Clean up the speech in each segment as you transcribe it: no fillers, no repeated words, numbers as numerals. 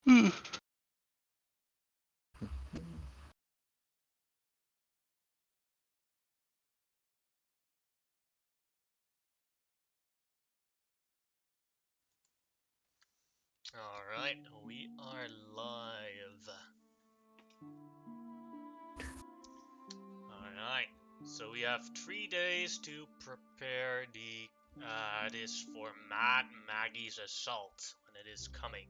Hmm. Alright, we are live. Alright, so we have 3 days to prepare this for Maggie's assault when it is coming.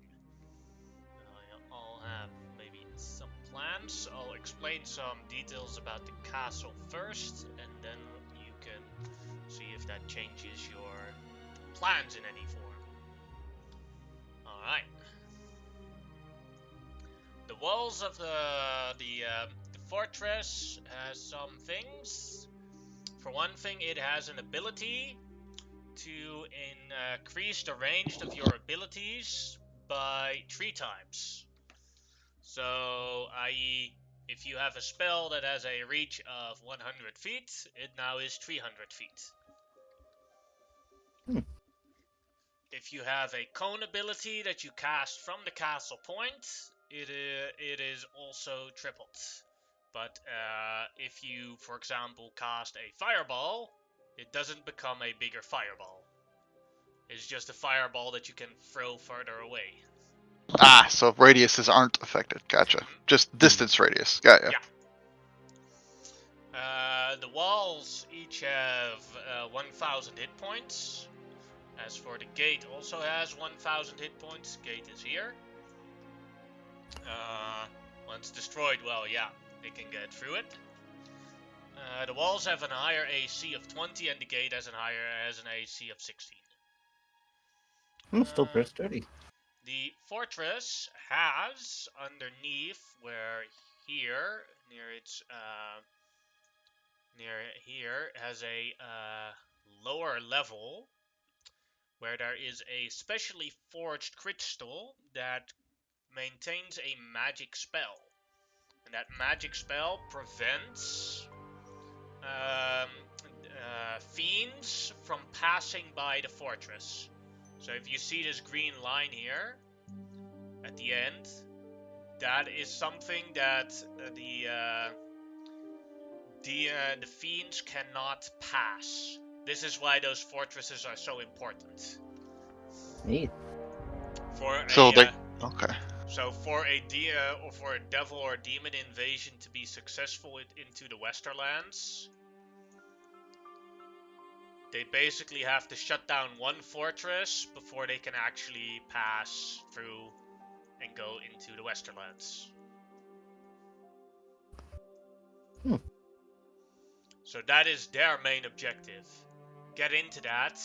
You all have maybe some plans. I'll explain some details about the castle first, and then you can see if that changes your plans in any form. Alright. The walls of the fortress has some things. For one thing, it has an ability to increase the range of your abilities by 3 times. So, i.e., if you have a spell that has a reach of 100 feet, it now is 300 feet. If you have a cone ability that you cast from the castle point, it is also tripled. But if you, for example, cast a fireball, it doesn't become a bigger fireball. It's just a fireball that you can throw further away. Ah, so radiuses aren't affected. Gotcha. Just distance radius. Got ya. Yeah. The walls each have 1,000 hit points. As for the gate, also has 1,000 hit points. Gate is here. Once destroyed, well, yeah, they can get through it. The walls have a higher AC of 20, and the gate has an AC of 16. Still pretty sturdy. The fortress has underneath, where here near its near here has a lower level where there is a specially forged crystal that maintains a magic spell. And that magic spell prevents fiends from passing by the fortress. So if you see this green line here at the end, that is something that the fiends cannot pass. This is why those fortresses are so important. Neat. So okay. So for a devil or demon invasion to be successful into the Westerlands, they basically have to shut down one fortress before they can actually pass through and go into the Westerlands. So that is their main objective. Get into that,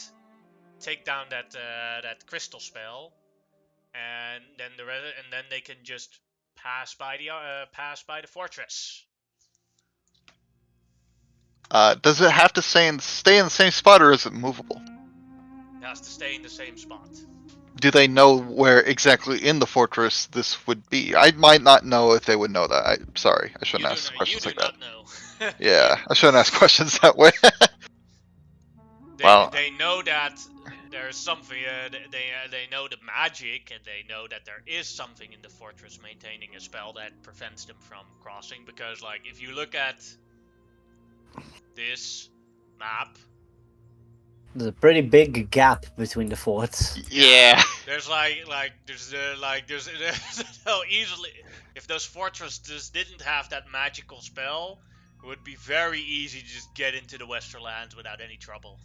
take down that crystal spell, and then they can just pass by the fortress. Does it have to stay in the same spot, or is it movable? It has to stay in the same spot. Do they know where exactly in the fortress this would be? I might not know if they would know that. Sorry, I shouldn't ask You questions do like that. not know. Yeah, I shouldn't ask questions that way. Well, They know that there's something. They know the magic, and they know that there is something in the fortress maintaining a spell that prevents them from crossing. Because, like, if you look at this map, There's a pretty big gap between the forts. yeah. there's so easily, if those fortresses didn't have that magical spell, it would be very easy to just get into the Westerlands without any trouble.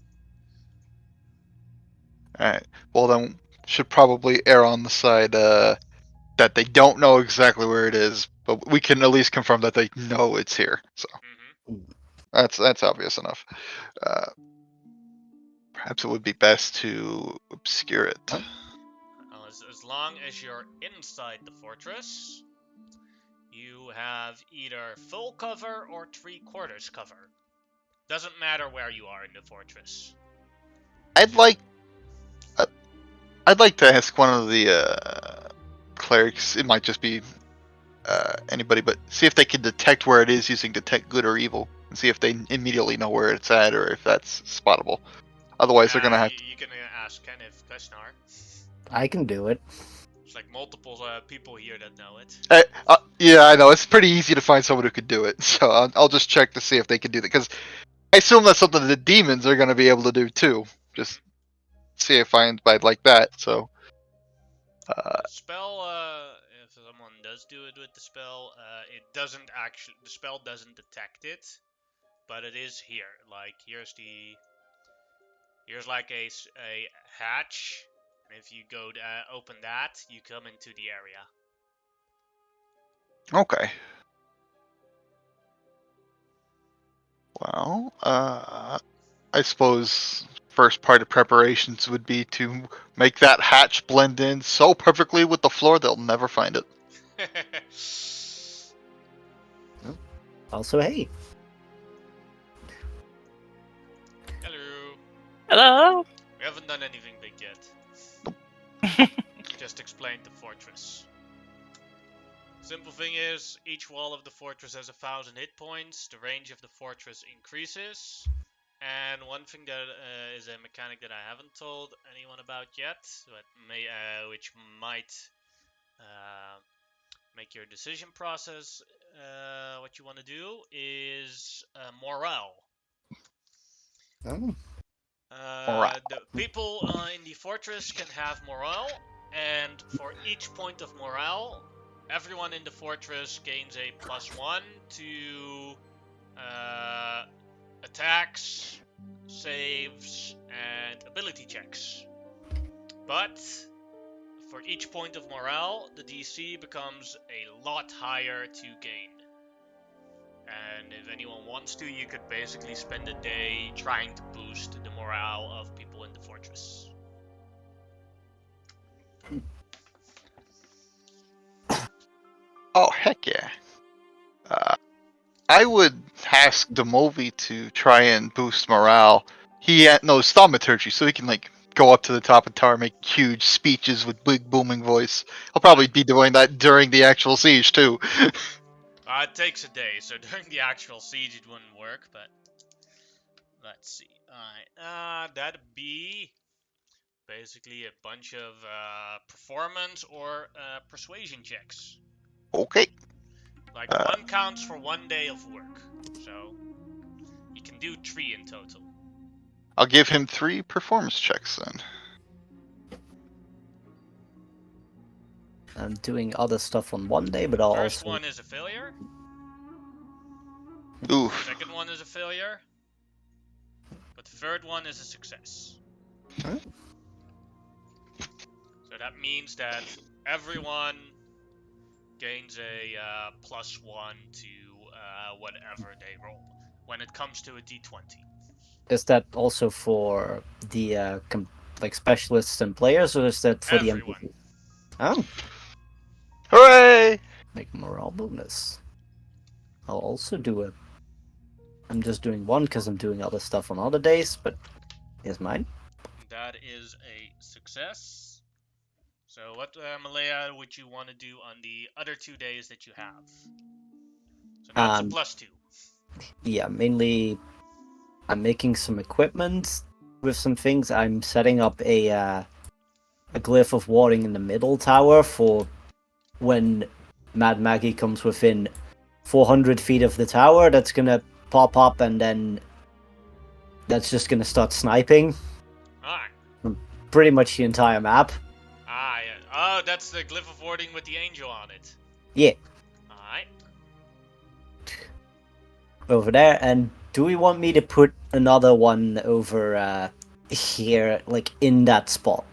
Alright. Well, then should probably err on the side that they don't know exactly where it is, but we can at least confirm that they know it's here. So that's obvious enough. Perhaps it would be best to obscure it. As long as you're inside the fortress, you have either full cover or 3/4 cover. Doesn't matter where you are in the fortress. I'd like to ask one of the clerics. It might just be anybody, but see if they can detect where it is using detect good or evil, and see if they immediately know where it's at or if that's spottable. Otherwise, they're gonna have. You can ask Kenneth Klesnar. I can do it. There's like multiple people here that know it. Yeah, I know. It's pretty easy to find someone who could do it. So I'll just check to see if they can do that. Because I assume that's something the demons are going to be able to do too. Just see if I'd like that. So. The spell, if someone does do it with the spell, it doesn't actually, the spell doesn't detect it, but it is here. Like, here's like a hatch, and if you go to open that, you come into the area. Okay. Well, I suppose first part of preparations would be to make that hatch blend in so perfectly with the floor they'll never find it. Also, hey. Hello. Hello. We haven't done anything big yet. Just explained the fortress. Simple thing is, each wall of the fortress has 1,000 hit points. The range of the fortress increases. And one thing that is a mechanic that I haven't told anyone about yet, but which might make your decision process what you want to do, is morale. Oh. The people in the fortress can have morale, and for each point of morale, everyone in the fortress gains a +1 to attacks, saves, and ability checks. But for each point of morale, the DC becomes a lot higher to gain. And if anyone wants to, you could basically spend a day trying to boost the morale of people in the fortress. Oh, heck yeah. I would ask Demovi to try and boost morale. He knows thaumaturgy, so he can go up to the top of the tower, make huge speeches with big booming voice. He'll probably be doing that during the actual siege too. It takes a day, so during the actual siege it wouldn't work, but let's see. Alright, that'd be basically a bunch of performance or persuasion checks. Okay. Like, one counts for 1 day of work, so you can do 3 in total. I'll give him 3 performance checks then. I'm doing other stuff on one day, but I'll First also... one is a failure. Oof. Second one is a failure. But the third one is a success. Huh? So that means that everyone gains a +1 to whatever they roll when it comes to a d20. Is that also for the specialists and players, or is that for Everyone. the NPC? Oh, Hooray! like morale bonus. I'll also do a... I'm just doing one because I'm doing other stuff on other days, but here's mine. That is a success. So what, Malaya, would you want to do on the other 2 days that you have? So that's a +2. Yeah, mainly I'm making some equipment with some things. I'm setting up a glyph of warding in the middle tower for when Mad Maggie comes within 400 feet of the tower. That's gonna pop up, and then that's just gonna start sniping Alright. pretty much the entire map. Yeah. Oh, that's the glyph of warding with the angel on it. Yeah. Alright. Over there. And do we want me to put another one over here, like in that spot?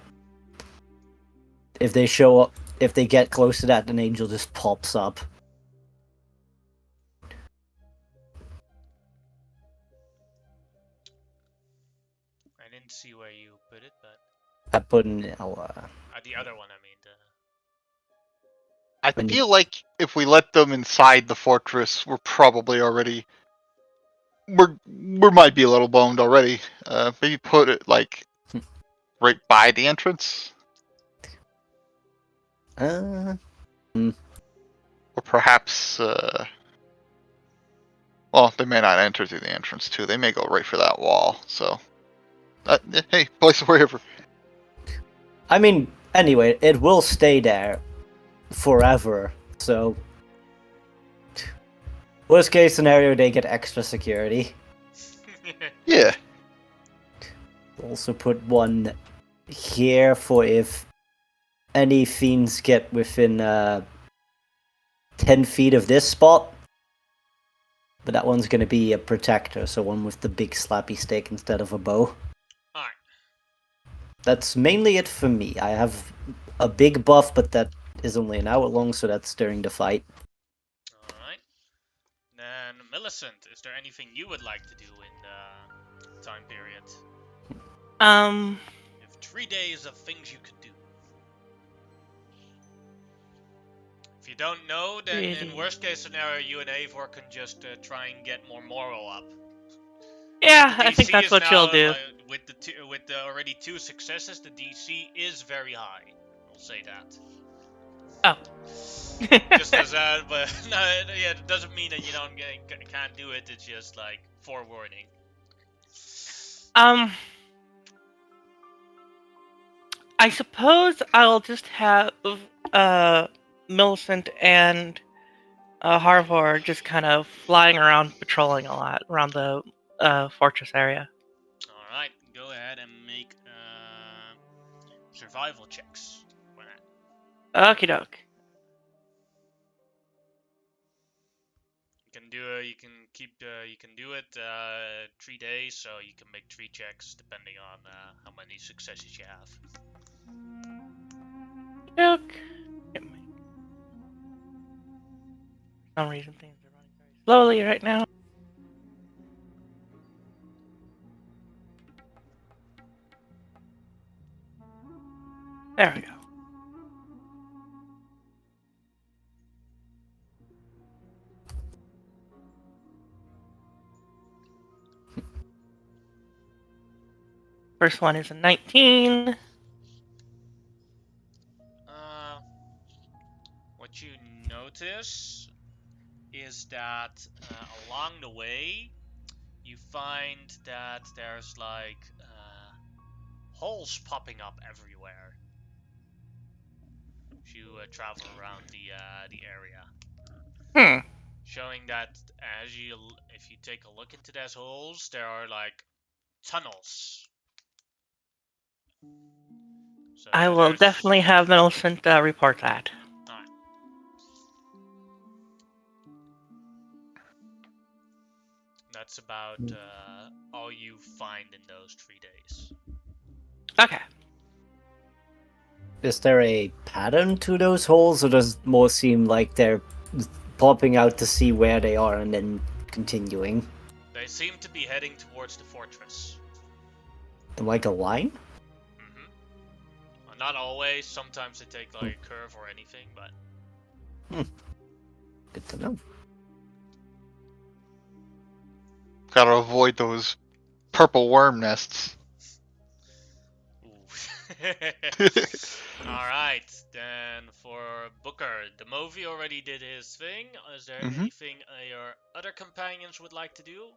If they show up, if they get close to that, an angel just pops up. I didn't see where you put it, but I put in the other one, I mean. I feel like if we let them inside the fortress, we're probably already... We might be a little boned already. Maybe put it, right by the entrance? Or perhaps, well, they may not enter through the entrance, too. They may go right for that wall, so... hey, place wherever. I mean, Anyway, it will stay there forever. So, worst case scenario, they get extra security. Yeah. Also put one here for if any fiends get within 10 feet of this spot. But that one's going to be a protector, so one with the big slappy stick instead of a bow. Alright. That's mainly it for me. I have a big buff, but that is only an hour long, so that's during the fight. Alright. Then, Millicent, is there anything you would like to do in the time period? You have 3 days of things you could do. If you don't know, then in worst case scenario, you and Eivor can just try and get more moral up. Yeah, The I think DC that's is what now, you'll do. with the already 2 successes, the DC is very high. I'll say that. Oh. Just as but no, yeah, it doesn't mean that you can't do it. It's just like forewarning. I suppose I'll just have Millicent and Harvor just kind of flying around, patrolling a lot around the fortress area. All right, go ahead and make survival checks. Why not? Okie doke. You can do you can keep you can do it 3 days, so you can make 3 checks depending on how many successes you have. Doke. For some reason things are running very slowly right now. There we go. First one is a 19. What you notice is that along the way, you find that there's like holes popping up everywhere as you travel around the area. Showing that if you take a look into those holes, there are like tunnels. So I will definitely have Millicent report that. Alright. That's about all you find in those 3 days. Okay. Is there a pattern to those holes, or does it more seem like they're popping out to see where they are and then continuing? They seem to be heading towards the fortress. Like a line? Not always. Sometimes they take like a curve or anything, but... Good to know. Gotta avoid those purple worm nests. Alright, then for Booker, the movie already did his thing. Is there anything your other companions would like to do?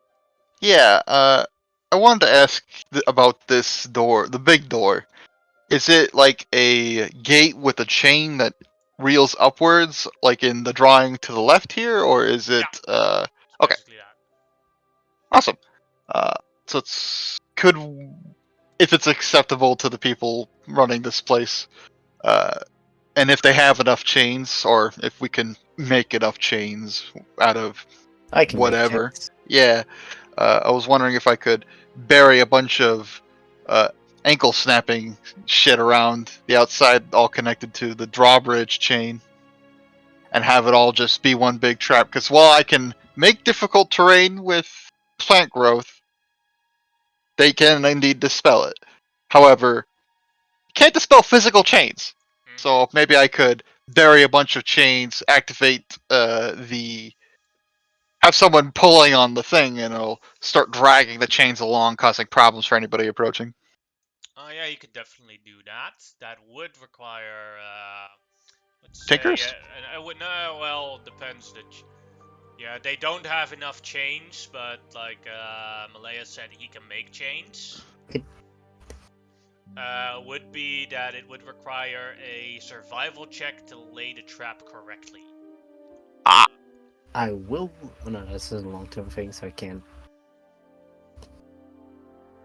Yeah, I wanted to ask about this door, the big door. Is it like a gate with a chain that reels upwards, like in the drawing to the left here, or is it, okay. Basically that. Awesome. So if it's acceptable to the people running this place, and if they have enough chains, or if we can make enough chains out of I can whatever. Yeah. I was wondering if I could bury a bunch of ankle snapping shit around the outside, all connected to the drawbridge chain, and have it all just be one big trap. Because while I can make difficult terrain with plant growth, they can indeed dispel it. However, you can't dispel physical chains. So maybe I could bury a bunch of chains, activate have someone pulling on the thing, and it'll start dragging the chains along, causing problems for anybody approaching. Oh yeah, you could definitely do that. That would require, let's Tinkers? say, I would no. Well, depends. Yeah, they don't have enough chains, but like Malaya said, he can make chains. would be that it would require a survival check to lay the trap correctly. I will. Oh, no, this is a long-term thing, so I can't.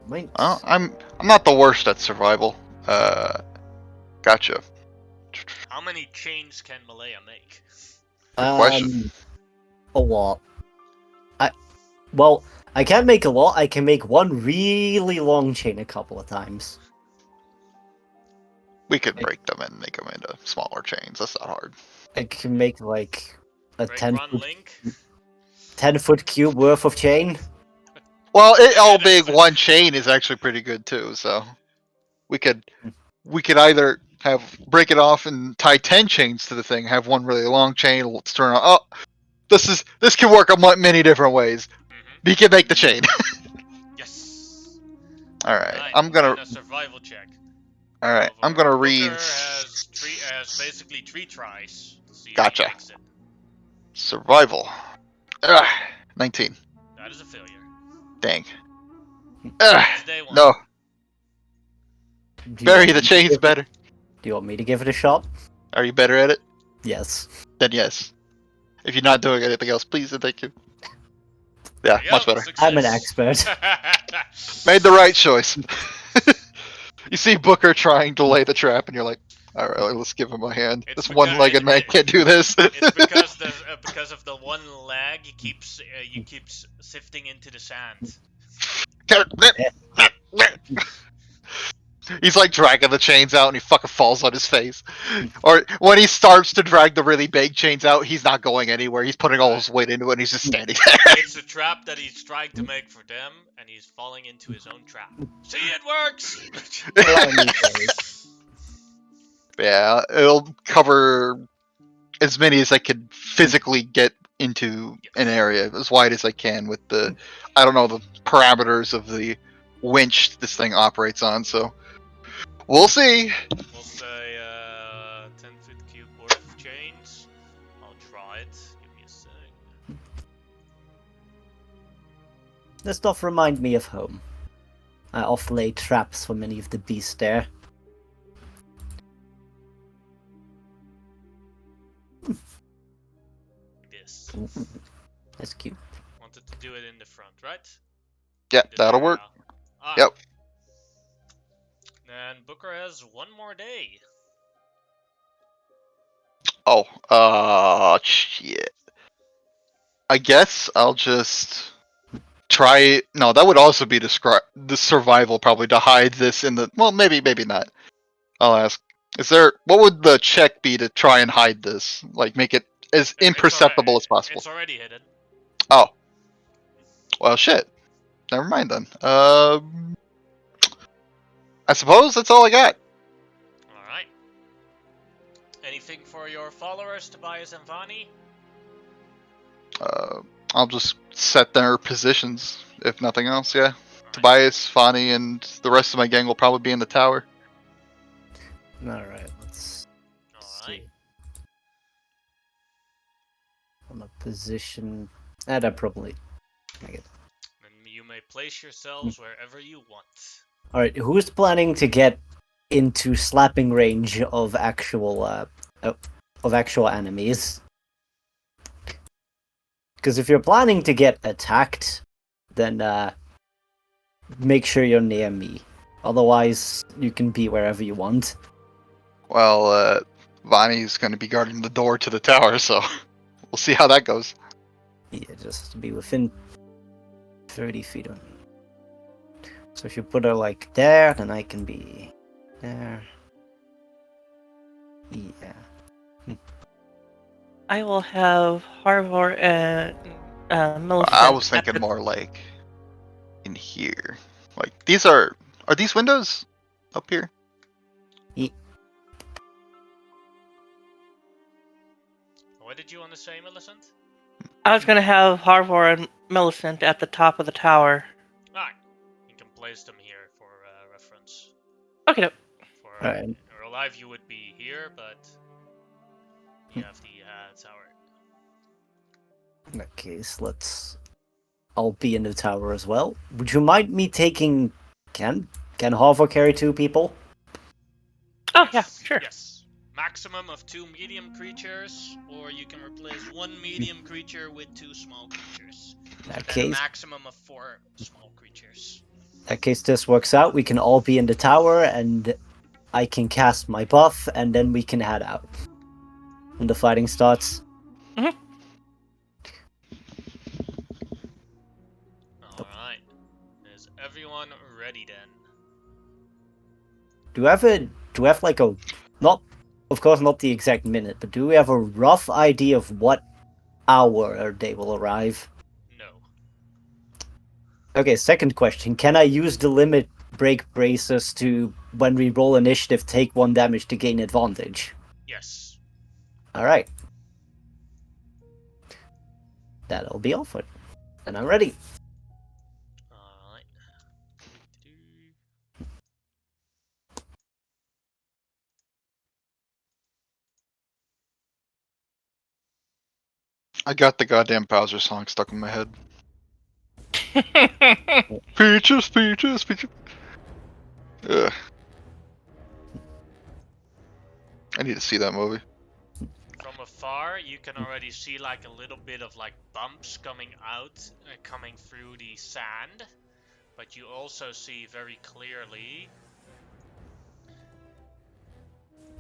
Might. Well, I'm not the worst at survival. Gotcha. How many chains can Malaya make? Good question. A lot. I can't make a lot. I can make one really long chain a couple of times. We could break them and make them into smaller chains. That's not hard. I can make like a Break 10 run foot, link. 10-foot cube worth of chain. Well, all Yeah, big that's- one chain is actually pretty good too. So we could either break it off and tie 10 chains to the thing, have one really long chain. Let's turn on. Oh, this can work many different ways. Mhm. We can make the chain. Yes. All right, Right, I'm gonna. and a survival check. All right, I'm gonna Booker read. has basically 3 tries to see Gotcha. if he makes it. Survival. 19. That is a failure. Dang. It's day 1. No, Do you bury want the me to chains give- better. Do you want me to give it a shot? Are you better at it? Yes. Then yes. If you're not doing anything else, please and thank you. Yeah, Yep, much better. I'm an success. expert. Made the right choice. You see Booker trying to lay the trap, and you're like, all right, let's give him a hand. It's This because- one-legged man can't do this. It's because of the one leg he keeps sifting into the sand. He's like dragging the chains out, and he fucking falls on his face. Or when he starts to drag the really big chains out, he's not going anywhere. He's putting all his weight into it, and he's just standing there. It's a trap that he's trying to make for them, and he's falling into his own trap. See, it works. Yeah, it'll cover as many as I could physically get into an area, as wide as I can with the, I don't know, the parameters of the winch this thing operates on, so we'll see. We'll say 10-foot cube worth of chains. I'll try it. Give me a sec. This stuff remind me of home. I often lay traps for many of the beasts there. This. That's cute. Wanted to do it in the front, right? Yeah, Did that'll I- work. Alright. Yep. Then Booker has one more day. Oh, shit. I guess I'll just try. No, that would also be the survival, probably, to hide this in the. Well, maybe not. I'll ask. What would the check be to try and hide this? Like, make it as It's imperceptible already- as possible. It's already hidden. Oh. Well, shit. Never mind then. I suppose that's all I got. Alright. Anything for your followers, Tobias and Vani? I'll just set their positions, if nothing else, yeah. Alright. Tobias, Fani, and the rest of my gang will probably be in the tower. Alright, let's Alright. see. On a position. I'd probably. Make it. Then you may place yourselves wherever you want. Alright, who's planning to get into slapping range of actual enemies? Because if you're planning to get attacked, then make sure you're near me. Otherwise, you can be wherever you want. Well, Vani's going to be guarding the door to the tower, so we'll see how that goes. Yeah, just be within 30 feet of me. So if you put her like there, then I can be there. Yeah. I will have Harvor and Millicent. I was at thinking the- more like in here. Like, are these windows up here? What did you want to say, Millicent? I was gonna have Harvor and Millicent at the top of the tower. Alright. You can place them here for reference. Okay, no. For Alright. in real life, you would be here, but you have the tower. In that case, I'll be in the tower as well. Would you mind me taking? Can Harvor carry 2 people? Oh, yeah, sure. Yes. Maximum of 2 medium creatures, or you can replace 1 medium creature with 2 small creatures. In that Then a case, maximum of 4 small creatures. this works out. We can all be in the tower, and I can cast my buff, and then we can head out when the fighting starts. Alright. Is everyone ready then? Do we have like a not, of course not the exact minute, but do we have a rough idea of what hour they will arrive? No. Okay, second question. Can I use the limit break braces to, when we roll initiative, take 1 damage to gain advantage? Yes. Alright. That'll be offered. And I'm ready. Alright. I got the goddamn Bowser song stuck in my head. Peaches, peaches, peaches. Ugh. I need to see that movie. From afar, you can already see like a little bit of like bumps coming out, coming through the sand. But you also see very clearly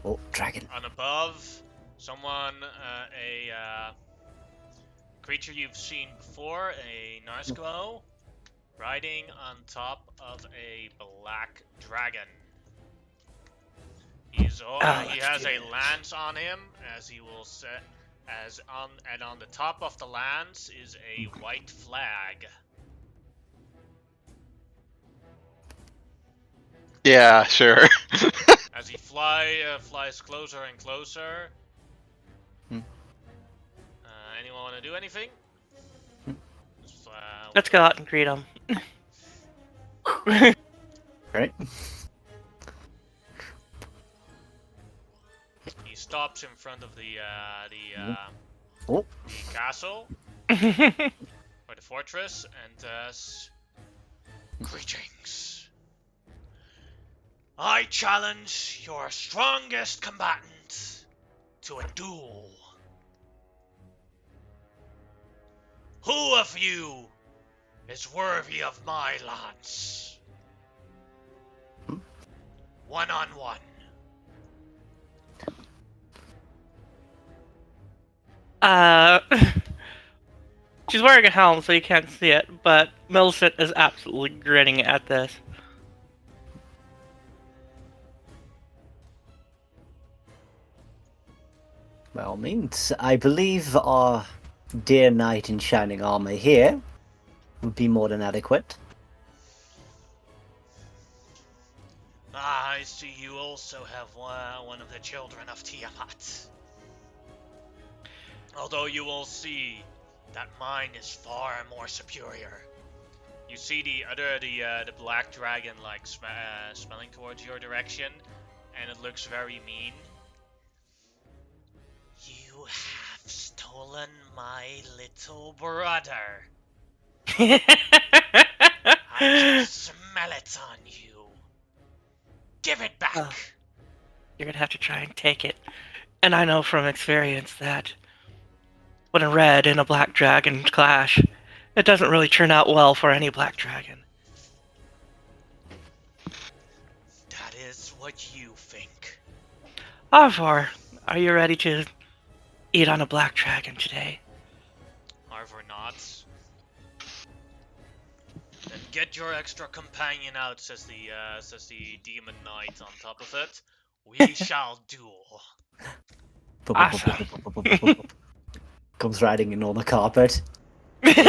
Oh, dragon. on above someone, a creature you've seen before, a Nazgul, riding on top of a black dragon. He has a lance on him, as he will set, and on the top of the lance is a white flag. Yeah, sure. As he flies closer and closer. Anyone want to do anything? Let's go out and greet him. Right. He stops in front of the castle or the fortress and says, "Greetings. I challenge your strongest combatant to a duel. Who of you is worthy of my lance? 1-on-1. She's wearing a helm, so you can't see it, but Millicent is absolutely grinning at this. By all means, I believe our dear knight in shining armor here would be more than adequate. I see you also have one of the children of Tiamat. Although you will see that mine is far more superior. You see the black dragon like smelling towards your direction, and it looks very mean. You have stolen my little brother. I can smell it on you. Give it back. You're gonna have to try and take it. And I know from experience that when a red and a black dragon clash, it doesn't really turn out well for any black dragon. That is what you think. Arvor, are you ready to eat on a black dragon today? Arvor nods. Then get your extra companion out, says the demon knight on top of it. We shall duel. Awesome. Comes riding in on the carpet. It's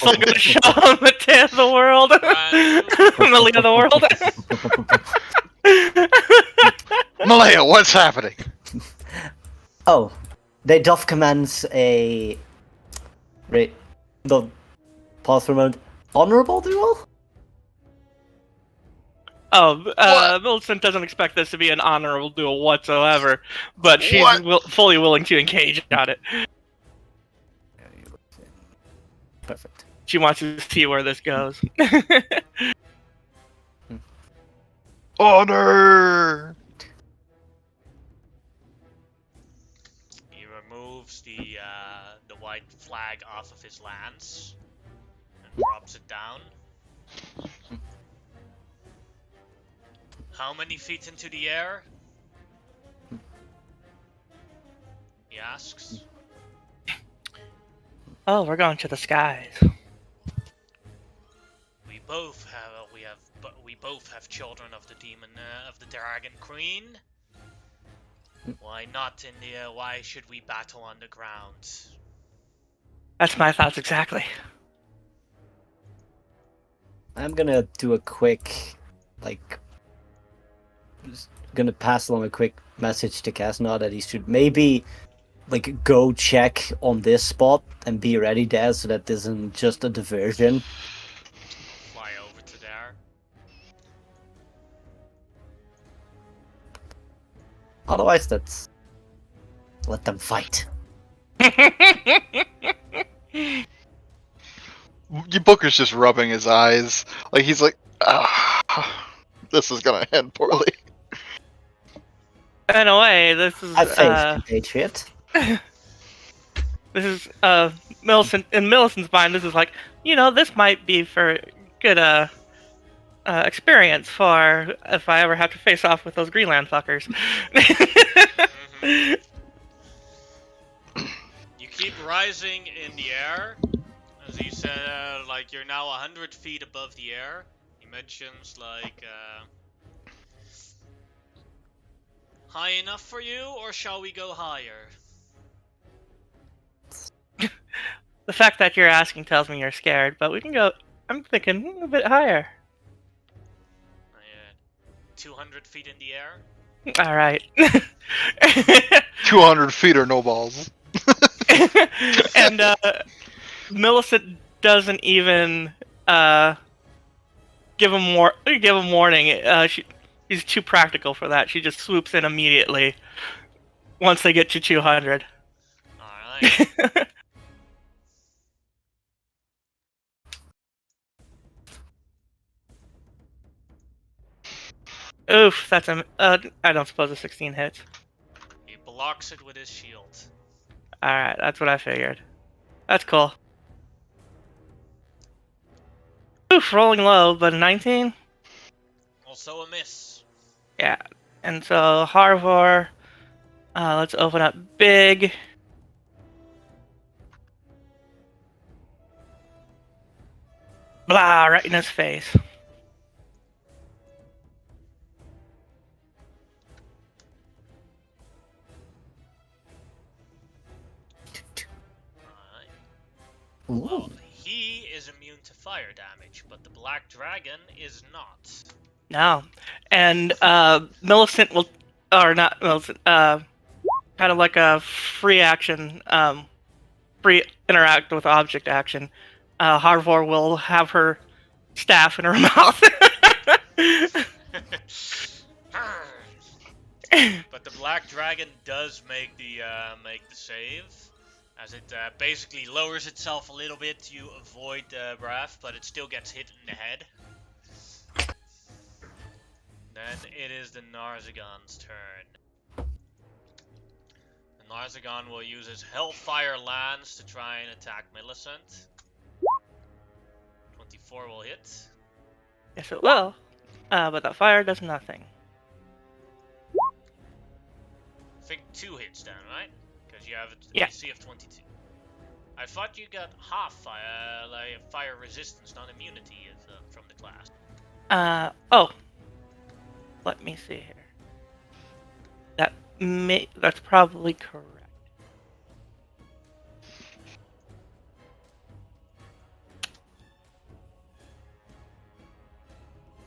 like gonna show him the tail of the world. The lead of the world. Malaya, what's happening? Oh, they doth commence a... Wait, the pass from an honorable duel? Millicent doesn't expect this to be an honorable duel whatsoever, but she's fully willing to engage on it. Perfect. She wants to see where this goes. Honor! He removes the white flag off of his lance and drops it down. How many feet into the air? He asks. Oh, we're going to the skies. We both have children of the demon of the Dragon Queen. Why not in the air? Why should we battle on the ground? That's my thoughts exactly. I'm gonna do a quick, just gonna pass along a quick message to Casnod that he should maybe, go check on this spot and be ready there so that this isn't just a diversion. Fly over to there. Otherwise, let them fight. Booker's just rubbing his eyes. Like, he's like, this is gonna end poorly. In a way, this is I faith, compatriot. this is Millicent. In Millicent's mind, this is like, this might be for good experience for if I ever have to face off with those Greenland fuckers. You keep rising in the air. As he said, you're now 100 feet above the air. He mentions, high enough for you, or shall we go higher? The fact that you're asking tells me you're scared, but we can go. I'm thinking a bit higher. 200 feet in the air? All right. 200 feet or no balls. And Millicent doesn't even give him warning. She's too practical for that. She just swoops in immediately once they get to 200. Alright. Oof, that's I don't suppose a 16 hits. He blocks it with his shield. Alright, that's what I figured. That's cool. Oof, rolling low, but a 19? Also a miss. Yeah. And so Harvor, let's open up big. Blah, right in his face. Well, he is immune to fire damage, but the Black Dragon is not. No. And Millicent will, or not Millicent, kind of like a free action, free interact with object action. Harvor will have her staff in her mouth. But the Black Dragon does make the save, as it basically lowers itself a little bit to avoid breath, but it still gets hit in the head. Then it is the Narzagon's turn. The Narzagon will use his Hellfire Lance to try and attack Millicent. 24 will hit. Yes, it will. But that fire does nothing. I think 2 hits then, right? Because you have an Yeah. AC of 22. I thought you got half fire, fire resistance, not immunity from the class. Oh. Let me see here. That's probably correct.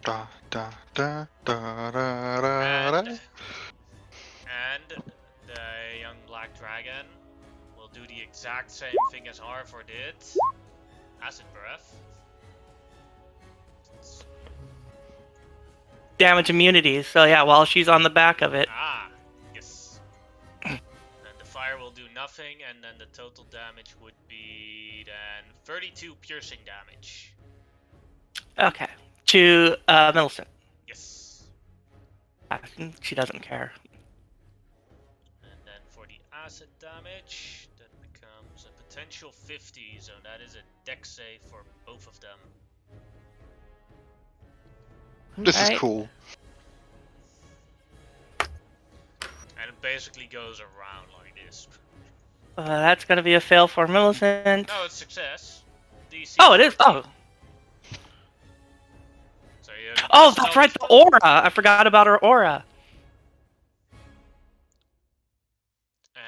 Da, da, da, da, da, da, da. And the young Black Dragon will do the exact same thing as Harvor did. Acid Breath. Damage immunities. So yeah, while she's on the back of it. Ah, yes. And the fire will do nothing, and then the total damage would be then 32 piercing damage. Okay. To Millicent. Yes. she doesn't care. And then for the acid damage, that becomes a potential 50, so that is a dex save for both of them. This is Alright. cool. And it basically goes around like this. That's gonna be a fail for Millicent. No, it's success. DC Oh, it is. 14. Oh, So you oh, that's right. The aura. I forgot about her aura.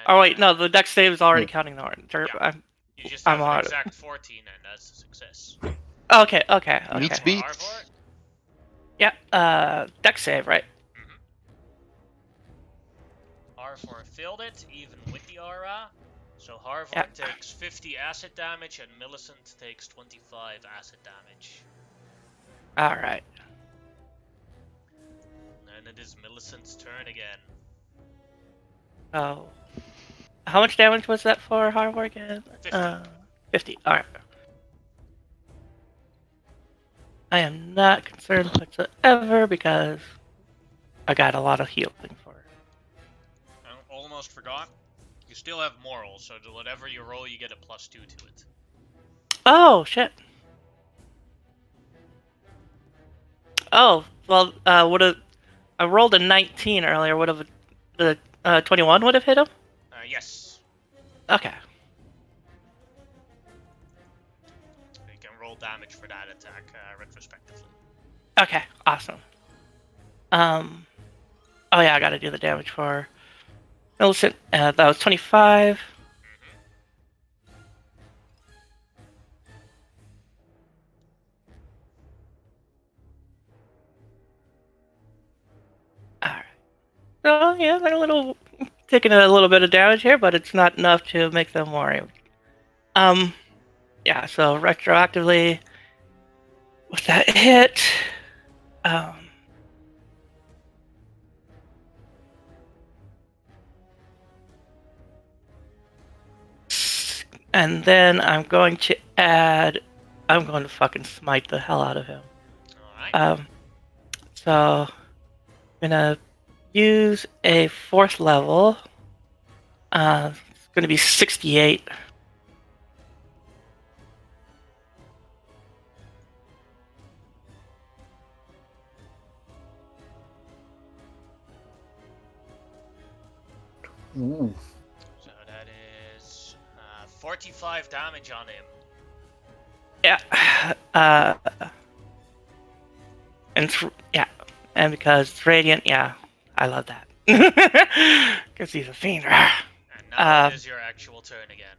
Oh wait, no, the dex save is already counting the aura. Yeah. You just have I'm an on. exact 14, and that's a success. Okay. Meets beats. Harvard? Yeah. Dex save, right? Harvard failed it, even with the aura. So Harvard Yeah. takes 50 acid damage, and Millicent takes 25 acid damage. All right. And it is Millicent's turn again. Oh. How much damage was that for Harvard again? 50. 50. All right. I am not concerned whatsoever because I got a lot of healing for her. I almost forgot. You still have morals, so to whatever you roll, you get a +2 to it. Oh shit. Oh well. Would have I rolled a 19 earlier? Would have the 21 would have hit him? Yes. Okay. You can roll damage for that attack retrospectively. Okay. Awesome. Oh yeah, I got to do the damage for Millicent. That was 25. Alright. So yeah, they're taking a little bit of damage here, but it's not enough to make them worry. Yeah, so retroactively with that hit, and then I'm going to fucking smite the hell out of him. Alright. So I'm gonna use a 4th level. It's gonna be 68. Ooh. So that is 45 damage on him. Yeah. And because it's radiant, yeah, I love that. Because he's a fiend. And now it is your actual turn again.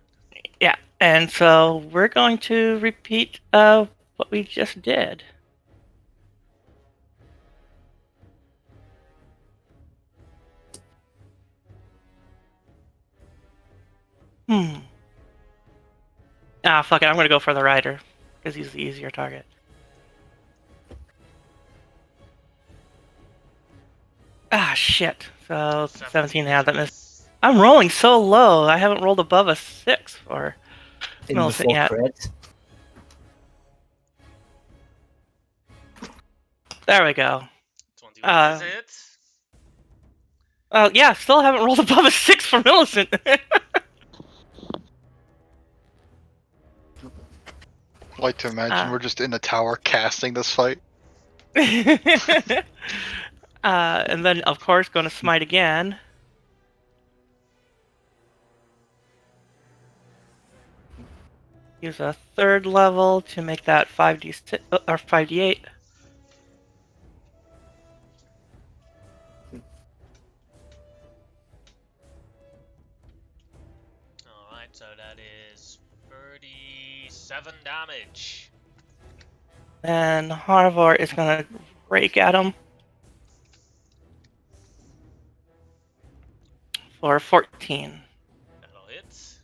Yeah, and so we're going to repeat what we just did. Ah, fuck it, I'm gonna go for the rider, because he's the easier target. Ah, shit. So 17 had that miss. I'm rolling so low. I haven't rolled above a 6 for Millicent yet. Crit. There we go. 21 is it? Oh, yeah, still haven't rolled above a 6 for Millicent. I like to imagine we're just in a tower casting this fight. And then, of course, going to smite again. Use a 3rd level to make that 5d6 or 5d8. Alright, so that is 37 damage. And Harvor is going to rake at him for 14. That'll hit.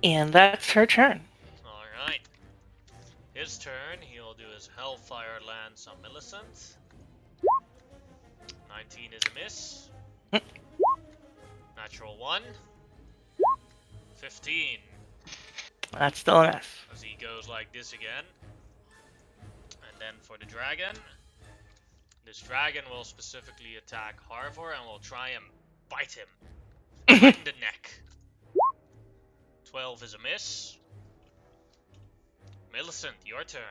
And that's her turn. Alright. His turn, he'll do his Hellfire Lance on Millicent. 19 is a miss. Natural 1. 15. That's still a miss. As he goes like this again. And then for the dragon, This dragon will specifically attack Harvor and will try and bite him. Right in the neck. 12 is a miss. Millicent, your turn.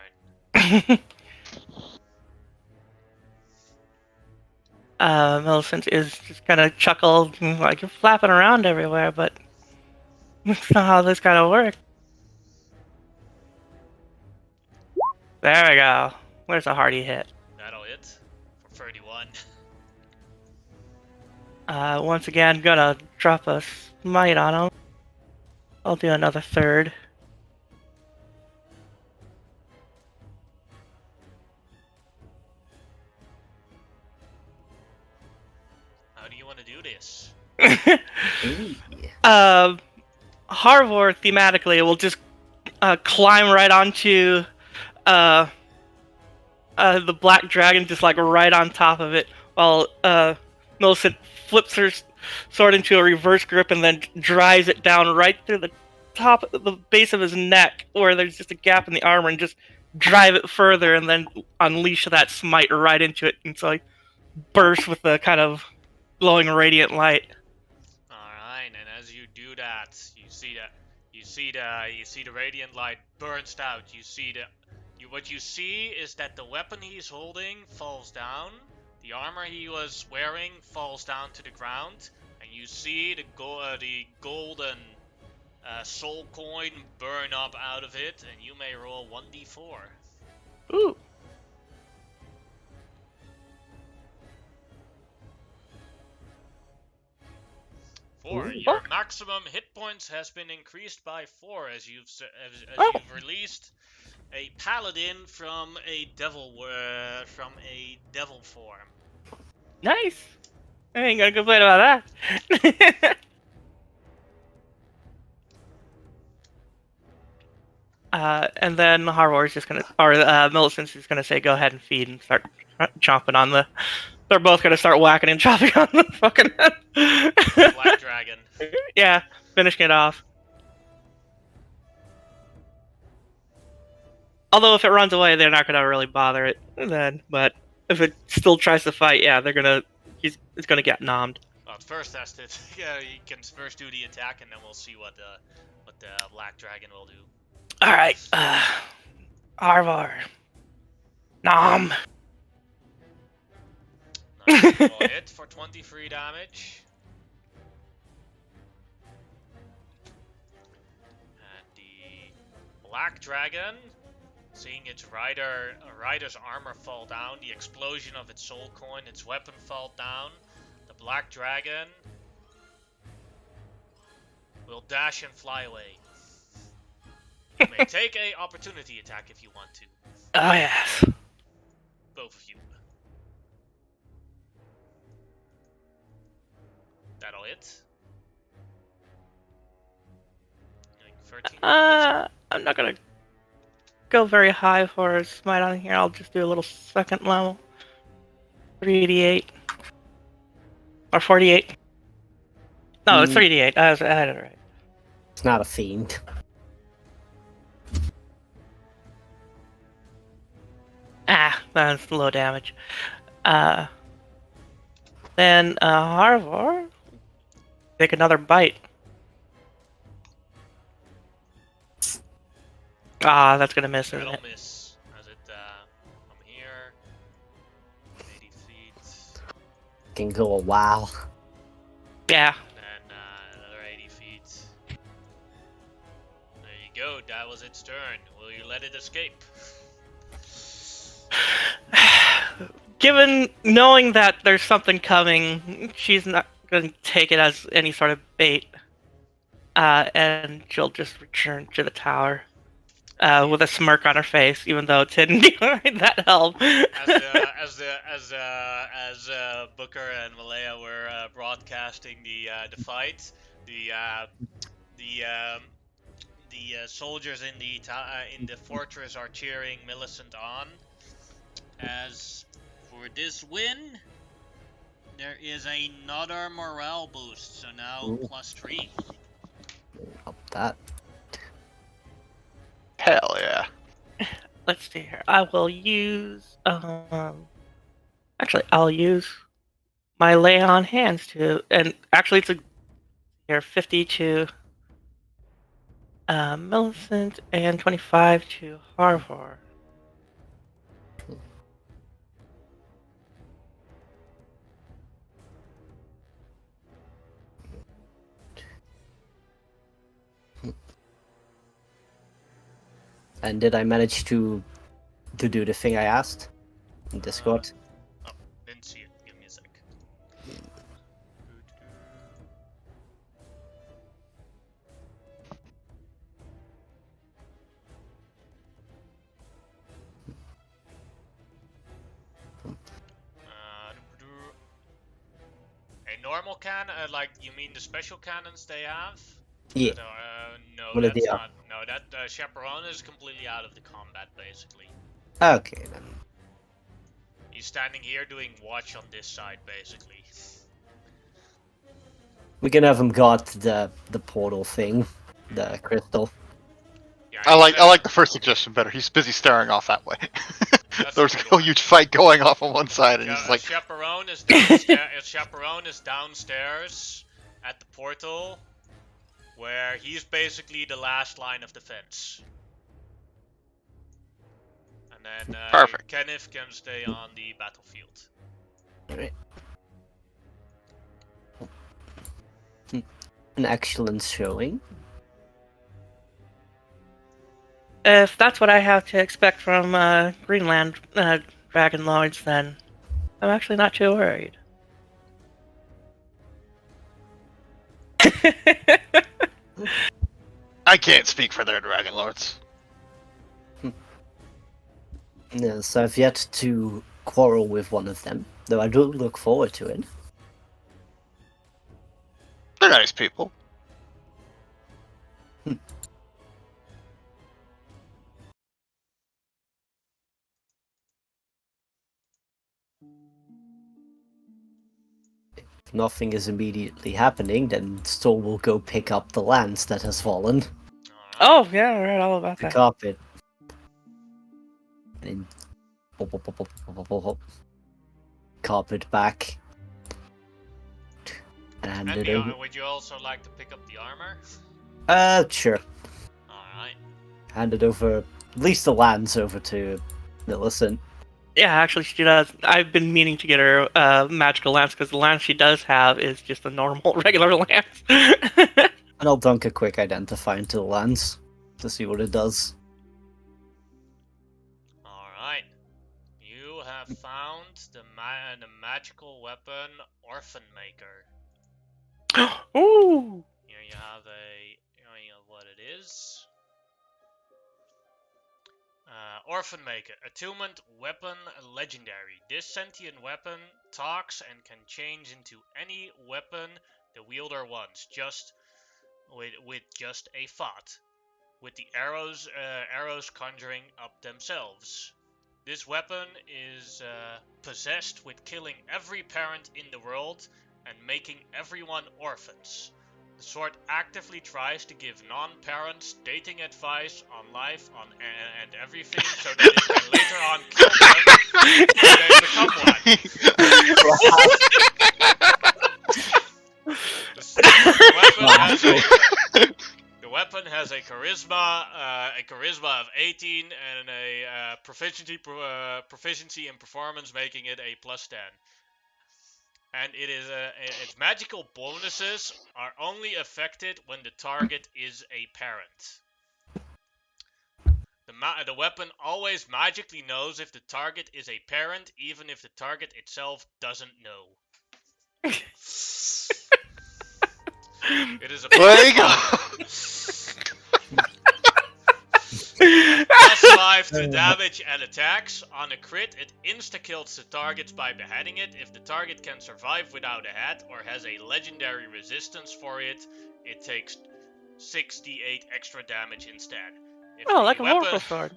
Millicent is just kind of chuckled, like, you're flapping around everywhere, but that's not how this kind of works. There we go. Where's a hearty hit? That'll hit for 31. Once again, gonna drop a smite on him. I'll do another third. How do you want to do this? Ooh. Harvor thematically will just climb right onto the black dragon, just like right on top of it, while Millicent flips her sword into a reverse grip and then drives it down right through the top of the base of his neck, where there's just a gap in the armor, and just drive it further, and then unleash that smite right into it, and so I burst with the kind of glowing radiant light. Alright, and as you do that, you see the radiant light burst out. What you see is that the weapon he's holding falls down, the armor he was wearing falls down to the ground, and you see the golden soul coin burn up out of it, and you may roll 1d4. Ooh. Four. Ooh. Your maximum hit points has been increased by 4 as you've released a paladin from a devil form. Nice. I ain't gonna complain about that. And then Harvor's just gonna, or Millicent's just gonna say, "Go ahead and feed," and start chomping on the. They're both gonna start whacking and chopping on the fucking. Black dragon. Yeah, finishing it off. Although if it runs away, they're not gonna really bother it then. But if it still tries to fight, yeah, they're gonna. It's gonna get nommed. Well, first test it. Yeah, you can first do the attack, and then we'll see what the black dragon will do. All right, Harvor. Nom. Nice. Will hit for 23 damage. And the black dragon, seeing its rider's armor fall down, the explosion of its soul coin, its weapon fall down, the black dragon will dash and fly away. You may take a opportunity attack if you want to. Oh yes. Both of you. That'll hit. Doing 13 damage. I'm not gonna go very high for a smite on here. I'll just do a little second level. 3d8. Or 48. No, it's 3d8. I had it right. It's not a fiend. That's low damage. Then Harvor, take another bite. That's gonna miss, isn't That'll it? miss. As it, I'm here. 80 feet. Can go a while. Yeah. And another 80 feet. There you go. That was its turn. Will you let it escape? Given knowing that there's something coming, she's not going to take it as any sort of bait, and she'll just return to the tower with a smirk on her face, even though it didn't need that help. As Booker and Malaya were broadcasting the fight, the soldiers in the fortress are cheering Millicent on. As for this win, there is another morale boost, so now +3. Up that. Hell yeah. Let's see here. I will use Actually, I'll use my lay on hands to, and actually it's a here 50 to Millicent and 25 to Harvard. And did I manage to do the thing I asked in Discord? Oh, didn't see it. Give me a sec. A normal cannon? Like, you mean the special cannons they have? Yeah. No, What are that's they not. No, that Chaperone is completely out of the combat, basically. Okay then. He's standing here doing watch on this side, basically. We can have him guard the portal thing, the crystal. Yeah, I like the first suggestion better. He's busy staring off that way. There's a a good whole one. huge fight going off on one side, and he's like, Chaperone is downstairs. Chaperone is downstairs at the portal, where he's basically the last line of defense. And then Perfect. Kenneth can stay on the battlefield. Alright. An excellent showing. If that's what I have to expect from Greenland Dragon Lords, then I'm actually not too worried. I can't speak for their Dragon Lords. Yes, I've yet to quarrel with one of them, though I do look forward to it. They're nice people. If nothing is immediately happening, then Storm will go pick up the lance that has fallen. Alright. Oh, yeah, I read all about The that. carpet. And then hop, hop, hop, hop, hop, hop, hop. Carpet back. And And it the, over. would you also like to pick up the armor? Sure. Alright. Hand it over, at least the lance over to Millicent. Yeah, actually, she does. I've been meaning to get her magical lance because the lance she does have is just a normal, regular lance. And I'll dunk a quick identify into the lance to see what it does. Alright. You have found the magical weapon Orphan Maker. Ooh! Here you have a of what it is. Orphan Maker, attunement weapon legendary. This sentient weapon talks and can change into any weapon the wielder wants, just with just a thought, with the arrows conjuring up themselves. This weapon is possessed with killing every parent in the world and making everyone orphans. The sword actively tries to give non-parents dating advice on life and everything so that it can later on kill them when they become one. The weapon has a charisma of 18 and a proficiency in performance, making it a +10. And it is its magical bonuses are only affected when the target is a parent. The weapon always magically knows if the target is a parent, even if the target itself doesn't know. It is a +5 to damage and attacks. On a crit, it insta-kills the targets by beheading it. If the target can survive without a head or has a legendary resistance for it, it takes 68 extra damage instead. If like a Oracle sword.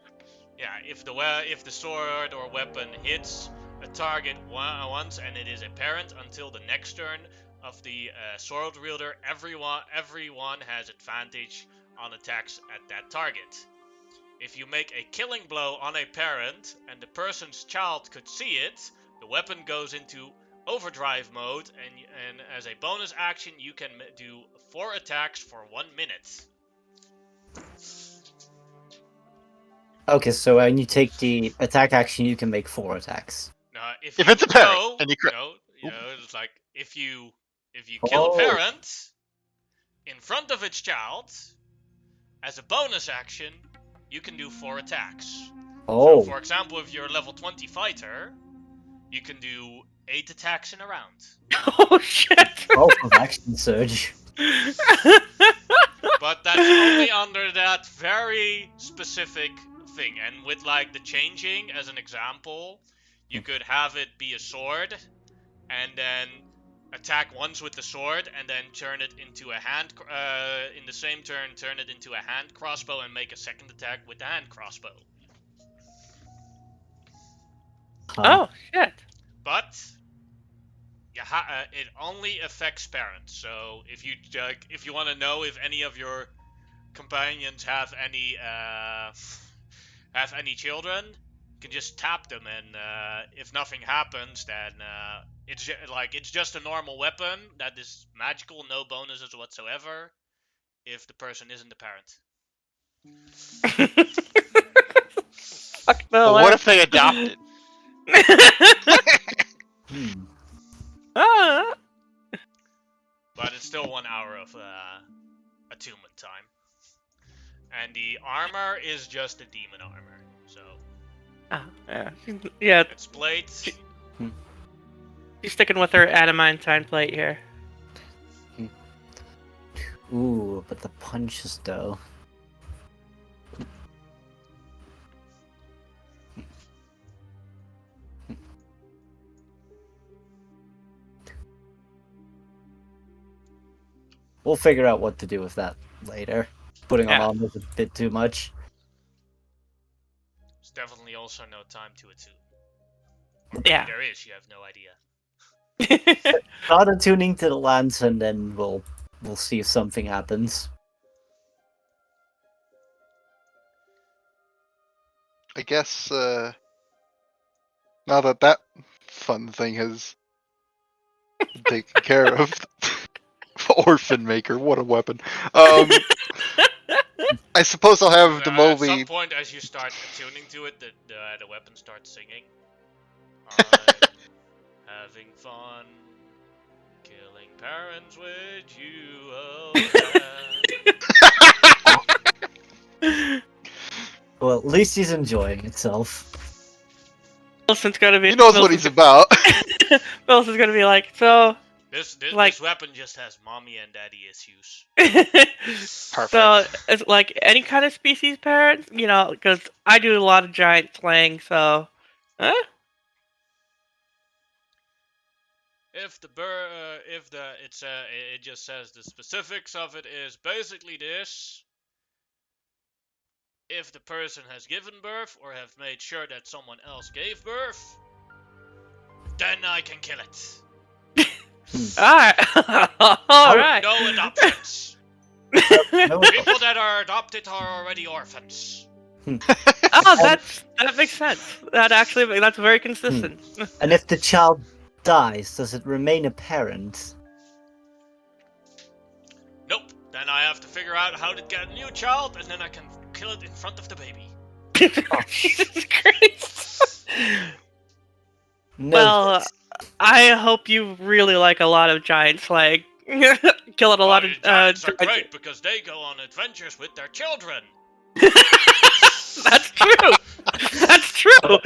Yeah, if the sword or weapon hits a target once and it is a parent until the next turn of the sword wielder, everyone has advantage on attacks at that target. If you make a killing blow on a parent and the person's child could see it, the weapon goes into overdrive mode, and as a bonus action, you can do 4 attacks for 1 minute. Okay, so when you take the attack action, you can make 4 attacks. If If you it's a parent know, and you crit- it's like if you kill a Oh. parent in front of its child, as a bonus action, you can do 4 attacks. Oh, So, for example, if you're a level 20 fighter, you can do 8 attacks in a round. Oh shit! oh, from action surge. But that's only under that very specific thing. And with like the changing as an example, you could have it be a sword, and then attack once with the sword, and then turn it into a hand. In the same turn, turn it into a hand crossbow, and make a second attack with the hand crossbow. Oh shit! But it only affects parents. So if you want to know if any of your companions have any children, you can just tap them, and if nothing happens, then it's just a normal weapon that is magical, no bonuses whatsoever. If the person isn't a parent. Fuck But no. what if they adopted? Hmm. Ah. But it's still 1 hour of attunement time. And the armor is just a demon armor. So Yeah. Yeah. it's plates. She's sticking with her adamantine plate here. Ooh, but the punches though. We'll figure out what to do with that later. Putting on Yeah. armor is a bit too much. There's definitely also no time to attune. Yeah. There is, you have no idea. Start attuning to the lance, and then we'll see if something happens. I guess now that that fun thing has taken care of, Orphan Maker, what a weapon. I suppose I'll have At some Demobi. point, as you start attuning to it, the weapon starts singing. I'm having fun killing parents with you. Oh, Well, at least he's enjoying itself. Millicent's gonna be. He knows what he's about. Millicent's gonna be like, so. This Like- weapon just has mommy and daddy issues. Perfect. So it's like any kind of species parents, because I do a lot of giant slaying. So, If it just says the specifics of it is basically this. If the person has given birth or have made sure that someone else gave birth, then I can kill it. all right. No adoptions. No, People that are adopted are already orphans. Oh, that makes sense. That's very consistent. and if the child dies, does it remain a parent? Nope. Then I have to figure out how to get a new child, and then I can kill it in front of the baby. Jesus Christ. No. Well, I hope you really like a lot of giant slaying. Killing a lot of giants are giants. great because they go on adventures with their children. That's true. That's true.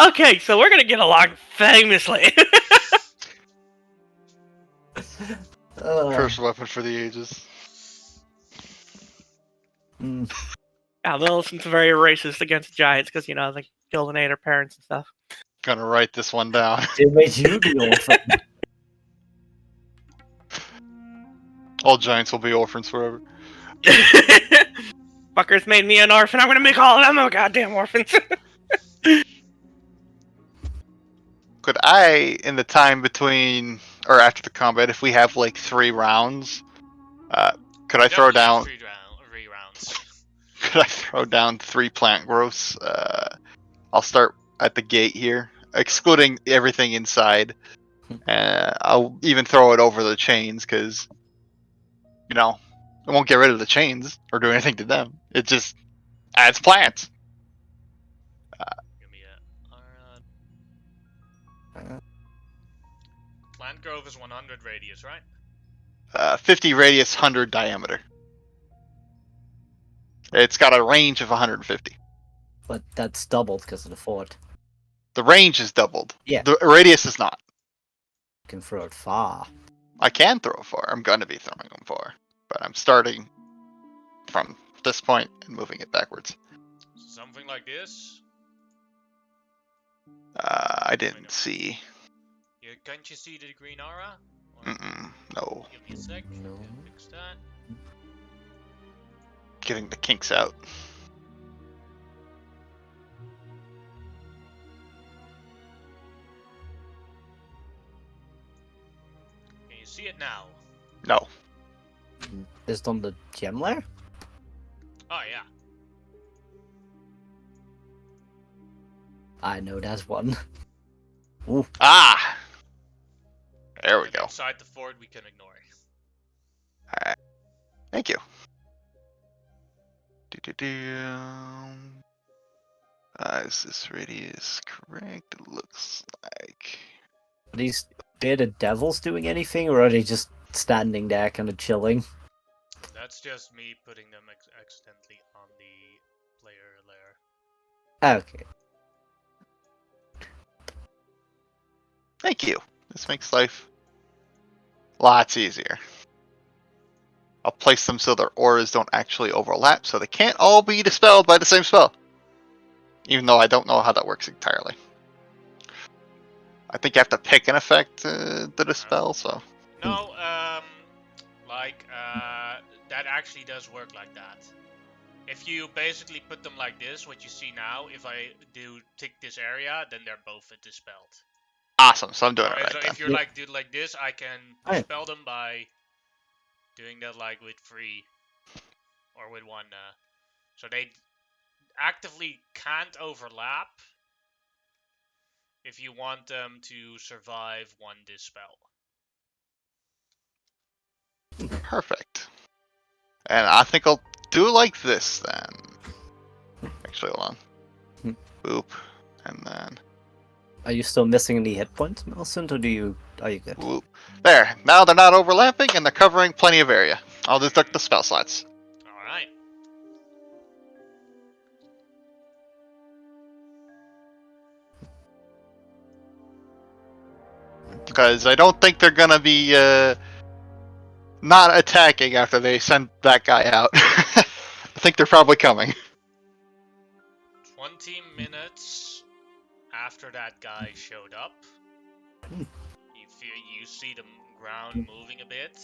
Okay, so we're gonna get along famously. Cursed weapon for the ages. Mm, Millicent's very racist against giants because they killed and ate her parents and stuff. Gonna write this one down. it made you the orphan. All giants will be orphans forever. Fuckers made me an orphan. I'm gonna make all of them a goddamn orphans. Could I, in the time between or after the combat, if we have like 3 rounds, could I throw down? Definitely 3 rounds. Could I throw down 3 plant growths? I'll start at the gate here. excluding everything inside. I'll even throw it over the chains because, you know, it won't get rid of the chains or do anything to them. It just adds plants. Give me a plant growth is 100 radius, right? 50 radius, 100 diameter. It's got a range of 150. But that's doubled because of the fort. The range is doubled. Yeah. The radius is not. You can throw it far. I can throw it far. I'm going to be throwing them far. But I'm starting from this point and moving it backwards. Something like this. I didn't see. Yeah, can't you see the green aura? No. Give me a sec. No. Fix that. Getting the kinks out. Can you see it now? No. Is it on the gem layer? Oh yeah. I know that's one. Ooh. Ah! There we And go. inside the fort, we can ignore it. Alright. Thank you. Is this radius correct? It looks like. Are these bearded devils doing anything, or are they just standing there kind of chilling? That's just me putting them accidentally on the player layer. Okay. Thank you. This makes life lots easier. I'll place them so their auras don't actually overlap, so they can't all be dispelled by the same spell. Even though I don't know how that works entirely. I think you have to pick an effect to dispel, so. No, that actually does work like that. If you basically put them like this, what you see now, if I do tick this area, then they're both dispelled. Awesome, so I'm doing it Alright, right so then. if you're like, do like this, I can Alright. dispel them by doing that like with 3 or with 1. So they actively can't overlap if you want them to survive 1 dispel. Perfect. And I think I'll do it like this then. Actually, hold on. Boop. And then Are you still missing any hit points, Millicent, or are you good? whoop. There. Now they're not overlapping and they're covering plenty of area. I'll deduct the spell slots. Alright. Because I don't think they're gonna be not attacking after they send that guy out. I think they're probably coming. 20 minutes after that guy showed up, you see the ground moving a bit.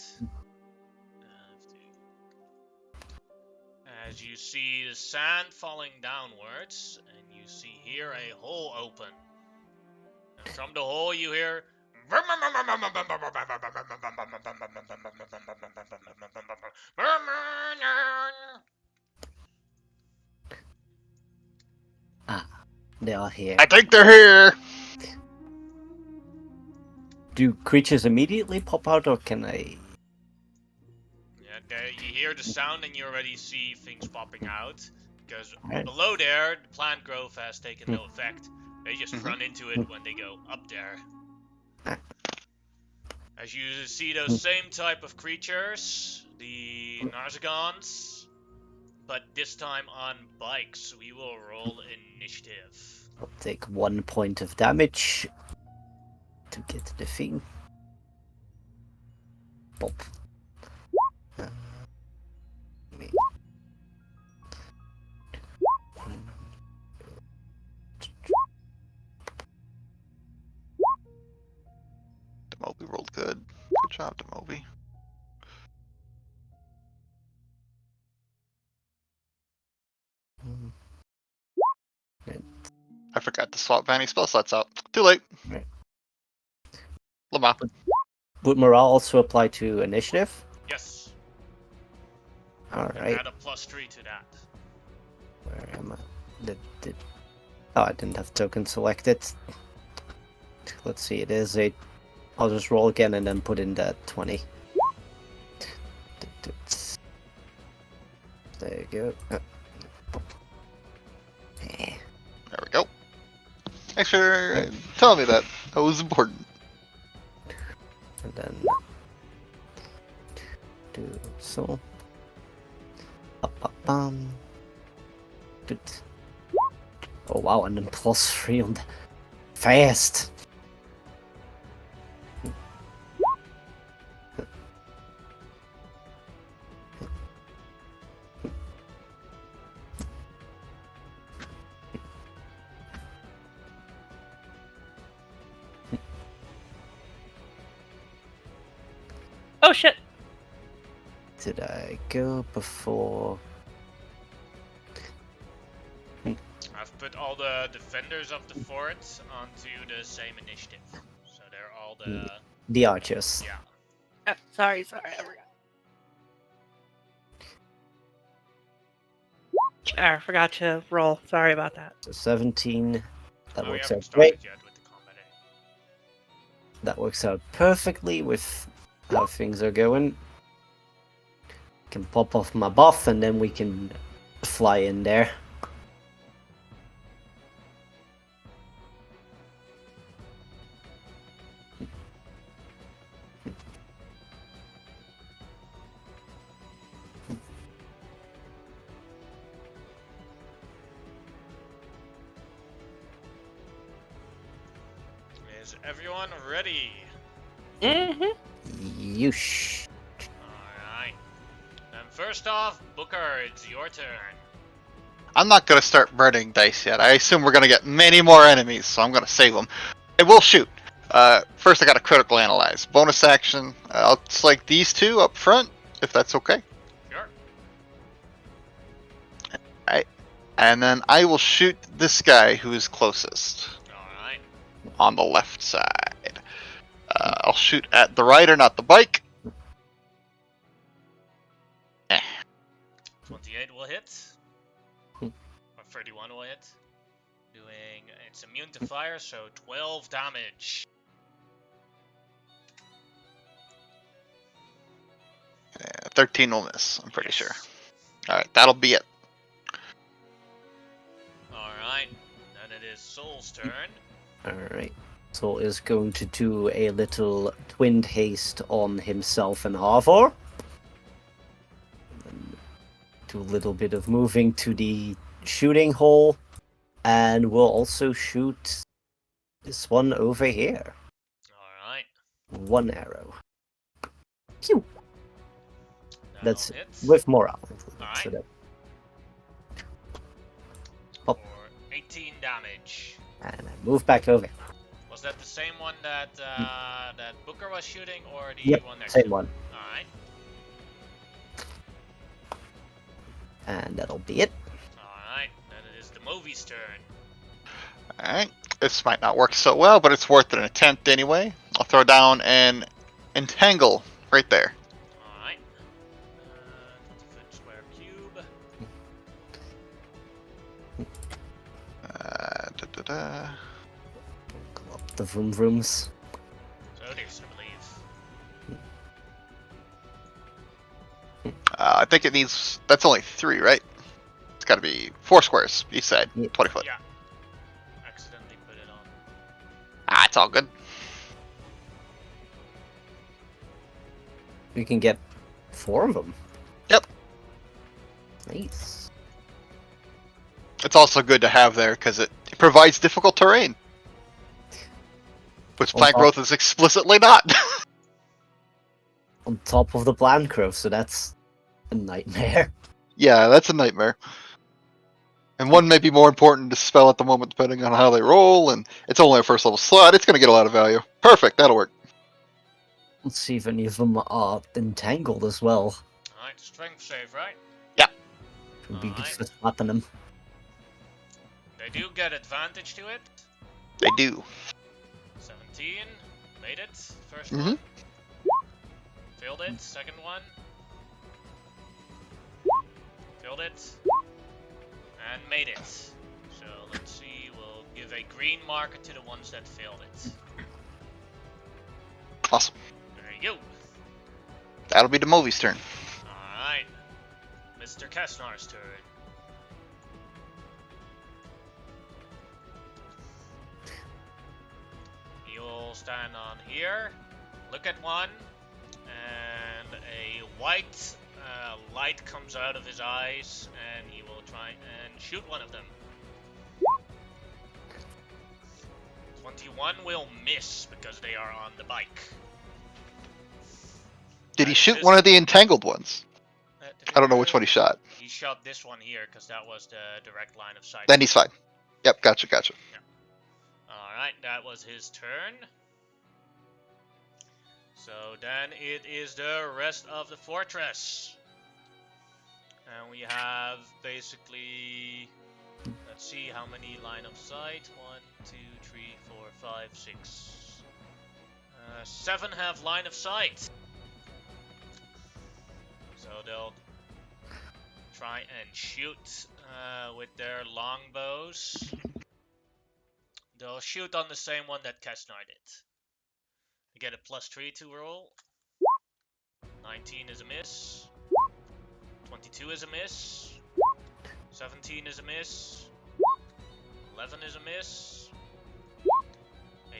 As you see the sand falling downwards, and you see here a hole open. And from the hole you hear. They are here. I think they're here. Do creatures immediately pop out, or can I? Yeah, you hear the sound and you already see things popping out. Because Right. below there, the plant growth has taken no effect. They just run into it when they go up there. As you see those same type of creatures, the Narzagons, but this time on bikes. We will roll initiative. I'll take 1 point of damage to get the thing. Pop. Me. Demobi rolled good. Good job, Demobi. I forgot to swap Vanny spell slots out. Too late. Right. Lamar. Would morale also apply to initiative? Yes. All And right. add a +3 to that. Where am I? Oh, I didn't have token selected. Let's see, it is a... I'll just roll again and then put in that 20. There you go. There we go. Thanks for telling me that. That was important. And then... do so. Doot. Oh wow, and then +3 on the... Fast! Oh shit! Did I go before? I've put all the defenders of the fort onto the same initiative. So they're all The archers. yeah. Sorry, I forgot. I forgot to roll. Sorry about that. So 17. That Oh, we works haven't out started great. yet with the combat. Eh? That works out perfectly with how things are going. Can pop off my buff and then we can fly in there. Is everyone ready? Mm-hmm. Yoosh. Alright. Then first off, Booker, it's your turn. I'm not gonna start burning dice yet. I assume we're gonna get many more enemies, so I'm gonna save them. I will shoot. First I gotta critical analyze. Bonus action. I'll select these two up front, if that's okay. Sure. And then I will shoot this guy who is closest Alright. on the left side. I'll shoot at the rider, not the bike. 28 will hit. Or 31 will hit. It's immune to fire, so 12 damage. 13 will miss, I'm pretty Yes. sure. Alright, that'll be it. Alright. Then it is Soul's turn. Alright. Soul is going to do a little twinned haste on himself and Havor. And do a little bit of moving to the shooting hole. And we'll also shoot this one over here. Alright. One arrow. Pew! That's That'll hit. with morale. Alright. So that, For 18 damage. and I move back over. Was that the same one that that Booker was shooting, or the Yep, one next same to him? one. Alright. And that'll be it. Alright. Then it is the movie's turn. Alright, this might not work so well, but it's worth an attempt anyway. I'll throw down an entangle right there. Alright. 20-foot square cube. Da-da-da. Go up the vroom vrooms. So there's, I believe. I think it needs. That's only 3, right? It's got to be 4 squares each side, Yeah. 20 foot. Yeah. Accidentally put it on. Ah, it's all good. We can get 4 of them. Yep. Nice. It's also good to have there because it provides difficult terrain, which plant Well, growth is explicitly not. On top of the plant growth, so that's a nightmare. Yeah, that's a nightmare. And one may be more important to spell at the moment depending on how they roll, and it's only a first level slot. It's going to get a lot of value. Perfect, that'll work. Let's see if any of them are entangled as well. Alright, strength save, right? It would be good Alright. for slapping them. They do get advantage to it. They do. 17. Made it. First Mhm. one. Failed it. Second one. Failed it. And made it. So let's see, we'll give a green marker to the ones that failed it. Awesome. There you go. That'll be the movie's turn. Alright. Mr. Kesnar's turn. You'll stand on here, look at one, and a white light comes out of his eyes, and he will try and shoot one of them. 21 will miss because they are on the bike. Did he shoot one of the entangled ones? I don't know which one he shot. He shot this one here because that was the direct line of sight. Then he's fine. Yep, gotcha. Alright, that was his turn. So then it is the rest of the fortress. And we have basically, let's see how many line of sight. 1, 2, 3, 4, 5, 6. 7 have line of sight. So they'll try and shoot with their longbows. They'll shoot on the same one that Kesnar did. They get a +3 to roll. 19 is a miss. 22 is a miss. 17 is a miss. 11 is a miss.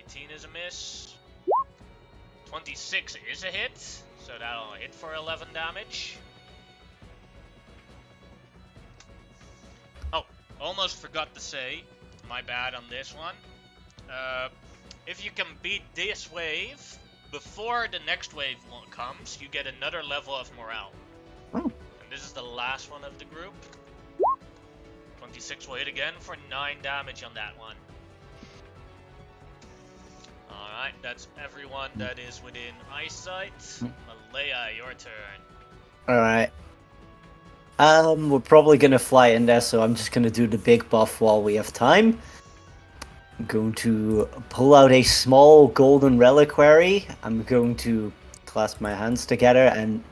18 is a miss. 26 is a hit, so that'll hit for 11 damage. Oh, almost forgot to say, my bad on this one. If you can beat this wave before the next wave comes, you get another level of morale. Oh. And this is the last one of the group. 26 will hit again for 9 damage on that one. Alright, that's everyone that is within eyesight. Malaya, your turn. Alright. We're probably gonna fly in there, so I'm just gonna do the big buff while we have time. I'm going to pull out a small golden reliquary. I'm going to clasp my hands together, and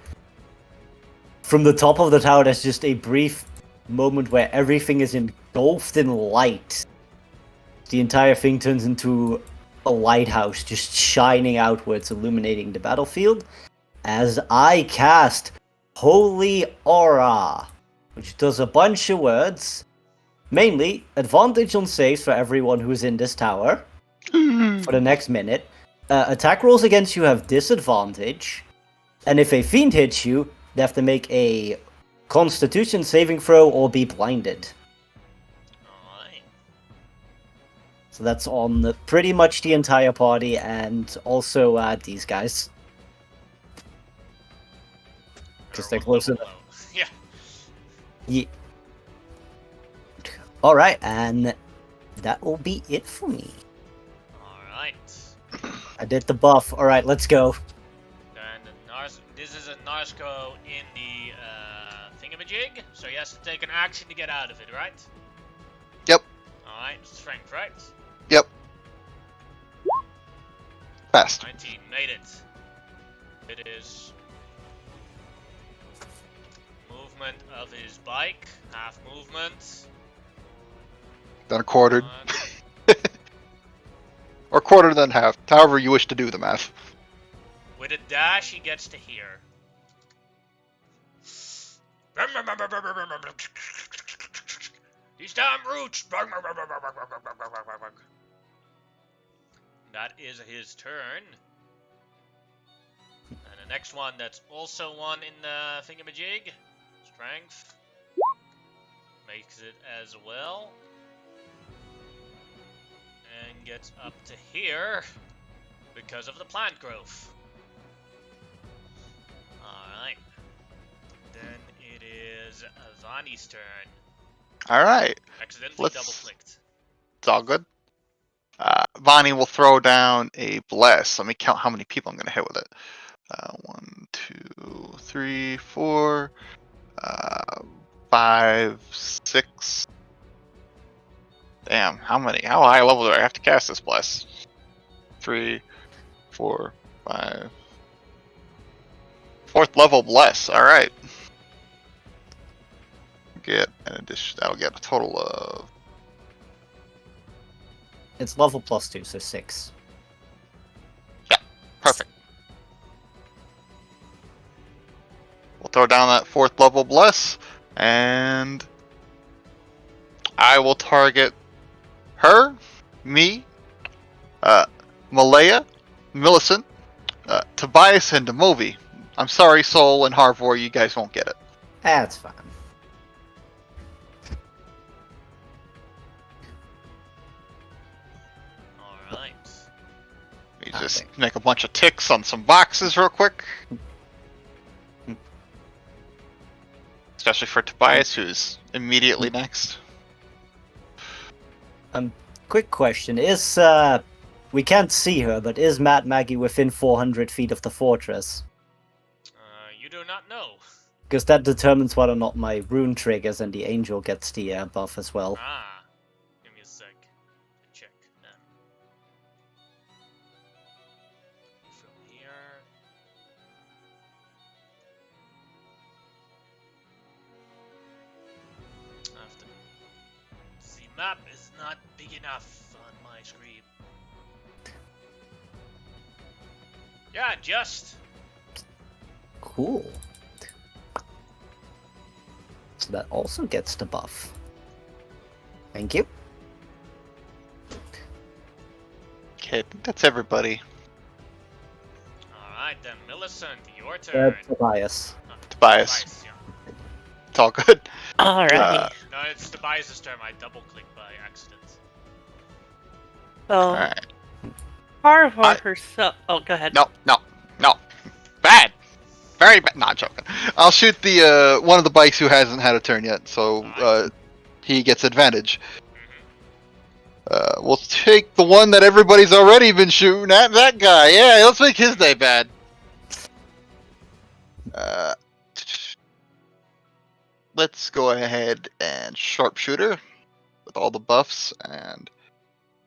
from the top of the tower, there's just a brief moment where everything is engulfed in light. The entire thing turns into a lighthouse, just shining outwards, illuminating the battlefield, as I cast Holy Aura, which does a bunch of words. Mainly, advantage on saves for everyone who is in this tower for the next minute. Attack rolls against you have disadvantage. And if a fiend hits you, they have to make a Constitution saving throw or be blinded. Alright. So that's on pretty much the entire party, and also these guys. Because they're close enough. Yeah. Yeah. Alright, and that will be it for me. Alright. I did the buff. Alright, let's go. Then this is a Narsko in the thingamajig, so he has to take an action to get out of it, right? Yep. Alright, strength, right? Yep. Fast. 19, made it. It is movement of his bike, half movement. Then a quarter. 1. Or quarter then half. However you wish to do the math. With a dash, he gets to here. These damn roots! That is his turn. And the next one that's also one in the thingamajig. Strength. Makes it as well. And gets up to here because of the plant growth. Alright. Then it is Vani's turn. Alright. Accidentally double clicked. It's all good. Vonnie will throw down a bless. Let me count how many people I'm going to hit with it. 1, 2, 3, 4, 5, 6. Damn, how high level do I have to cast this bless? 3, 4, 5. 4th level bless, alright. Get an addition, that'll get a total of... It's level +2, so 6. Perfect. We'll throw down that 4th level bless, and I will target her, me, Malaya, Millicent, Tobias, and Demovi. I'm sorry, Soul and Harvor, you guys won't get it. That's fine. Alright. You just make a bunch of ticks on some boxes real quick. Especially for Tobias, who's immediately next. Quick question: Is we can't see her, but is Mad Maggie within 400 feet of the fortress? You do not know. Because that determines whether or not my rune triggers and the angel gets the buff as well. Ah. Give me a sec. Check. From here. I have to... The map is not big enough on my screen. Yeah, just. Cool. So that also gets the buff. Thank you. Okay, I think that's everybody. Alright then, Millicent, your turn. Tobias. Tobias. Yeah. It's all good. Alright. No, it's Tobias' turn. I double clicked by accident. So, Alright. Harvard herself. Oh, go ahead. No. Bad. Very bad. Not joking. I'll shoot the one of the bikes who hasn't had a turn yet, so he gets advantage. We'll take the one that everybody's already been shooting at. That guy. Yeah, let's make his day bad. Let's go ahead and sharpshooter with all the buffs and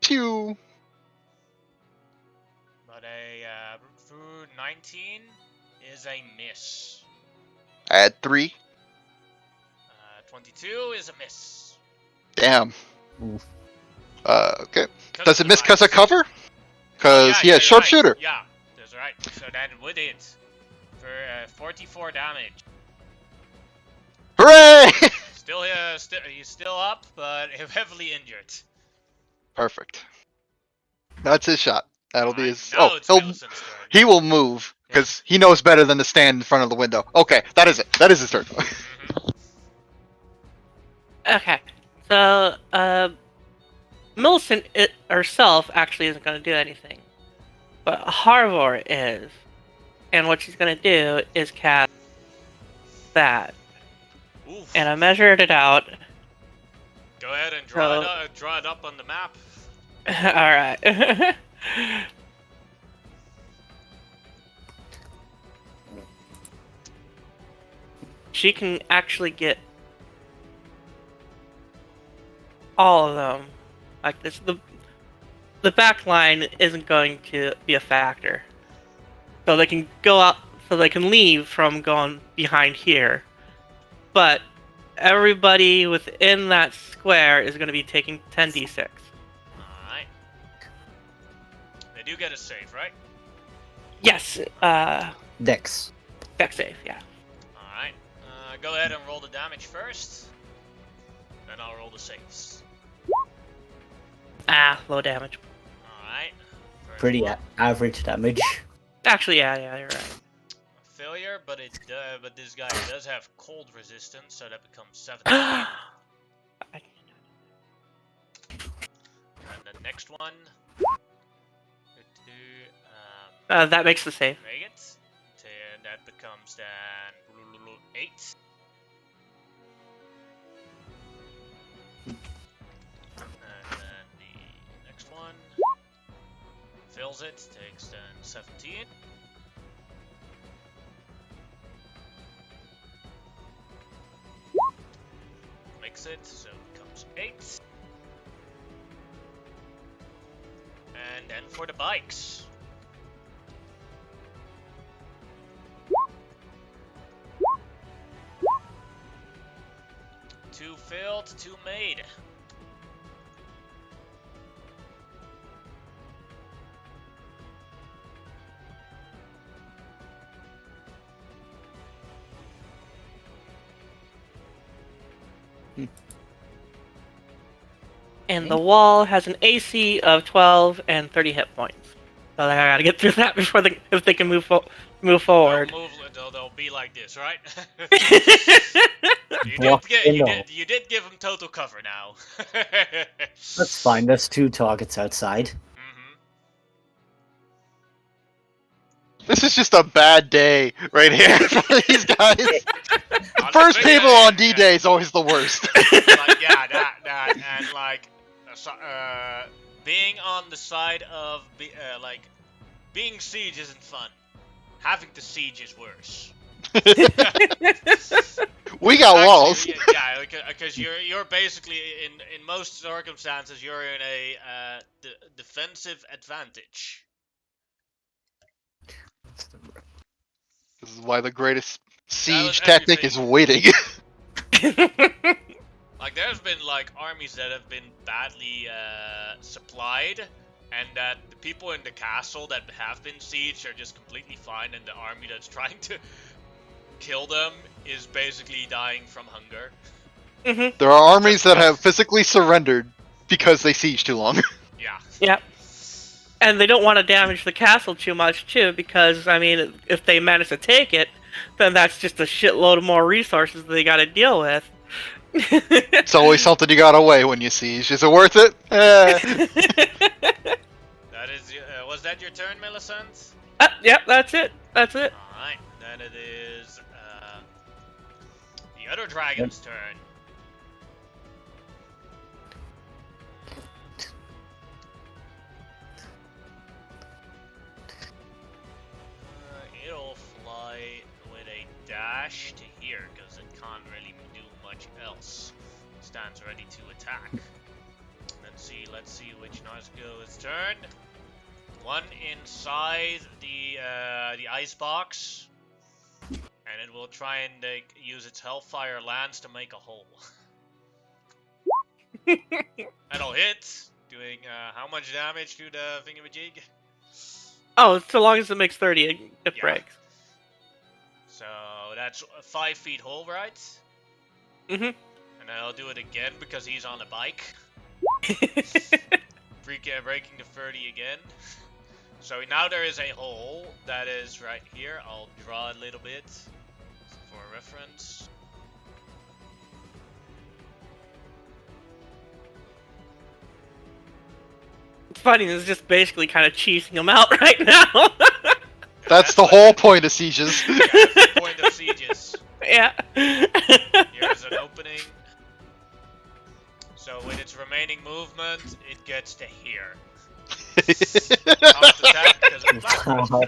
pew. But a through 19 is a miss. Add 3. 22 is a miss. Damn. Oof. Okay. Does it miss because of device. cover? Because he has you're sharpshooter. Right. Yeah, that's right. So that would hit for 44 damage. Hooray! Still, he's still up, but heavily injured. Perfect. That's his shot. That'll be Alright, his. now Oh, it's Millicent's turn. he will move because he knows better than to stand in front of the window. Okay, that is it. That is his turn. Okay. So, Millicent herself actually isn't going to do anything. But Harvor is. And what she's going to do is cast that. Oof. And I measured it out. Go ahead and draw it up on the map. Alright. She can actually get all of them. Like this, the back line isn't going to be a factor. So they can go out, so they can leave from going behind here. But everybody within that square is going to be taking 10d6. Alright. They do get a save, right? Yes, Dex. dex save, yeah. Alright. Go ahead and roll the damage first. Then I'll roll the saves. Low damage. Alright. Pretty average damage. Actually, yeah, you're right. Failure, but this guy does have cold resistance, so that becomes 17. And the next one. That makes the save. Make it. And that becomes then 8. And then the next one. Fills it, takes then 17. Makes it, so it becomes 8. And then for the bikes. Two filled, 2 made. And the wall has an AC of 12 and 30 hit points. So I gotta get through that before if they can move forward. They'll be like this, right? Block in all. You did give them total cover now. That's fine. There's 2 targets outside. Mhm. This is just a bad day right here for these guys. Honestly, First table yeah, on D-Day is always the worst. Like, yeah, that, and like, being on the side of like, being siege isn't fun. Having to siege is worse. We got walls. Yeah, because you're basically in most circumstances you're in a defensive advantage. This is why the greatest was siege tactic is waiting. Like, there's been like armies that have been badly supplied, and that the people in the castle that have been sieged are just completely fine, and the army that's trying to kill them is basically dying from hunger. Mm-hmm. There are armies that have physically surrendered because they siege too long. Yeah. Yep. And they don't want to damage the castle too much, too, because, I mean, if they manage to take it, then that's just a shitload of more resources they gotta deal with. It's always something you gotta weigh when you siege. Is it worth it? That is. Was that your turn, Millicent? Yep, that's it. That's it. Alright, then it is the other dragon's turn. It'll fly with a dash to here, because it can't really do much else. It stands ready to attack. Let's see which Nazgul's turn. One inside the ice box, and it will try and use its Hellfire Lance to make a hole. That'll hit, doing how much damage to the thingamajig? Oh, so long as it makes 30, it breaks. So that's a 5 feet hole, right? Mm-hmm. And then I'll do it again because he's on a bike. Breaking the 30 again. So now there is a hole that is right here. I'll draw a little bit for reference. It's funny, it's just basically kind of cheesing them out right now. That's the whole point of sieges. Yeah, that's the point of sieges. Yeah. Here's an opening. So with its remaining movement, it gets to here. Attack because of Wow.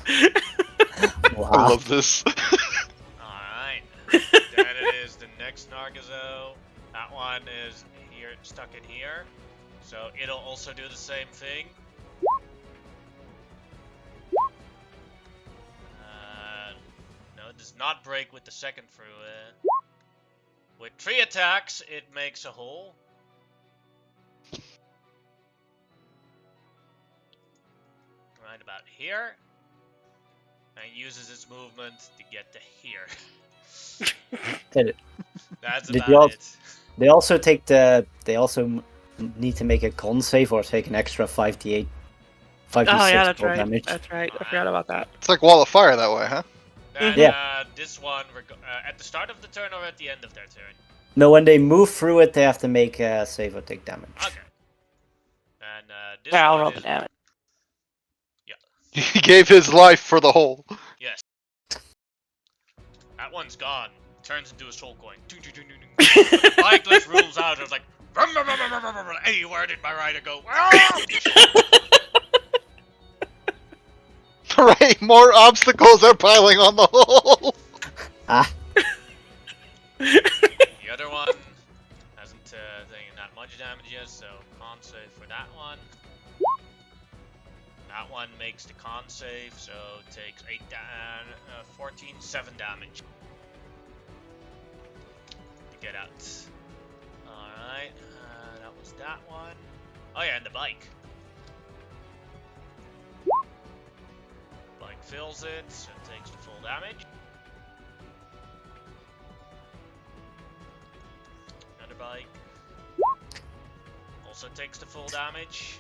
I Wow. love this. Alright. Then it is the next Nargazo. That one is here, stuck in here. So it'll also do the same thing. No, it does not break with the second through. With 3 attacks, it makes a hole. Right about here. And it uses its movement to get to here. That's Did about you it. They also take the. They also need to make a con save or take an extra 5d8. 5d6 Oh yeah, that's cold right. damage. That's right. I forgot about that. It's like Wall of Fire that way, huh? And Yeah. this one, at the start of the turn or at the end of their turn? No, when they move through it, they have to make a save or take damage. Okay. And this Yeah, I'll one roll is, the damage. He gave his life for the hole. Yes. That one's gone. Turns into a soul coin. The Bike rules out. It's like, hey, where did my rider go? Right, more obstacles are piling on the hole. The other one hasn't taken that much damage yet, so con save for that one. That one makes the con save, so it takes 7 damage to get out. Alright, that was that one. Oh yeah, and the bike. Bike fills it, so it takes the full damage. bike. Also takes the full damage.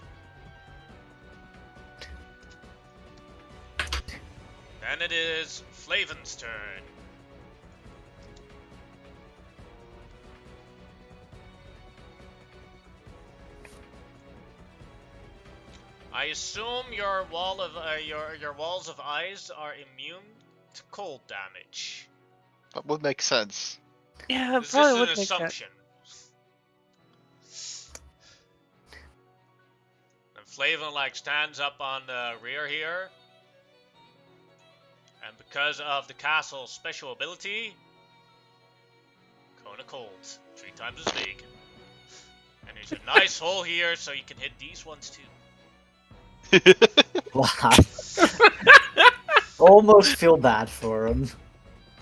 Then it is Flavin's turn. I assume your wall of your walls of eyes are immune to cold damage. That would make sense. Yeah, it This probably is an would make sense. assumption. And Flavin like stands up on the rear here. And because of the castle's special ability, Cone of Cold, 3 times as big. And there's a nice hole here so you can hit these ones too. Wow. Almost feel bad for him.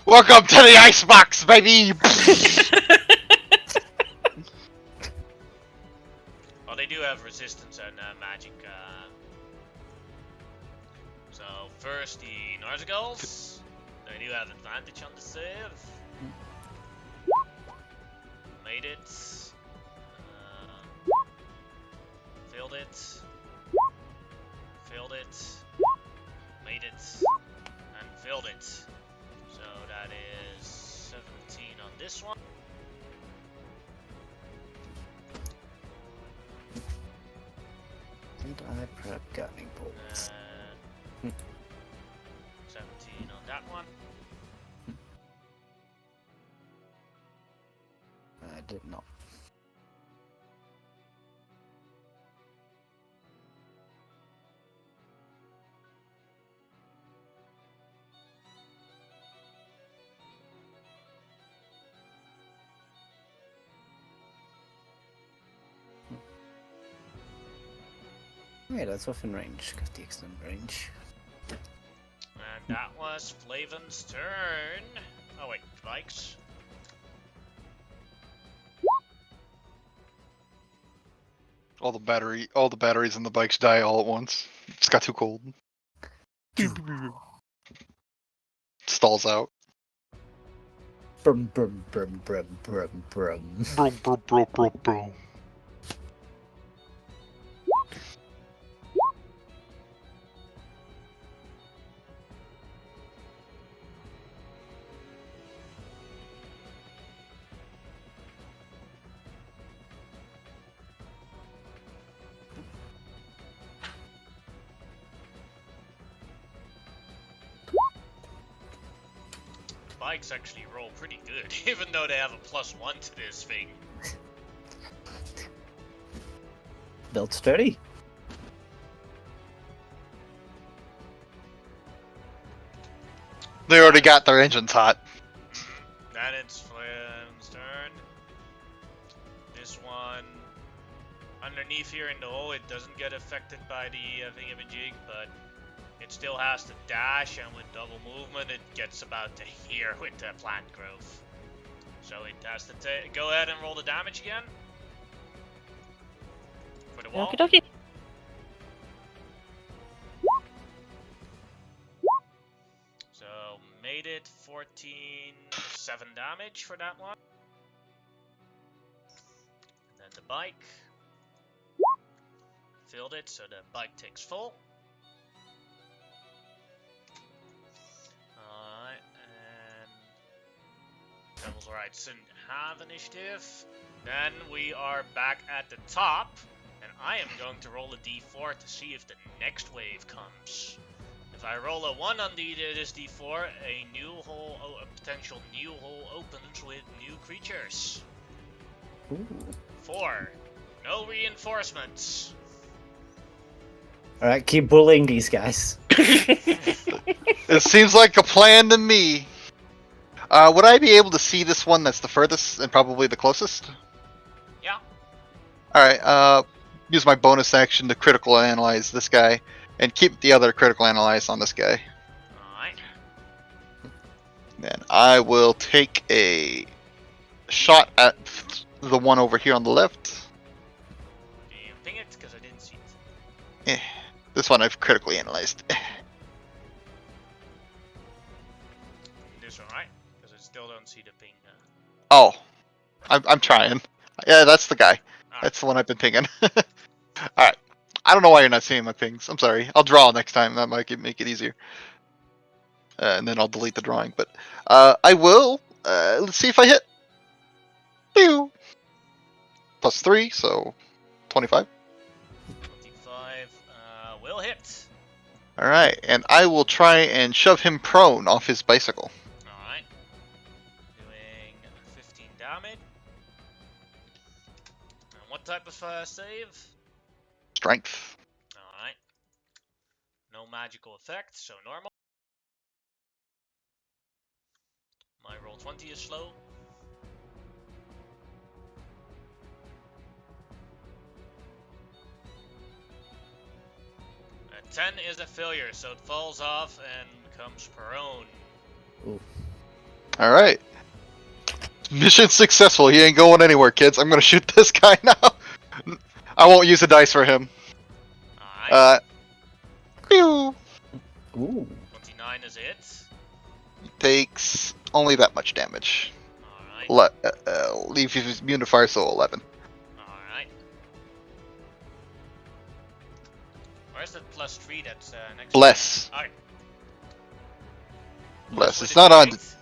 Welcome to the icebox, baby! Well, they do have resistance and magic. So first the Narzagals. They do have advantage on the save. Made it. Failed it. Failed it. Made it. And failed it. So that is 17 on this one. And I prep guiding bolts. 17 on that one. I did not. Yeah, that's within range. Got the extended range. And that was Flavin's turn. Oh wait, bikes. All the batteries in the bikes die all at once. It's got too cold. Stalls out. Brum brum brum brum brum brum. Bro. Bikes actually roll pretty good, even though they have a +1 to this thing. Built sturdy. They already got their engines hot. Then it's Flavin's turn. This one, underneath here in the hole, it doesn't get affected by the thingamajig, but it still has to dash, and with double movement, it gets about to here with the plant growth. So it has to go ahead and roll the damage again. For the wall. Okie dokie. So made it 7 damage for that one. And then the bike. Filled it, so the bike takes full. Alright, and Devil's Rights didn't have initiative. Then we are back at the top, and I am going to roll a d4 to see if the next wave comes. If I roll a 1 on this d4, a potential new hole opens with new creatures. Ooh. 4. No reinforcements. Alright, keep bullying these guys. It seems like a plan to me. Would I be able to see this one that's the furthest and probably the closest? Yeah. Alright, use my bonus action to critical analyze this guy, and keep the other critical analyze on this guy. Alright. Then I will take a shot at the one over here on the left. Do you ping it? Because I didn't see it. This one I've critically analyzed. This one, right? Because I still don't see the ping. Oh, I'm trying. Yeah, that's the guy. Alright. That's the one I've been pinging. Alright. I don't know why you're not seeing my pings. I'm sorry. I'll draw next time. That might make it easier. And then I'll delete the drawing. But I will. Let's see if I hit. Pew! +3, so 25. 25 will hit. Alright, and I will try and shove him prone off his bicycle. Alright. Doing 15 damage. And what type of save? Strength. Alright. No magical effect, so normal. My roll 20 is slow. A 10 is a failure, so it falls off and becomes prone. Alright. Mission successful. He ain't going anywhere, kids. I'm gonna shoot this guy now. I won't use a dice for him. Alright. Pew! Ooh. 29 is it. Takes only that much damage. Alright. Leave his immune to fire, so 11. Alright. Where's that +3 that's next? Bless. Alright. Bless. With It's the not on. D8?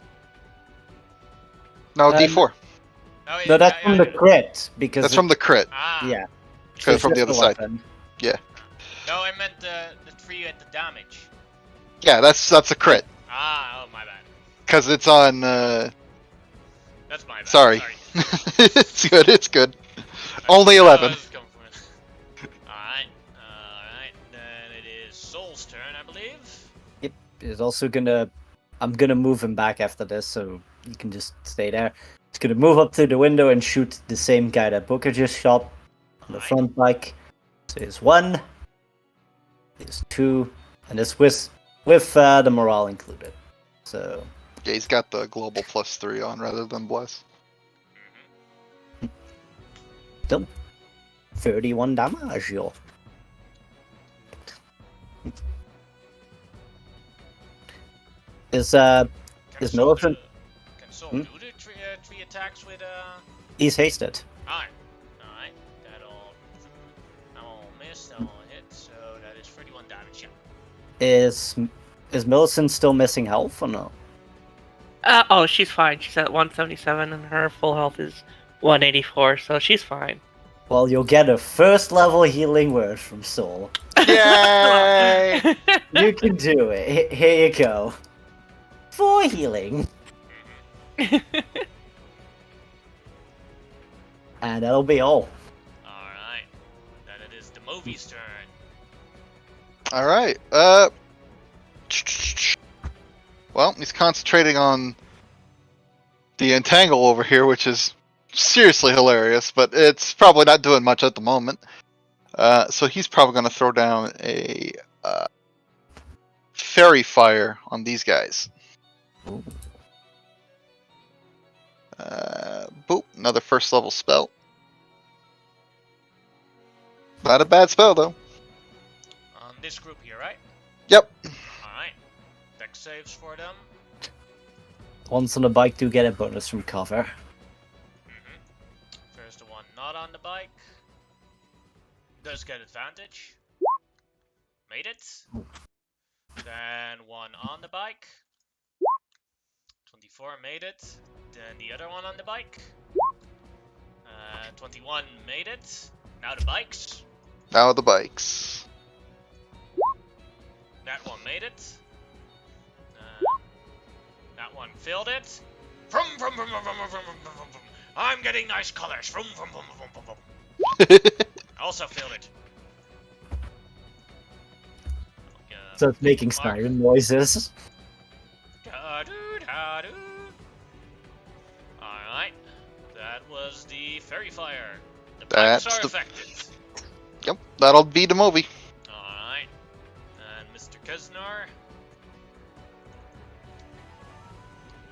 No, Um, D4. Oh, No, that's yeah, from yeah. the crit because That's from the crit. Ah. yeah. Because from the it's other side. 11. No, I meant the 3 at the damage. Yeah, that's a crit. Ah, oh my bad. Because it's on. That's my bad. Sorry. It's good. It's good. Only 11. Alright. Alright. Then it is Soul's turn, I believe. Yep. It's also gonna. I'm gonna move him back after this, so you can just stay there. It's gonna move up to the window and shoot the same guy that Booker just shot on the front bike. So it's 1. It's 2, and it's with the morale included. So Yeah, he's got the global +3 on rather than bless. still 31 damage, yo. Is Can Is Soul Millicent- do- Can Soul Hmm? do the three attacks with he's hasted? Alright. Alright. That'll miss, that'll hit, so that is 31 damage, yeah. Is Millicent still missing health or no? Oh, she's fine. She's at 177, and her full health is 184, so she's fine. Well, you'll get a first level healing word from Soul. Yay! You can do it. Here you go. 4 healing. And that'll be all. Alright. Then it is the movie's turn. Alright, well, he's concentrating on the entangle over here, which is seriously hilarious, but it's probably not doing much at the moment. So he's probably going to throw down a fairy fire on these guys. Ooh. Boop, another first level spell. Not a bad spell, though. On this group here, right? Yep. Alright. Dex saves for them. Ones on the bike do get a bonus from cover. First the one not on the bike. Does get advantage. Made it. Then one on the bike. 24 made it. Then the other one on the bike. 21 made it. Now the bikes. Now the bikes. That one made it. That one failed it. Vroom, vroom, vroom, vroom, vroom, vroom, vroom, vroom, vroom, vroom. I'm getting nice colors. Vroom, vroom, vroom, vroom, vroom, vroom. Also failed it. So it's making Mark. siren noises. Da-doo-da-doo. Alright. That was the fairy fire. The bikes That's are the- affected. Yep, that'll be the movie. Alright. And Mr. Kesnar.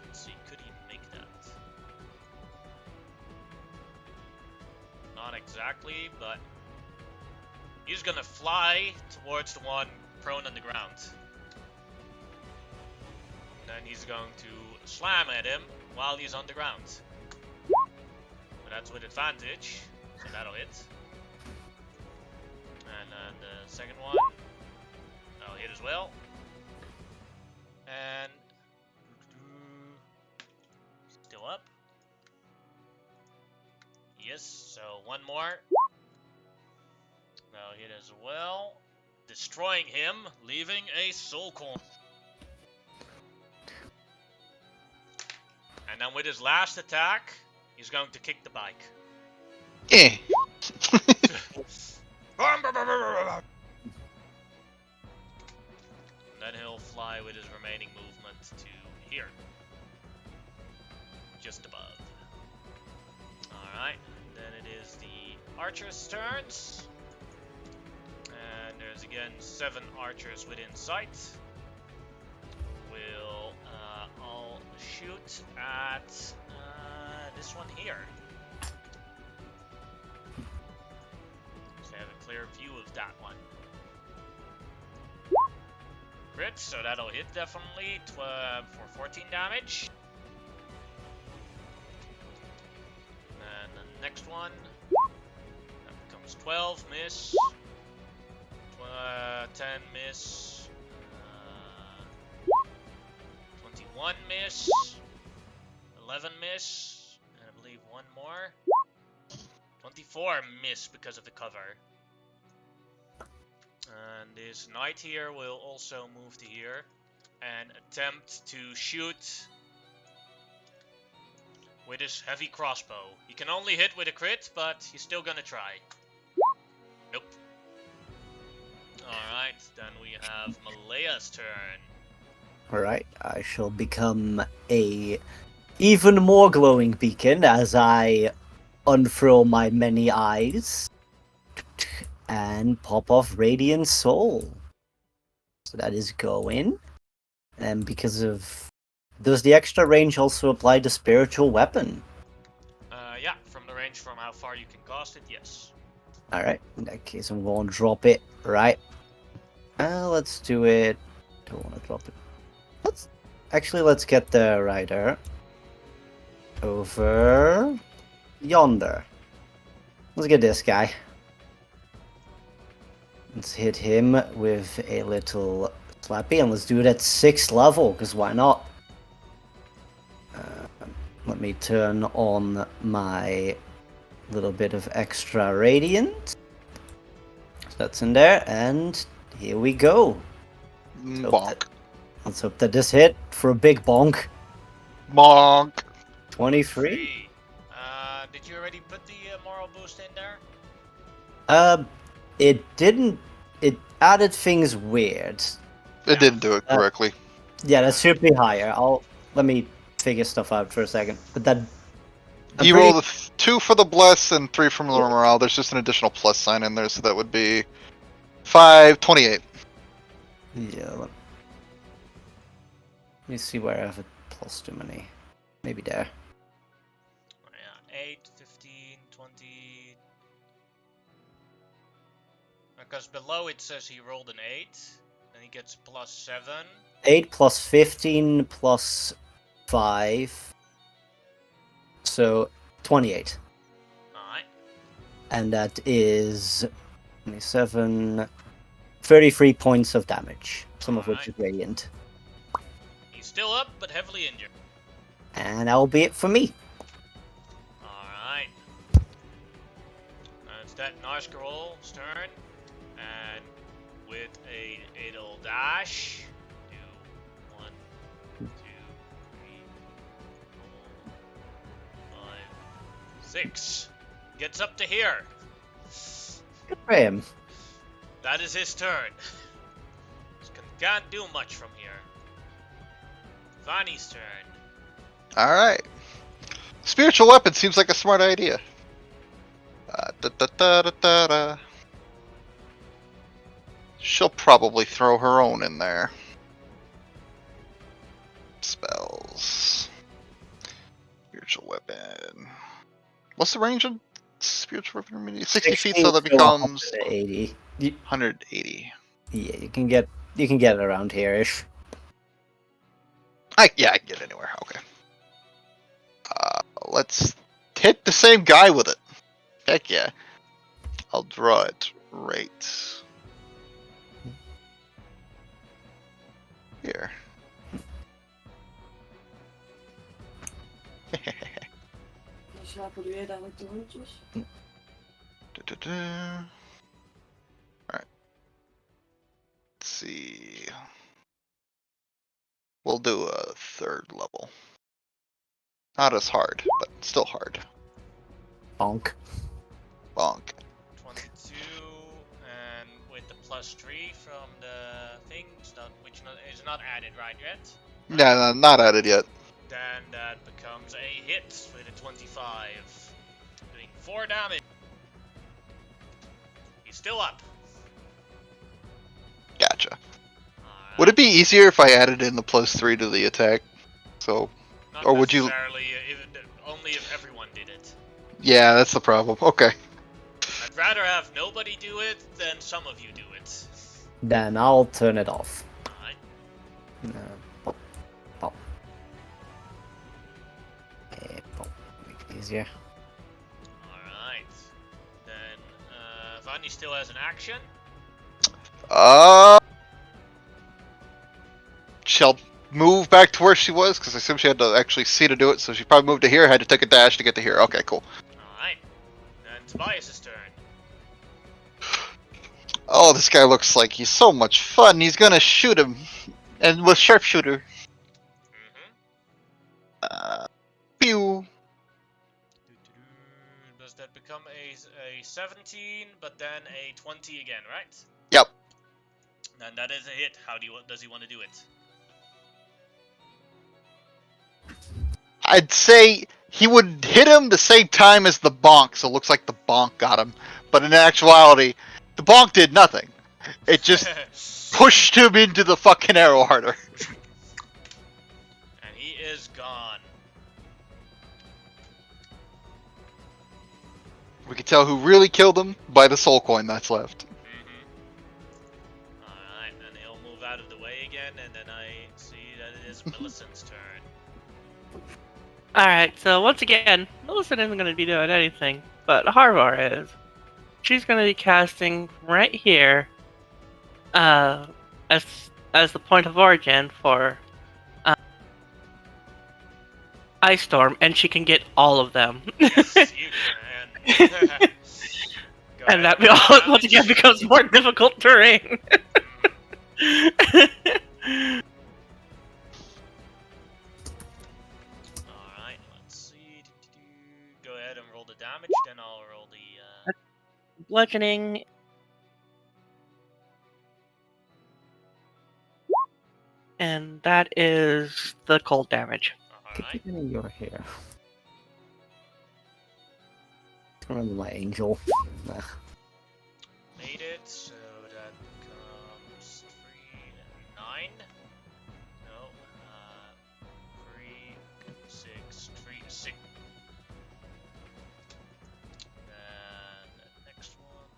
Let's see, could he make that? Not exactly, but he's gonna fly towards the one prone on the ground. And then he's going to slam at him while he's on the ground. but that's with advantage, so that'll hit. And then the second one, that'll hit as well. And still up. Yes, so one more. That'll hit as well. Destroying him, leaving a soul coin. And then with his last attack, he's going to kick the bike. Eh. Then he'll fly with his remaining movement to here. Just above. Alright, then it is the archers' turns. And there's again 7 archers within sight. We'll all shoot at this one here. So I have a clear view of that one. Crit, so that'll hit definitely for 14 damage. And the next one, that becomes 12, miss. 10 miss. 21 miss. 11 miss. And I believe one more. 24 miss because of the cover. And this knight here will also move to here and attempt to shoot with his heavy crossbow. He can only hit with a crit, but he's still gonna try. Nope. Alright, then we have Malaya's turn. Alright, I shall become a even more glowing beacon as I unfurl my many eyes and pop off Radiant Soul. So that is going. And because of... Does the extra range also apply to Spiritual Weapon? Yeah, from the range from how far you can cast it, yes. Alright, in that case I'm going to drop it. Right. Let's do it... Don't want to drop it. Let's get the rider over yonder. Let's get this guy. Let's hit him with a little slappy, and let's do it at 6th level, because why not? Let me turn on my little bit of extra radiant. So that's in there, and here we go. Bonk. Let's hope that this hit for a big bonk. Bonk. 23. Did you already put the moral boost in there? It didn't. It added things weird. It didn't do it correctly. Yeah, that should be higher. Let me figure stuff out for a second. But that. You roll the 2 for the bless and 3 from the morale. There's just an additional plus sign in there, so that would be 5, 28. Yeah. Let me see where I have a plus too many. Maybe there. Yeah, 8, 15, 20. Because below it says he rolled an 8, and he gets plus 7. 8 plus 15 plus 5. So 28. Alright. And that is 27, 33 points of damage. Some of which is radiant. He's still up, but heavily injured. And that will be it for me. Alright. It's that Nazgul's turn. And with a it'll dash. Do 1, 2, 3, 4, 5, 6. Gets up to here. Good for him. That is his turn. Can't do much from here. Vani's turn. Alright. Spiritual weapon seems like a smart idea. She'll probably throw her own in there. Spells. Spiritual weapon. What's the range of spiritual weapon? 60 feet, so that becomes 180. 180. Yeah, you can get it around here-ish. I can get anywhere. Okay. Let's hit the same guy with it. Heck yeah. I'll draw it right here. Slapen weer dadelijk de hondjes? Alright. Let's see. We'll do a third level. Not as hard, but still hard. Bonk. Bonk. 22, and with the +3 from the things that which is not added right yet. Yeah, no, not added yet. Then that becomes a hit with a 25, doing 4 damage. He's still up. Gotcha. Alright. Would it be easier if I added in the +3 to the attack? So, Not or would you- necessarily, only if everyone did it. yeah, that's the problem. Okay. I'd rather have nobody do it than some of you do it. Then I'll turn it off. Alright. Pop. Pop. Pop. Make it easier. Alright. Then, Vanya still has an action. She'll move back to where she was, because I assume she had to actually see to do it, so she probably moved to here, had to take a dash to get to here. Okay, cool. Alright. Then Tobias' turn. Oh, this guy looks like he's so much fun. He's gonna shoot him. And with sharpshooter. Mm-hmm. Pew. Does that become a 17, but then a 20 again, right? Yep. And that is a hit. How does he want to do it? I'd say he would hit him the same time as the bonk, so it looks like the bonk got him. But in actuality, the bonk did nothing. It just pushed him into the fucking arrow harder. And he is gone. We can tell who really killed him by the soul coin that's left. Mm-hmm. Alright, and he'll move out of the way again, and then I see that it is Millicent's turn. Alright, so once again, Millicent isn't going to be doing anything, but Harvar is. She's going to be casting right here as the point of origin for Ice Storm, and she can get all of them. Yes, you can. Go And ahead, that roll once damage. again becomes more difficult terrain. Alright, let's see. Go ahead and roll the damage, then I'll roll the... Bludgeoning. And that is the cold damage. Alright. Keep it in your hair. Remember my angel. Ugh. Made it, so that becomes 3 and 9. No, 3, 6, 3, 6. Then the next one.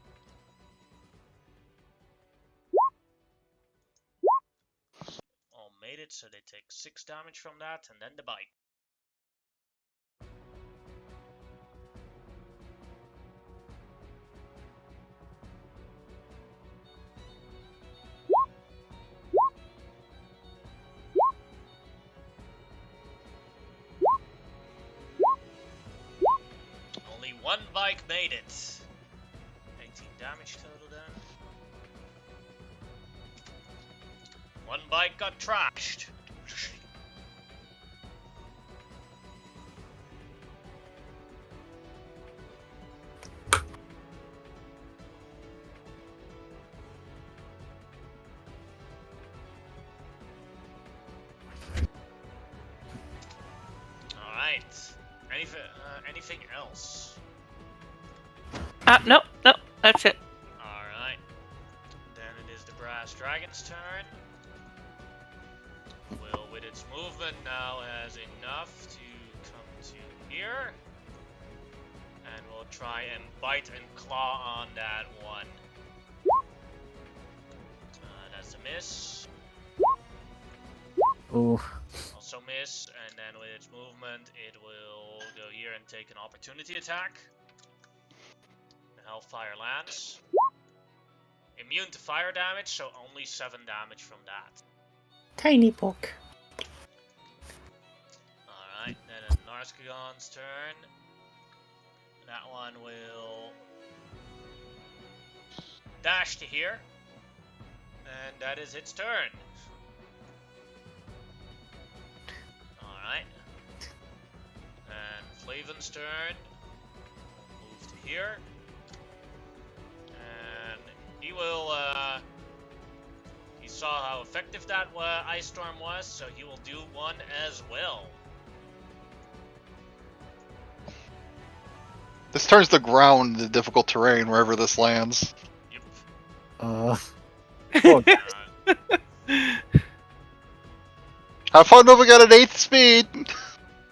All made it, so they take 6 damage from that, and then the bite. Only one bike made it. 18 damage total then. One bike got trashed. Alright. Anything else? Nope, that's it. Alright. Then it is the Brass Dragon's turn. Will, with its movement now, has enough to come to here. And we'll try and bite and claw on that one. That's a miss. Ooh. Also miss, and then with its movement, it will go here and take an opportunity attack. The Hellfire lands. Immune to fire damage, so only 7 damage from that. Tiny book. Alright, then it's Narskagon's turn. That one will dash to here. And that is its turn. Alright. And Flavin's turn. Move to here. And he will, he saw how effective that Ice Storm was, so he will do one as well. This turns the ground into difficult terrain wherever this lands. Yep. Poor guy. Have fun moving at an 8th speed!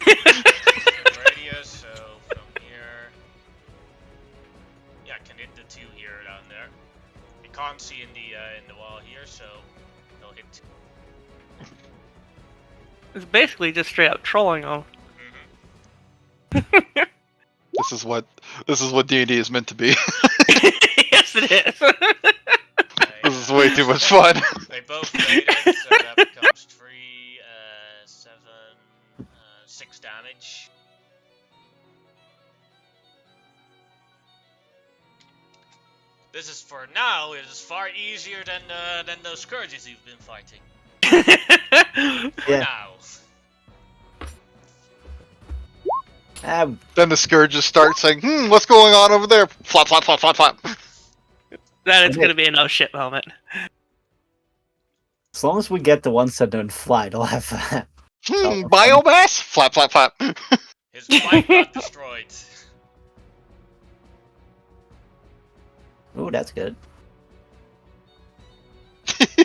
Radius, so from here. Yeah, I can hit the 2 here down there. You can't see in the wall here, so he'll hit 2. It's basically just straight up trolling them. Mm-hmm. This is what D&D is meant to be. Yes, it is. This is way too much fun. They both made it, so that becomes 3, 7, 6 damage. This is for now. It is far easier than those scourges you've been fighting. For Yeah. now. Then the scourges start saying, what's going on over there? Flop, flop, flop, flop, flop. That is going to be a no shit moment. As long as we get the ones that don't fly, they'll have that. Biomass? Flap, flap, flap. His bike got destroyed. Ooh, that's good.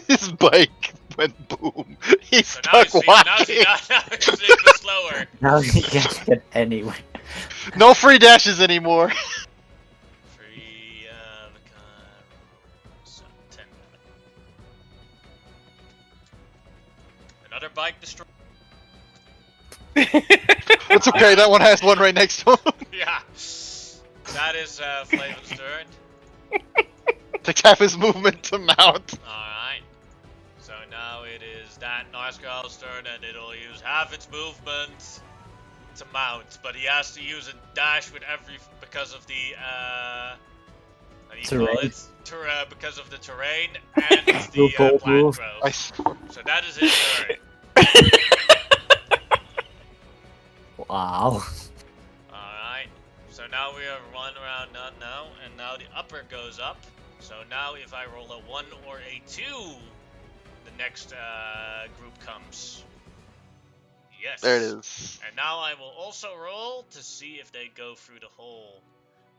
His bike went boom. He's So now stuck he's walking. even slower. Now he can't get anywhere. No free dashes anymore. 3, so 10. Another bike destroyed. It's okay, that one has one right next to him. Yeah. That is Flavin's turn. Takes half his movement to mount. Alright. So now it is that Narskal's turn, and it'll use half its movement to mount, but he has to use a dash with because of the how do you call Terrain. it? Because of the terrain and Your the bold plant move. growth. Swear. So that is his turn. Wow. Alright. So now we have 1 round not now, and now the upper goes up. So now if I roll a 1 or a 2, the next group comes. Yes. There it is. And now I will also roll to see if they go through the hole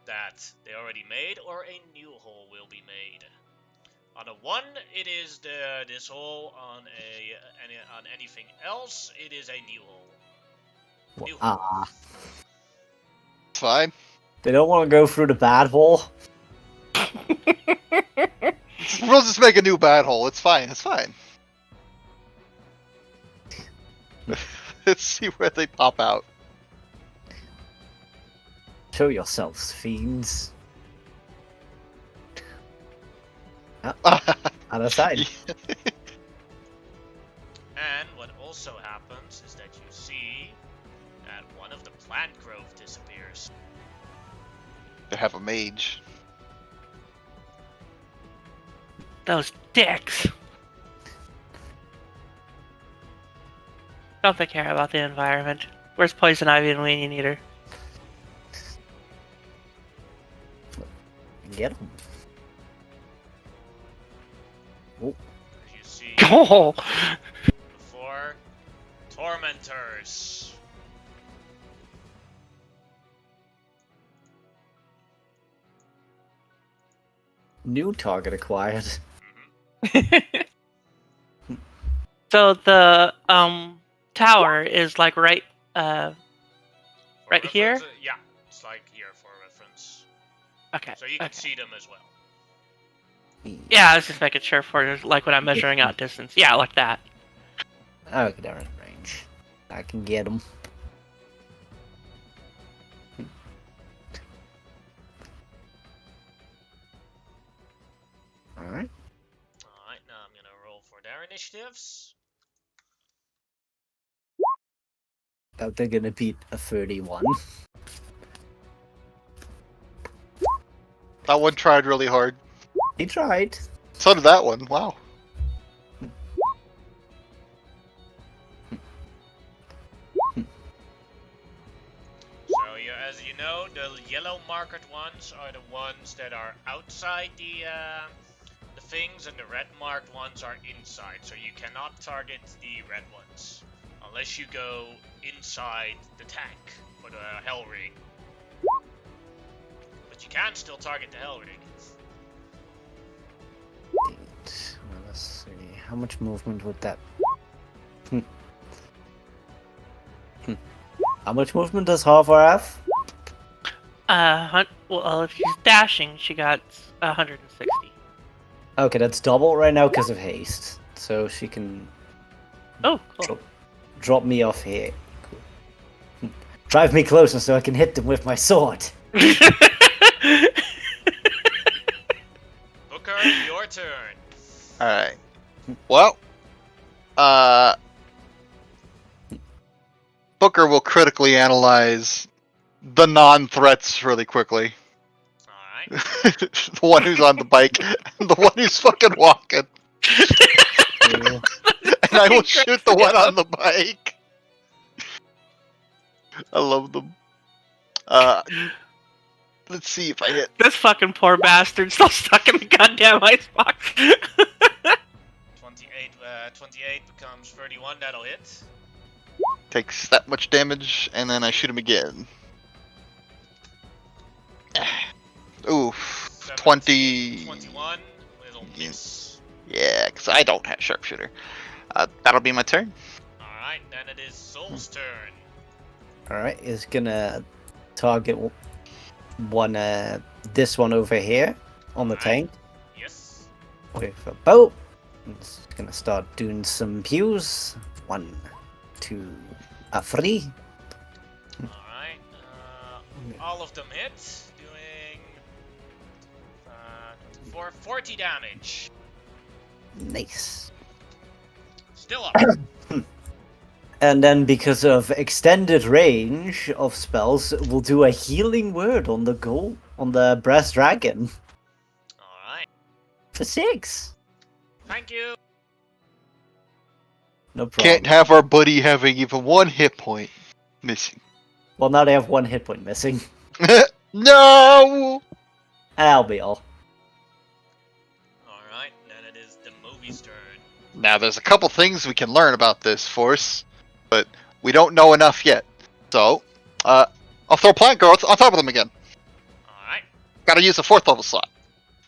that they already made, or a new hole will be made. On a 1, it is this hole. On anything else, it is a new hole. New hole. Ah. It's fine. They don't want to go through the bad hole. We'll just make a new bad hole. It's fine. It's fine. Let's see where they pop out. Show yourselves, fiends. Out of sight. And what also happens is that you see that one of the plant growth disappears. They have a mage. Those dicks. Don't they care about the environment? Where's Poison Ivy and Weenie Eater? Get him. As you see Oh! the 4 tormentors. New target acquired. So the tower is like right For Right here? reference, yeah, it's like here for reference. okay. So you can okay. see them as well. Yeah, I was just making sure for like when I'm measuring out distance. Yeah, like that. Okay, they're in range. I can get him. Alright. Alright, now I'm gonna roll for their initiatives. Doubt they're gonna beat a 31. That one tried really hard. He tried. So did that one. Wow. So, as you know, the yellow marked ones are the ones that are outside the things, and the red marked ones are inside. So you cannot target the red ones unless you go inside the tank or the hell ring. But you can still target the hell ring. 8. Well, let's see. How much movement would that... How much movement does Harvar have? Well, if she's dashing, she got 160. Okay, that's double right now because of haste. So she can Oh, cool. drop me off here. Cool. Drive me closer so I can hit them with my sword. Booker, your turn. Alright. Well, Booker will critically analyze the non-threats really quickly. Alright. The one who's on the bike, and the one who's fucking walking. Yeah. And I will shoot the one on the bike. I love them. Let's see if I hit. This fucking poor bastard still stuck in the goddamn icebox. 28 becomes 31, that'll hit. Takes that much damage, and then I shoot him again. Oof. 20. 21, it'll miss. Yeah, because I don't have sharpshooter. That'll be my turn. Alright, then it is Soul's turn. Alright, it's gonna target one, this one over here on the tank Yes. with a bow. It's gonna start doing some pews. 1, 2, 3. Alright, all of them hit, doing 40 damage. Nice. Still up. And then, because of extended range of spells, we'll do a healing word on the brass dragon Alright, for 6. thank you. No problem. Can't have our buddy having even 1 hit point missing. Well, now they have 1 hit point missing. No! That'll be all. Alright, then it is the movie's turn. Now, there's a couple things we can learn about this force, but we don't know enough yet. So, I'll throw plant growth on top of them again. Alright, Gotta use a 4th level slot.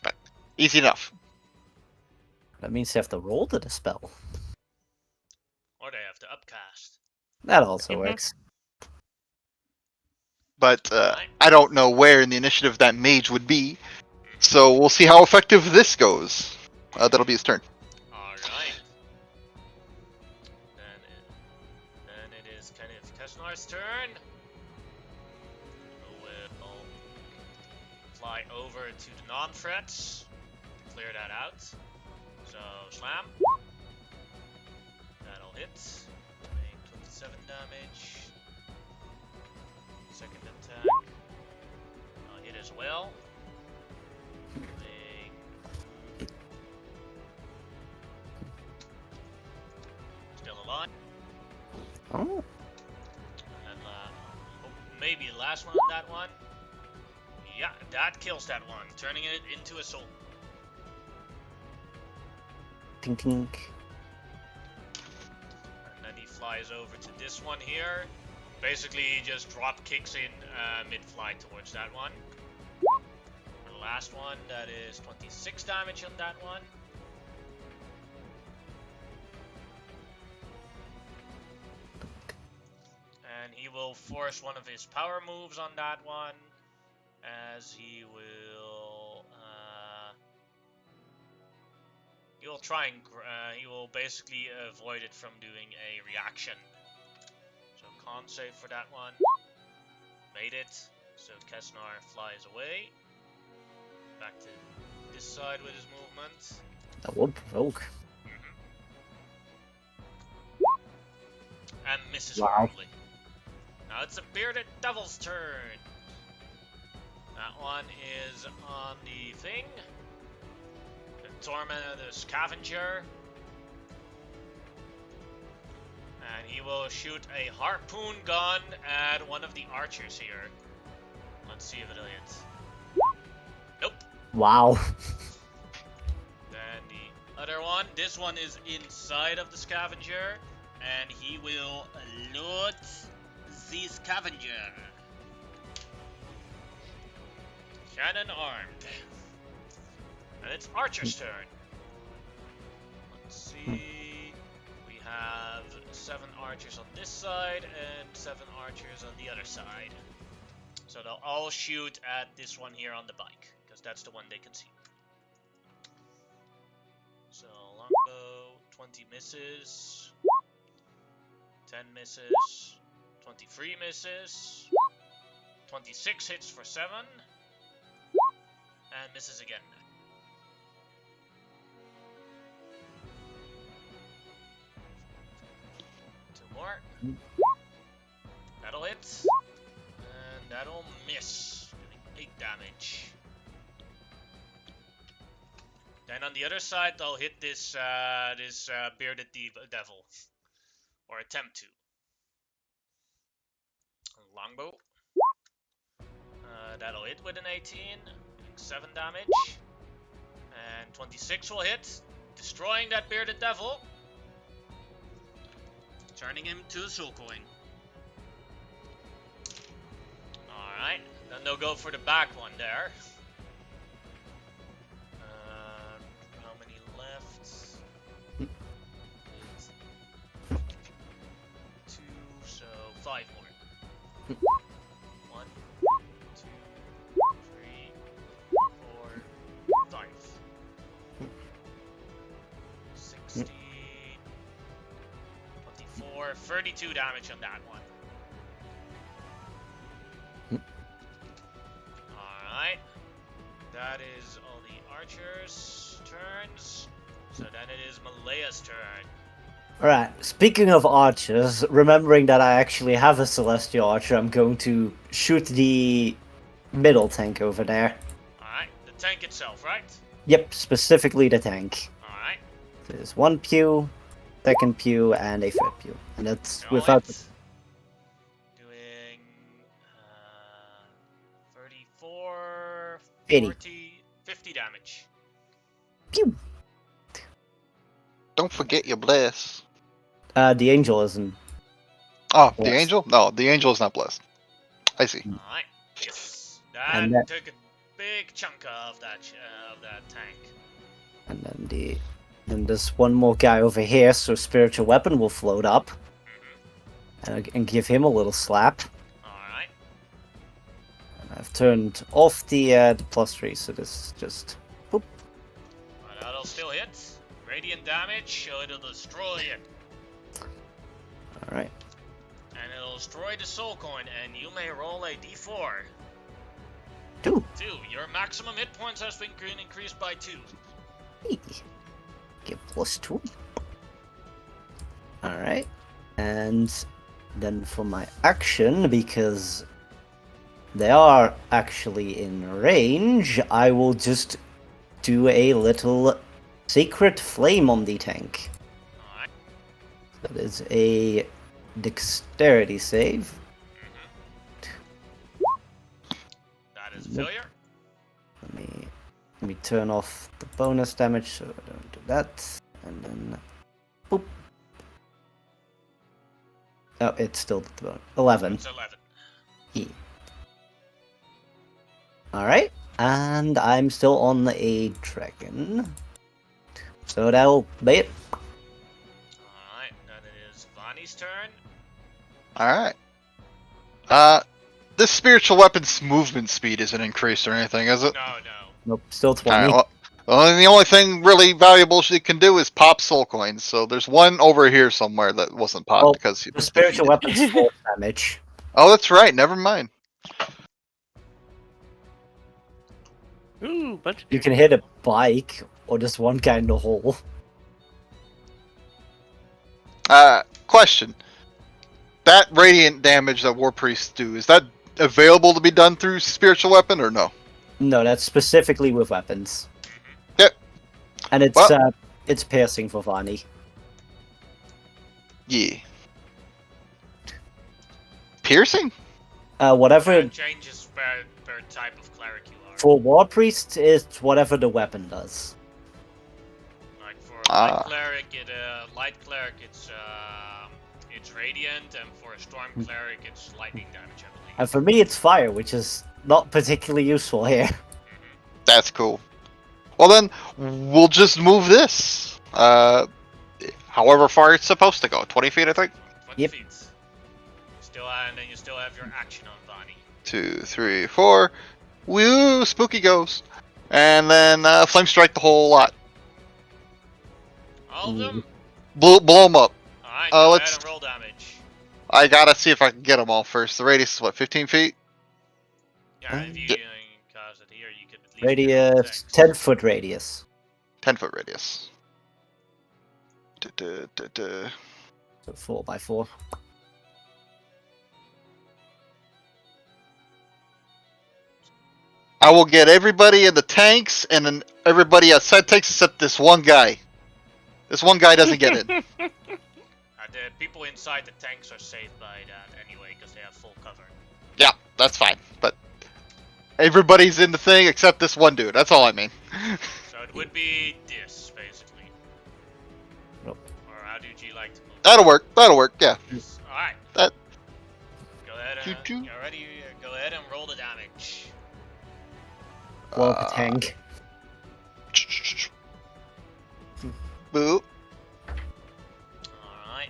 But easy enough. That means you have to roll to the spell. or they have to upcast. That also Mhm. works. But I don't know where in the initiative that mage would be. So we'll see how effective this goes. That'll be his turn. Alright. Then it is Kenneth Kesnar's turn. Who will fly over to the non-threats. Clear that out. So, slam. That'll hit. Doing 27 damage. Second attack. I'll hit as well. Doing still alive. Oh, And maybe the last one on that one. Yeah, that kills that one, turning it into a soul. tink tink. And then he flies over to this one here. Basically, he just drop kicks in mid-flight towards that one. For the last one, that is 26 damage on that one. And he will force one of his power moves on that one, as he will he will try and he will basically avoid it from doing a reaction. con save for that one. Made it. So Kesnar flies away. Back to this side with his movement. That would provoke. And misses Wow. horribly. Now it's the Bearded Devil's turn. That one is on the thing. The Torment of the Scavenger. And he will shoot a harpoon gun at one of the archers here. Let's see if it'll hit. Nope. Wow. Then the other one. This one is inside of the Scavenger. And he will loot the Scavenger. Cannon armed. And it's Archer's turn. Let's see. We have 7 archers on this side and 7 archers on the other side. So they'll all shoot at this one here on the bike, because that's the one they can see. So longbow, 20 misses. 10 misses. 23 misses. 26 hits for 7. And misses again. Two more. That'll hit. And that'll miss. Doing 8 damage. Then on the other side, they'll hit this bearded devil. Or attempt to. Longbow. That'll hit with an 18. 7 damage. And 26 will hit. Destroying that bearded devil. Turning him to a soul coin. Alright. Then they'll go for the back one there. How many left? It's 2, so 5 more. 1, 2, 3, 4, 5. 16, 24, 32 damage on that one. Alright. That is all the archers' turns. So then it is Malaya's turn. Alright, speaking of archers, remembering that I actually have a Celestial Archer, I'm going to shoot the middle tank over there. Alright, the tank itself, right? Yep, specifically the tank. Alright. There's 1 pew, 2nd pew, and a 3rd pew. And that's without... Doing 34, 80. 40, 50 damage. Pew! Don't forget your bless. The angel isn't. Oh, the Blessed. angel? No, the angel is not blessed. I see. Alright. Yes. And That that- took a big chunk of that tank. And then there's one more guy over here, so Spiritual Weapon will float up. And give him a little slap. Alright. And I've turned off the +3, so this is just... Boop. That'll still hit. Radiant damage, so it'll destroy it. Alright. And it'll destroy the soul coin, and you may roll a d4. 2. 2. Your maximum hit points has been increased by 2. Hey. Get +2. Alright. And then for my action, because they are actually in range, I will just do a little Sacred Flame on the tank. Alright. That is a dexterity save. That is a failure. Let me turn off the bonus damage so I don't do that. And then boop. Oh, it's still the bonus. 11. It's 11. Alright. And I'm still on a dragon. So that'll be it. Alright, then it is Vani's turn. Alright. This spiritual weapon's movement speed isn't increased or anything, is it? No. Nope, still 20. Alright, well, The only thing really valuable she can do is pop soul coins. So there's one over here somewhere that wasn't popped Oh, because she The spiritual defeated. weapon's force damage. Oh, that's right. Never mind. Ooh, bunch of You can hit a bike or just one guy in the hole. Question. That radiant damage that War Priests do, is that available to be done through spiritual weapon or no? No, that's specifically with weapons. Yep. And it's piercing for Vani. Yeah. Piercing? Whatever It changes per type of cleric you are. for War Priest, it's whatever the weapon does. Like for Ah. light cleric, it's radiant, and for a storm cleric, it's lightning damage, I believe. And for me, it's fire, which is not particularly useful here. That's cool. Well then, we'll just move this. However far it's supposed to go. 20 feet, I think? 20 Yep. feet. And then you still have your action on Vani. 2, 3, 4. Woo! Spooky ghost. And then flame strike the whole lot. All of them? Blow them up. Alright, go ahead let's- and roll damage. I gotta see if I can get them all first. The radius is what, 15 feet? Yeah, if you Yep. cause it here, you could at least get all the Radius, attacks. 10-foot radius. 10-foot radius. Duh. So 4x4. I will get everybody in the tanks and then everybody outside tanks except this one guy. This one guy doesn't get in. The people inside the tanks are saved by that anyway, because they have full cover. Yeah, that's fine. But everybody's in the thing except this one dude. That's all I mean. So it would be this, basically. Nope. Or how do you like to move? That'll work. Yeah. Alright. That- Go ahead and Choo-choo. you're ready. Go ahead and roll the damage. Blow up a tank. Boo. Alright.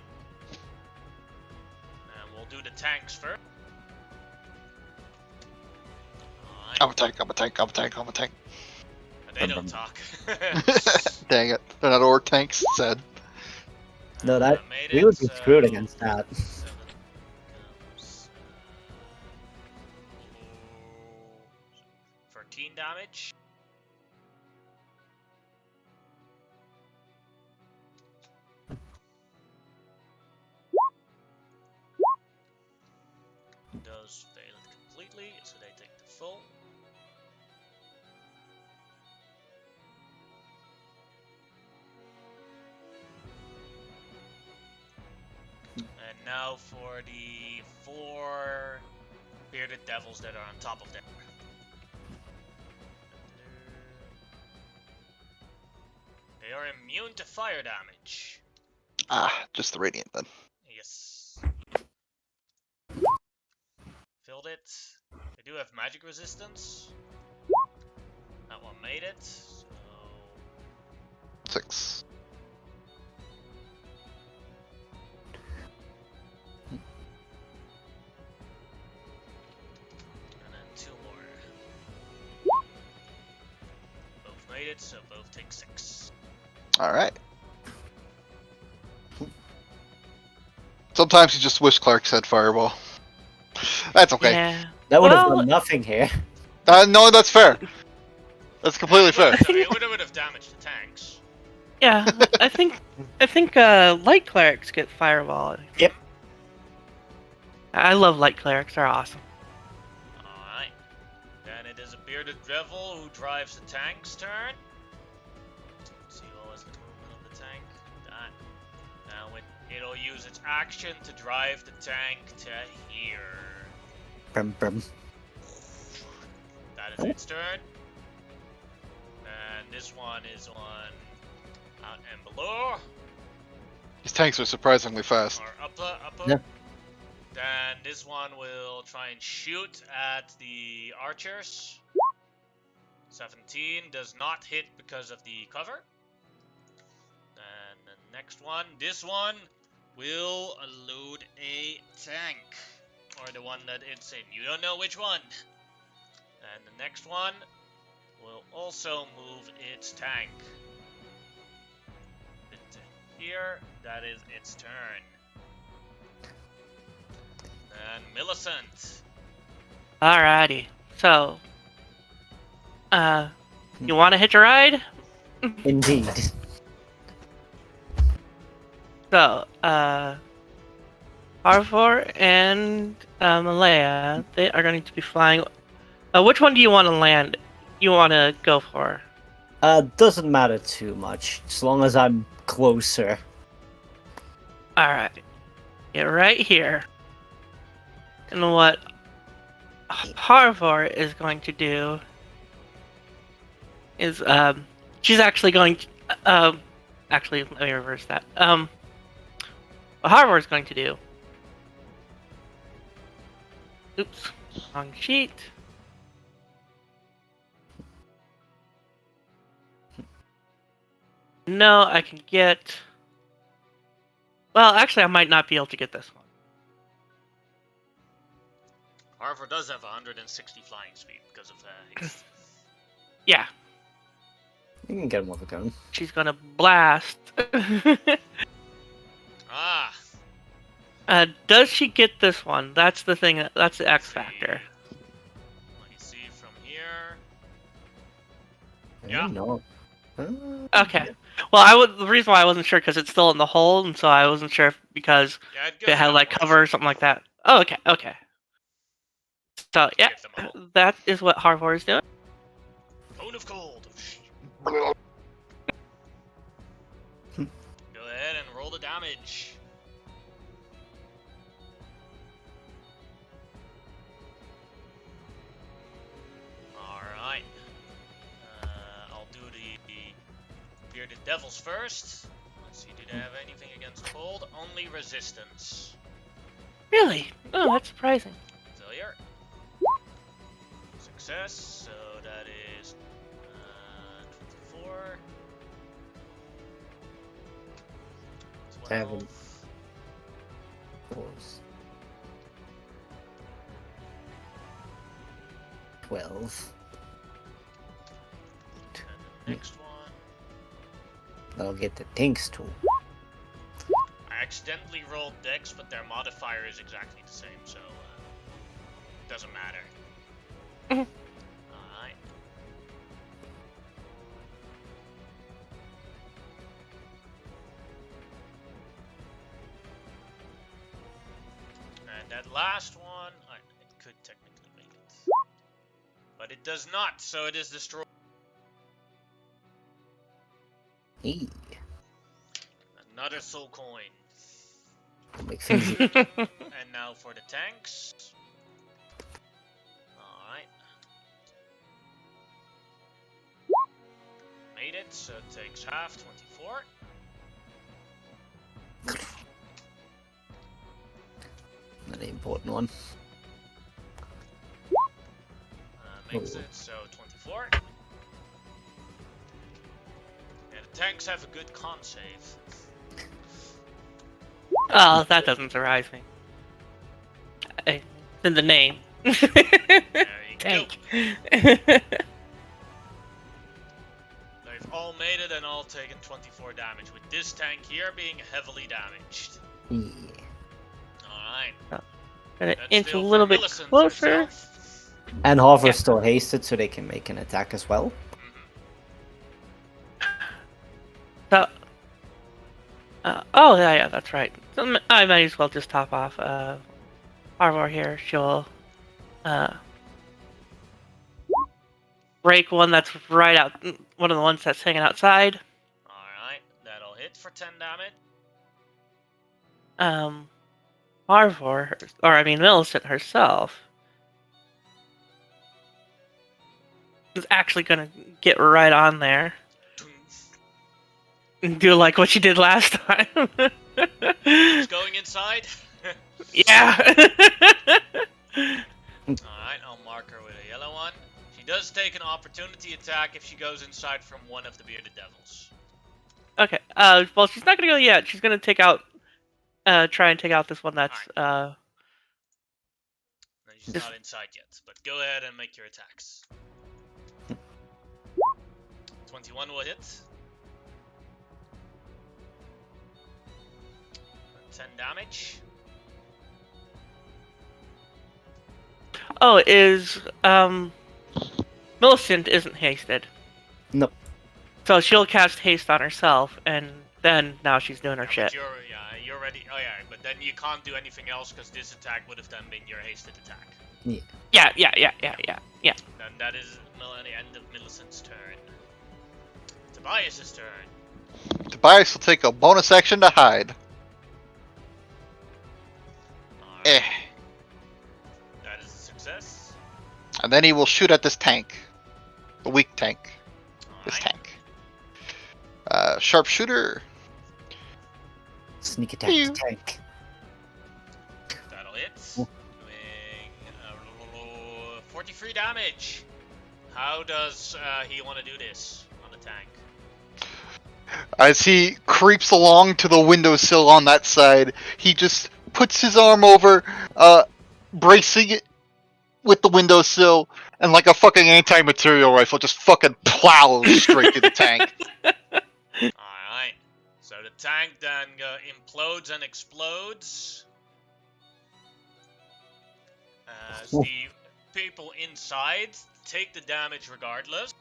And we'll do the tanks first. Alright. I'm a tank. And they don't talk. Dang it. They're not orc tanks, said. No, that Made we it, would be screwed so against that. 7 comes, 13 damage. Does fail it completely, so they take the full. And now for the 4 bearded devils that are on top of them. They are immune to fire damage. Just the radiant then. Yes. Filled it. They do have magic resistance. That one made it. So 6. and then 2 more. Both made it, so both take 6. Alright. Sometimes you just wish Clark said fireball. That's okay. Yeah. That would have Well- done nothing here. No, that's fair. That's completely fair. It would have damaged the tanks. Yeah, I think light clerics get fireball. Yep. I love light clerics. They're awesome. Alright. Then it is a bearded devil who drives the tank's turn. Let's see what was the movement of the tank. That. Now it'll use its action to drive the tank to here. Brum, brum. That is its turn. And this one is on out and below. These tanks are surprisingly fast. Or upper. Yeah. Then this one will try and shoot at the archers. 17 does not hit because of the cover. And the next one, this one, will load a tank. Or the one that it's in. You don't know which one. And the next one will also move its tank. Here, that is its turn. And Millicent. Alrighty. So, you want to hitch a ride? Indeed. So, Arvor and Malaya, they are going to be flying. Which one do you want to land? You want to go for? Doesn't matter too much, as long as I'm closer. Alright. Get right here. And what Harvor is going to do is, she's actually going to, actually, let me reverse that. What Harvor is going to do. Oops, wrong sheet. No, I can get. Well, actually, I might not be able to get this one. Harvard does have 160 flying speed because of haste. Yeah, You can get him with a gun. she's gonna blast. Ah, Does she get this one? That's the thing. That's the X factor. let me see from here. I Yeah. don't know. Okay. Well, the reason why I wasn't sure because it's still in the hole, and so I wasn't sure if Yeah, it had like cover or something like that. Oh, okay, okay. So yeah, Get them all. that is what Harvor is doing. Cone of cold. Go ahead and roll the damage. Alright. I'll do the Bearded Devils first. Let's see, do they have anything against cold? Only resistance. Really? Oh, that's surprising. Failure. Success, so that is 24. 7. 12. And the next one. I'll get the tanks too. I accidentally rolled Dex, but their modifier is exactly the same, so doesn't matter. Alright. And that last one, it could technically make it. But it does not, so it is destroyed. Hey, Another soul coin. I'll make things easy. And now for the tanks. Alright. Made it, so it takes half, 24. Not an important one. Makes it, so 24. Yeah, the tanks have a good con save. Oh, that doesn't surprise me. It's in the name. There you Tank. go. They've all made it and all taken 24 damage, with this tank here being heavily damaged. Yeah. Alright. Gonna That's inch a still little for bit Millicent closer. herself. And Harvor's Yeah. still hasted, so they can make an attack as well. So, oh yeah, that's right. So I might as well just top off Harvor here. She'll break one that's right out, one of the ones that's hanging outside. Alright, that'll hit for 10 damage. Harvor, or I mean Millicent herself, is actually gonna get right on there and do like what she did last time. It's going inside. Yeah. Alright, I'll mark her with a yellow one. She does take an opportunity attack if she goes inside from one of the Bearded Devils. Okay. Well, she's not gonna go yet. She's gonna take out, try and take out this one that's No, she's This- not inside yet, but go ahead and make your attacks. 21 will hit. 10 damage. Oh, is Millicent isn't hasted. Nope. So she'll cast haste on herself, and then now she's doing her But shit. you're ready. Oh yeah, but then you can't do anything else because this attack would have then been your hasted attack. Yeah. Then that is the end of Millicent's turn. Tobias's turn. Tobias will take a bonus action to hide. Alright. That is a success. And then he will shoot at this tank. The weak tank. This Alright. tank. Sharpshooter. Sneak attack Ew. the tank. That'll hit. Ooh. Doing 43 damage. How does he want to do this on the tank? As he creeps along to the windowsill on that side, he just puts his arm over, bracing it with the windowsill, and like a fucking anti-material rifle, just fucking plows straight through the tank. Alright. So the tank then implodes and explodes. As Ooh. the people inside take the damage regardless.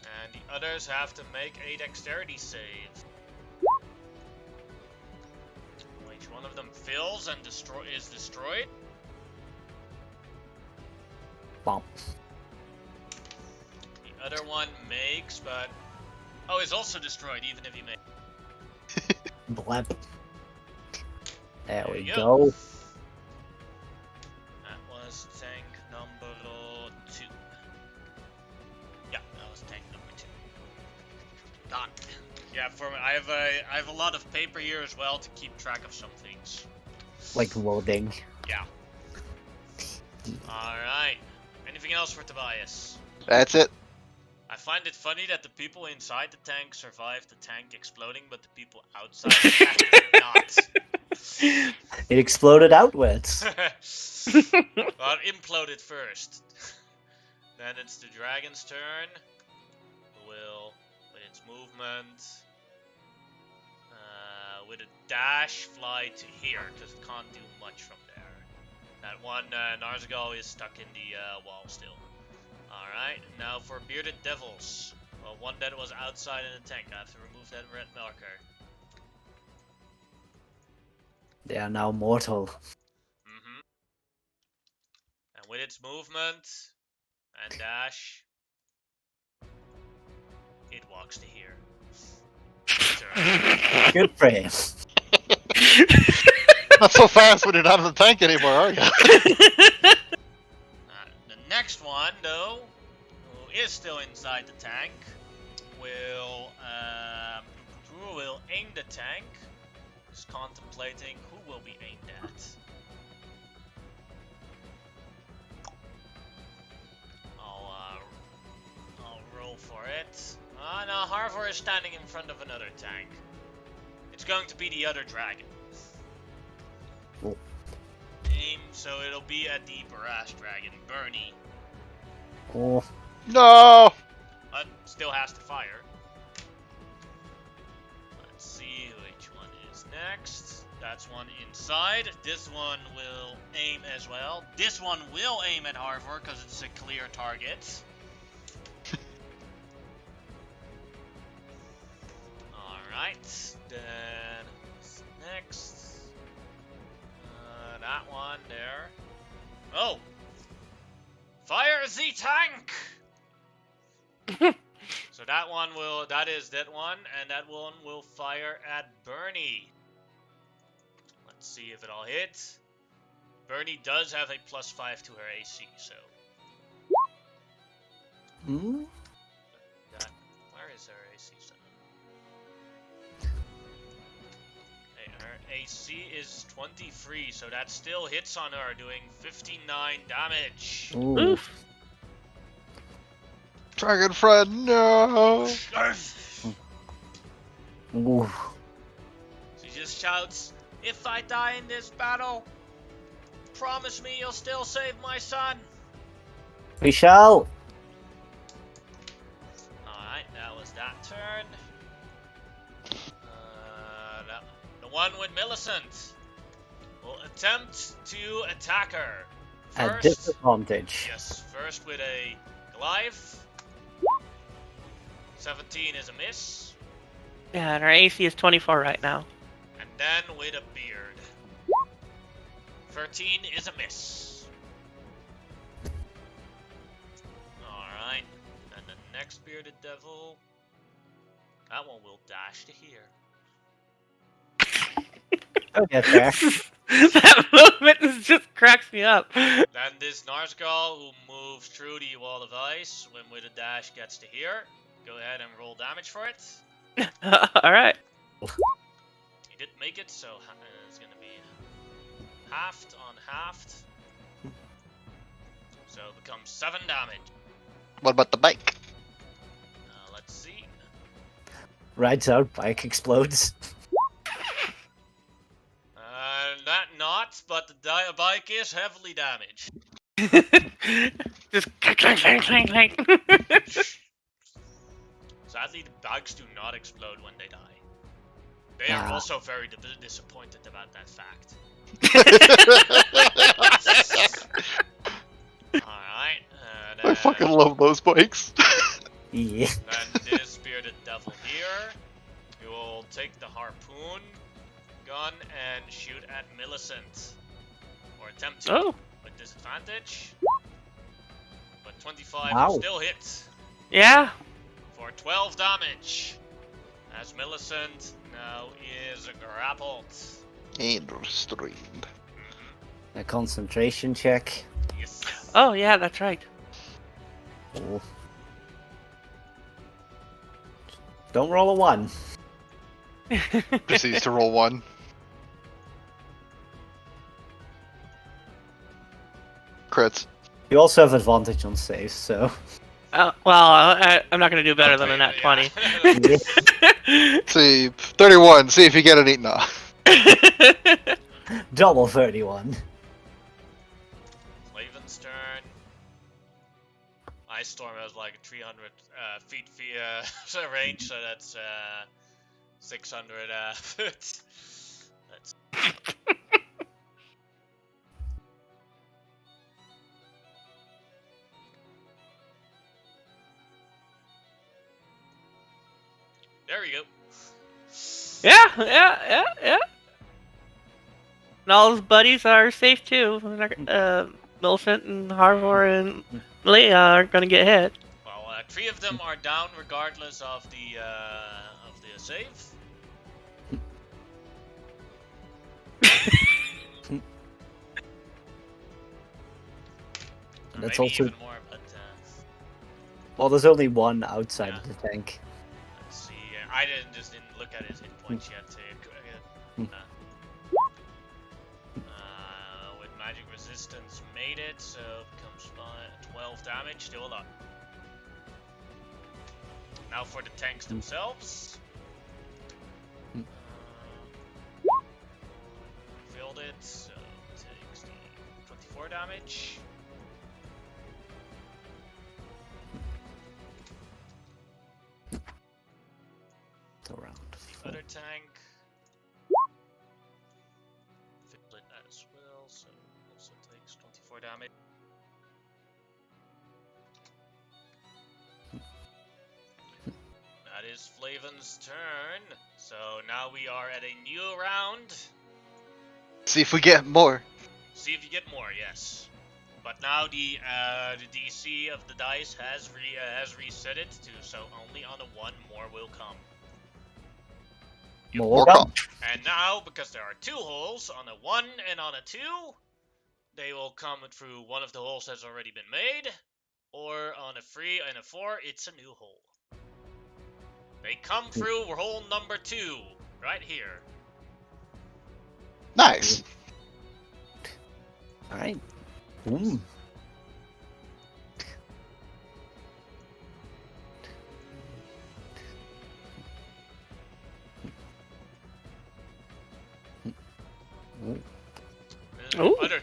And the others have to make a dexterity save. Each one of them fills and is destroyed. Bomb. The other one makes, but is also destroyed even if you make. Blab. There we you go. That was tank number 2. Yeah, that was tank number 2. Done. Yeah, I have a lot of paper here as well to keep track of some things. Like loading. Yeah. All right. Anything else for Tobias? That's it. I find it funny that the people inside the tank survived the tank exploding, but the people outside the tank did not. It exploded outwards. Well, it imploded first. Then it's the dragon's turn. Who will, with its movement, with a dash, fly to here, because it can't do much from there. That one, Narzagal is stuck in the wall still. Alright, now for Bearded Devils. Well, one that was outside in the tank. I have to remove that red marker. They are now mortal. Mm-hmm. And with its movement and dash, it walks to here. Turn. Good for him. Not so fast when you're not in the tank anymore, are you? The next one, though, who is still inside the tank, will aim the tank. Just contemplating who will be aimed at. I'll roll for it. No, Harvor is standing in front of another tank. It's going to be the other dragon. Cool. Aim, so it'll be at the Barash dragon, Bernie. Oh, No! But still has to fire. Let's see which one is next. That's one inside. This one will aim as well. This one will aim at Harvor because it's a clear target. Alright, then next. That one there. Oh! Fire the tank! So that is that one, and that one will fire at Bernie. Let's see if it'll hit. Bernie does have a +5 to her AC, so. hmm? Where is her AC? Hey, her AC is 23, so that still hits on her, doing 59 damage. Ooh. Dragon friend, no! Ooh. She just shouts, "If I die in this battle, promise me you'll still save my son." We shall. Alright, that was that turn. The one with Millicent will attempt to attack her. At First, disadvantage. yes, first with a Goliath. 17 is a miss. Yeah, and our AC is 24 right now. And then with a beard. 13 is a miss. Alright. And the next bearded devil. That one will dash to here. I'll get there. That movement just cracks me up. Then this Narsgal who moves through the wall of ice when with a dash gets to here. Go ahead and roll damage for it. Alright. He did make it, so it's gonna be halved on halved. So it becomes 7 damage. What about the bike? Let's see. Rides out, bike explodes. That not, but the bike is heavily damaged. Just clank, clank, clank, clank, clank. Sadly, the bikes do not explode when they die. They are Ah. also very disappointed about that fact. Alright, I fucking love those bikes. Yeah. then this bearded devil here, he will take the harpoon gun and shoot at Millicent. Or attempt to, Oh, with disadvantage. But 25 Wow. will still hit yeah. for 12 damage. As Millicent now is grappled. And restrained. A concentration check. Yes. Oh, yeah, that's right. Oh. Don't roll a 1. Proceeds to roll 1. Crits. You also have advantage on saves, so. Well, I'm not gonna do better than a nat 20. See, 31. See if you get it. Nah. Double 31. Flaven's turn. Ice Storm has like 300 feet range, so that's 600 foot. That's there we go. Yeah. And all his buddies are safe too. Millicent and Harvor and Leah aren't gonna get hit. Well, 3 of them are down regardless of the save. That's Maybe also. even more, but Well, there's only one outside of the tank. let's see. I didn't look at his hit points yet. With magic resistance, made it, so it becomes 12 damage. Still a lot. Now for the tanks themselves. Filled it, so it takes the 24 damage. Around. The other tank. Filled it as well, so also takes 24 damage. That is Flaven's turn. So now we are at a new round. See if we get more. See if you get more, yes. But now the DC of the dice has reset it to so only on a 1 more will come. More More up. And now because there are 2 holes on a 1 and on a 2, they will come through one of the holes that's already been made, or on a 3 and a 4, it's a new hole. They come through hole number 2, right here. Nice. Alright. Ooh.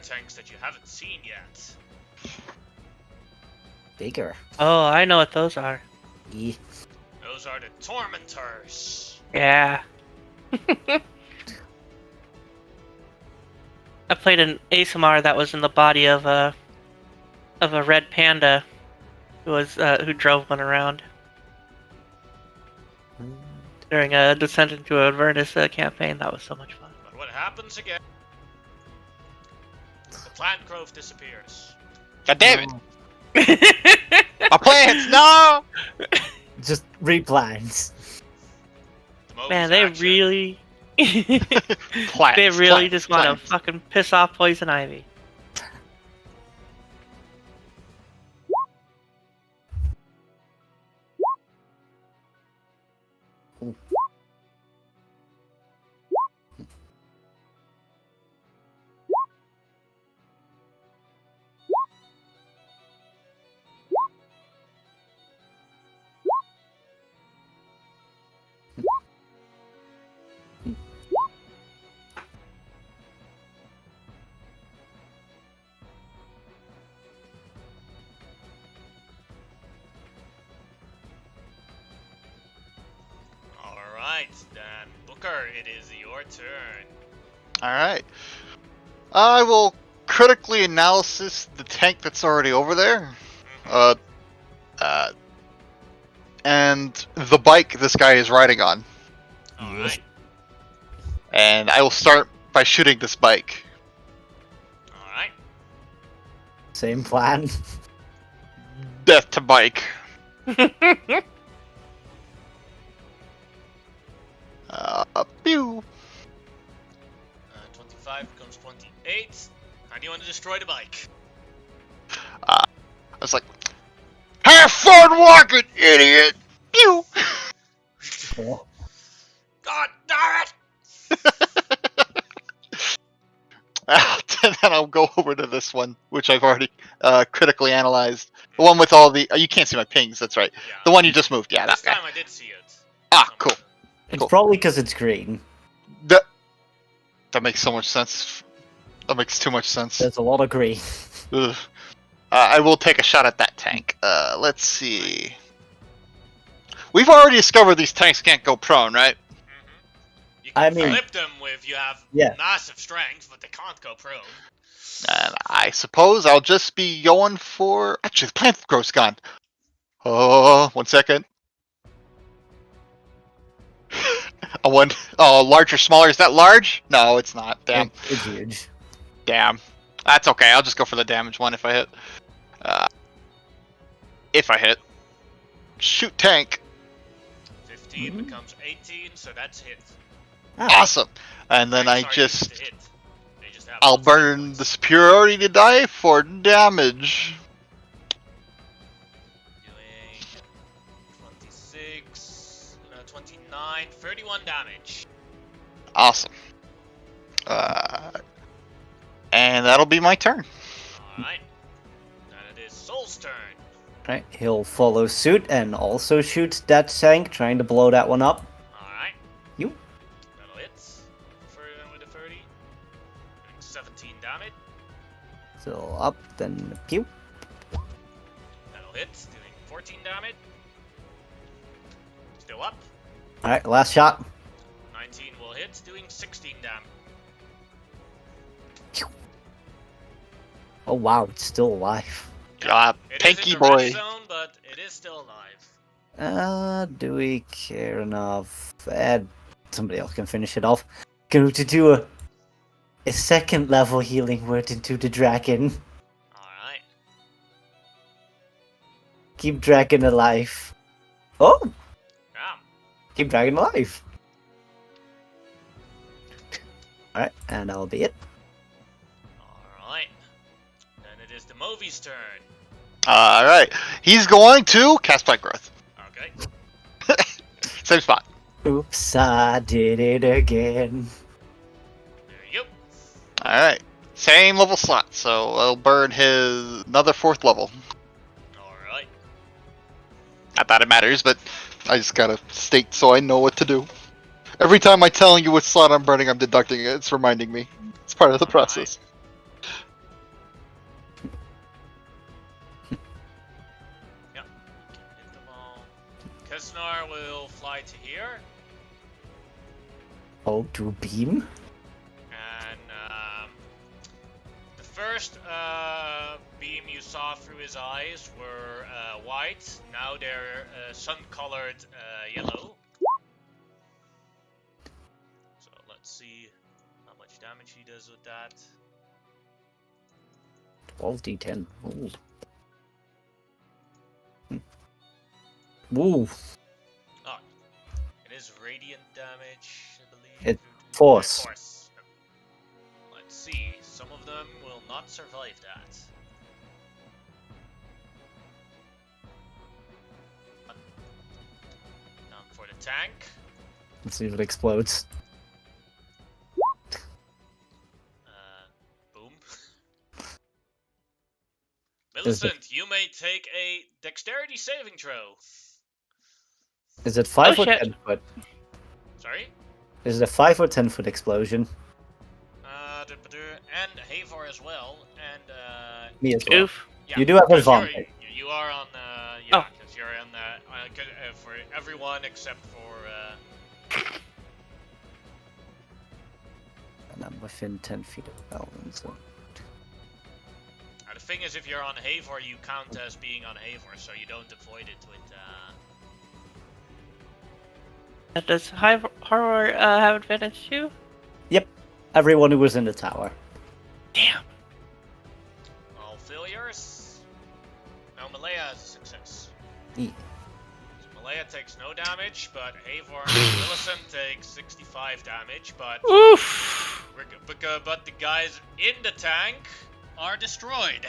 tanks that you haven't seen yet. Bigger. Oh, I know what those are. Yeah. Those are the Tormentors. Yeah. I played an ASMR that was in the body of a red panda who drove one around during a Descent into Avernus campaign. That was so much fun. But what happens again? The plant growth disappears. God damn it! My plants, no! Just replants. The Moby's Man, they action. really, Plants, they really plants, just want to plants. fucking piss off Poison Ivy. Alright, then Booker, it is your turn. Alright. I will critically analysis the tank that's already over there. And the bike this guy is riding on. Alright, And I will start by shooting this bike. alright. Same plan. Death to bike. Pew. 25 becomes 28. How do you want to destroy the bike? I was like, have fun walking, idiot! Pew! Oh, God damn it! And then I'll go over to this one, which I've already critically analyzed. The one with all the... you can't see my pings, that's right. Yeah. The one you just moved, yeah, This that guy. time I did see it. Ah, cool. it's Cool. probably because it's green. That makes so much sense. That makes too much sense. There's a lot of green. Ugh. I will take a shot at that tank. Let's see. We've already discovered these tanks can't go prone, right? You I can mean- flip them if you have Yeah. massive strength, but they can't go prone. And I suppose I'll just be going for... Actually, the plant growth's gone. Oh, 1 second. Large or smaller? Is that large? No, it's not. Damn. It's huge. Damn. That's okay. I'll just go for the damage one if I hit. If I hit. Shoot tank. 15 becomes 18, so that's hit. Ah, Awesome. And then I Tanks are used just... to hit. They just have I'll lots of hit burn points. the superiority to die for damage. Doing 26, 29, 31 damage. Awesome. And that'll be my turn. Alright. Then it is Soul's turn. right, he'll follow suit and also shoot that tank, trying to blow that one up. Alright. You. That'll hit. With a 30. Doing 17 damage. So up, then pew. That'll hit. Doing 14 damage. Still up. All right, last shot. 19 will hit. Doing 16 damage. Oh wow, it's still alive. It is in Tanky the red boy. zone, but it is still alive. Do we care enough? Somebody else can finish it off. Go to do a second level healing word into the dragon. Alright. Keep dragon alive. Oh, Damn. keep dragon alive. All right, and that'll be it. Alright. Then it is the Movy's turn. Alright. He's going to cast Plant Growth. Okay. Same spot. Oops, I did it again. There you go. Alright. Same level slot, so I'll burn his another 4th level. Alright. Not that it matters, but I just gotta state so I know what to do. Every time I'm telling you what slot I'm burning, I'm deducting it. It's reminding me. It's part of the process. Kesnar will fly to here, Oh, to beam? and the first beam you saw through his eyes were white. Now they're sun-colored yellow. So let's see how much damage he does with that. 12d10. Ooh. Ooh. Oh, it is radiant damage, I believe. It- Force. Force. Let's see. Some of them will not survive that. Now for the tank. Let's see if it explodes. Boom. Millicent, you may take a dexterity saving throw. Is it 5 Oh, or shit. 10 foot? Sorry? Is it a 5 or 10 foot explosion? And Havor as well. And Me as well. Oof. yeah, You do have 'cause you're- advantage. You are on Oh. because you're on for everyone except for And I'm within 10 feet of Melvin, so. the thing is, if you're on Havor, you count as being on Havor, so you don't avoid it with Does Horror have advantage too? Everyone who was in the tower. Damn. all failures. No, Malaya has a success. Yeah. So Malaya takes no damage, but Havor and Millicent take 65 damage, but Oof. but the guys in the tank are destroyed.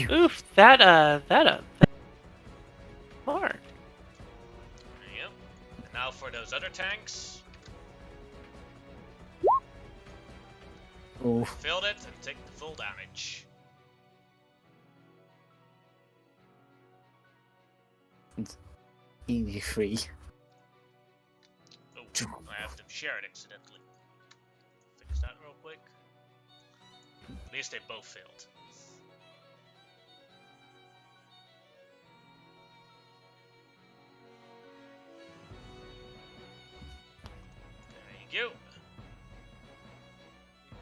Oof. That hard. Yep. And now for those other tanks, Ooh. failed it and take the full damage. Easy free. Oh, I have them shared accidentally. Fix that real quick. At least they both failed. There you go.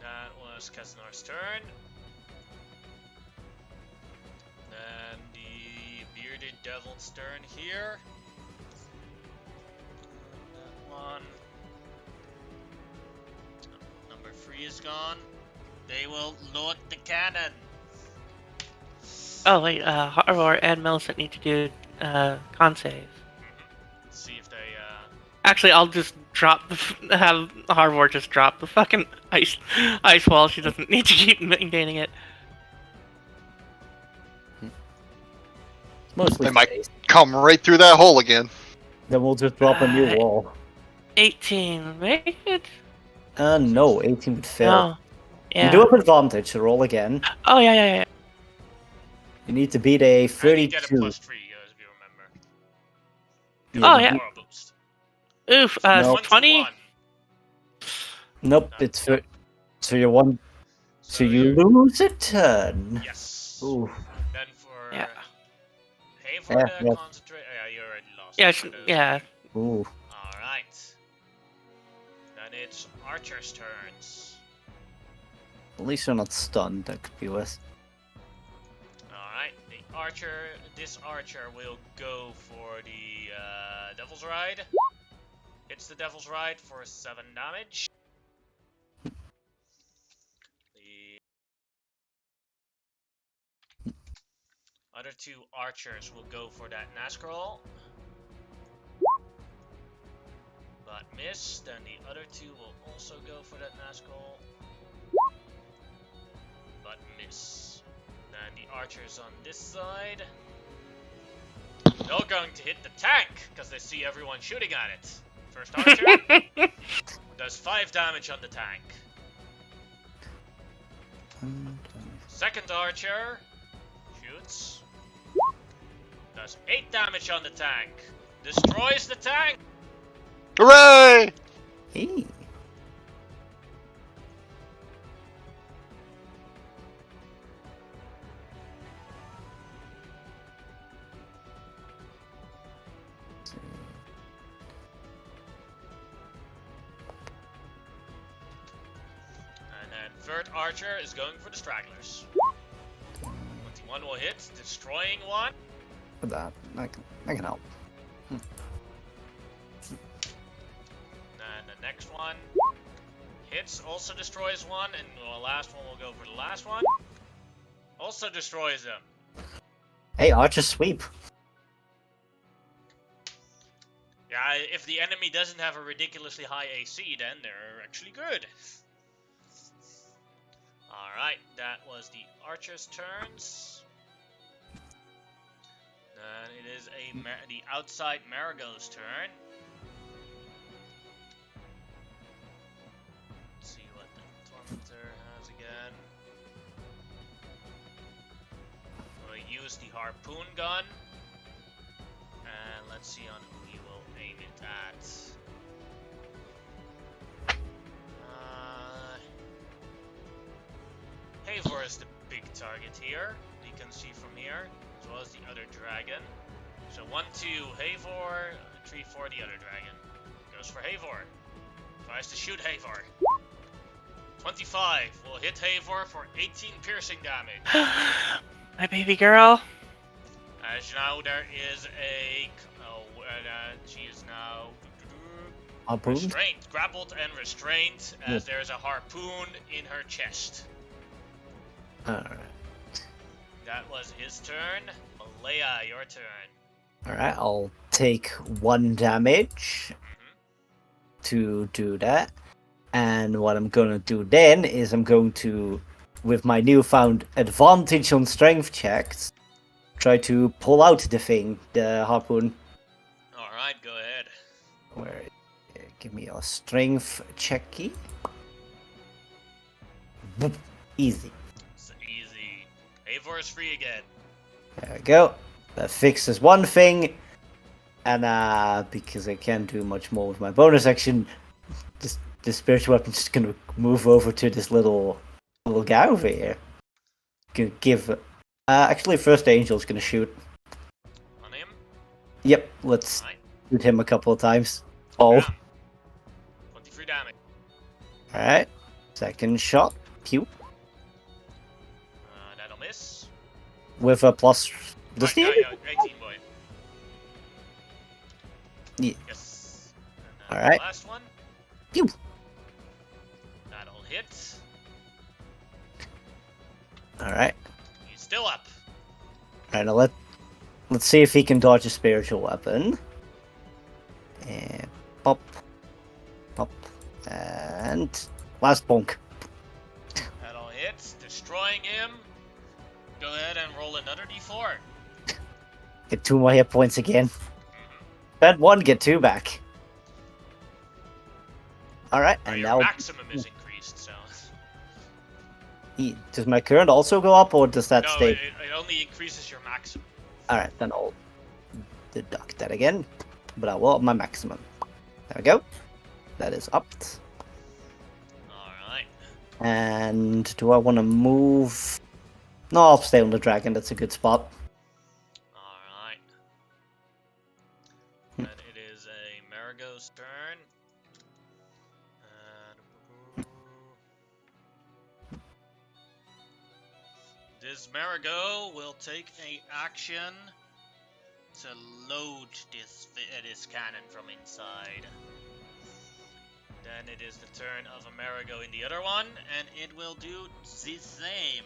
That was Kesnar's turn. Then the bearded devil's turn here. That one. Number 3 is gone. They will load the cannon. Oh wait, Horror and Millicent need to do con save. See if they Actually, I'll just drop have Harvor just drop the fucking ice wall. She doesn't need to keep maintaining it. Mostly They might- space. Come right through that hole again. Then we'll just drop a new wall. 18, make it? No, 18 would fail. No. Yeah. You do have advantage, so roll again. Oh yeah. You need to beat a and you 32. get a +3 if you remember. Oh, you yeah. beat- Or a boost. Oof. No. 20. 21. Nope, it's for. So you won. So you you're- lose a turn. Yes. Ooh. Then for Yeah. Hey, for Yeah, the yeah. concentrate. Yeah, you already lost. Yeah. for those. Yeah. Ooh. All right. Then it's Archer's turns. At least you're not stunned. That could be worse. All right. This archer will go for the Devil's Ride. Hits the Devil's Ride for 7 damage. The other 2 archers will go for that Nazgul. But miss. Then the other 2 will also go for that Nazgul. But miss. Then the archers on this side. They're going to hit the tank because they see everyone shooting at it. First archer does 5 damage on the tank. Second archer shoots. Does 8 damage on the tank. Destroys the tank. Hooray! Hey. third archer is going for the stragglers. 21 will hit, destroying one. For that, I can help. And the next one hits, also destroys one, and the last one will go for the last one. Also destroys him. Hey, archer sweep. Yeah, if the enemy doesn't have a ridiculously high AC, then they're actually good. Alright, that was the archer's turns. Then it is the outside Marigo's turn. Let's see what the Tormentor has again. We'll use the harpoon gun. And let's see on who he will aim it at. Havor is the big target here. You can see from here, as well as the other dragon. So 1, 2, Havor, 3, 4, the other dragon. Goes for Havor. Tries to shoot Havor. 25 will hit Havor for 18 piercing damage. My baby girl. As now there is a... she is now... Harpoon? Restrained. Grappled and restrained, as there is a harpoon in her chest. Alright. That was his turn. Leia, your turn. Alright, I'll take 1 damage to do that. And what I'm gonna do then is I'm going to, with my newfound advantage on strength checks, try to pull out the harpoon. Alright, go ahead. Where? Give me a strength checky. Boop. Easy. It's easy. Havor is free again. There we go. That fixes one thing. And because I can't do much more with my bonus action, the spiritual weapon's just gonna move over to this little guy over here. Gonna give actually first Angel's gonna shoot. On him? Yep, let's Alright. shoot him a couple of times. Oh. Yeah. 23 damage. Alright. Second shot. Pew. That'll miss. With a plus the Yeah, 18 boy. Yeah. Yes. And Alright. the last one. Pew. That'll hit. Alright. He's still up. Alright, now let's see if he can dodge a spiritual weapon. And pop. Pop. And last bonk. That'll hit, destroying him. Go ahead and roll another d4. Get 2 more hit points again. Spend 1, get 2 back. Alright, and Your now maximum is increased, so... does my current also go up, or does that No, stay? it only increases your maximum. Alright, then I'll deduct that again. But I will up my maximum. There we go. That is upped. Alright. And do I want to move? No, I'll stay on the dragon. That's a good spot. Alright. Then it is a Marigo's turn. This Marigo will take a action to load this cannon from inside. Then it is the turn of Amerigo in the other one, and it will do the same.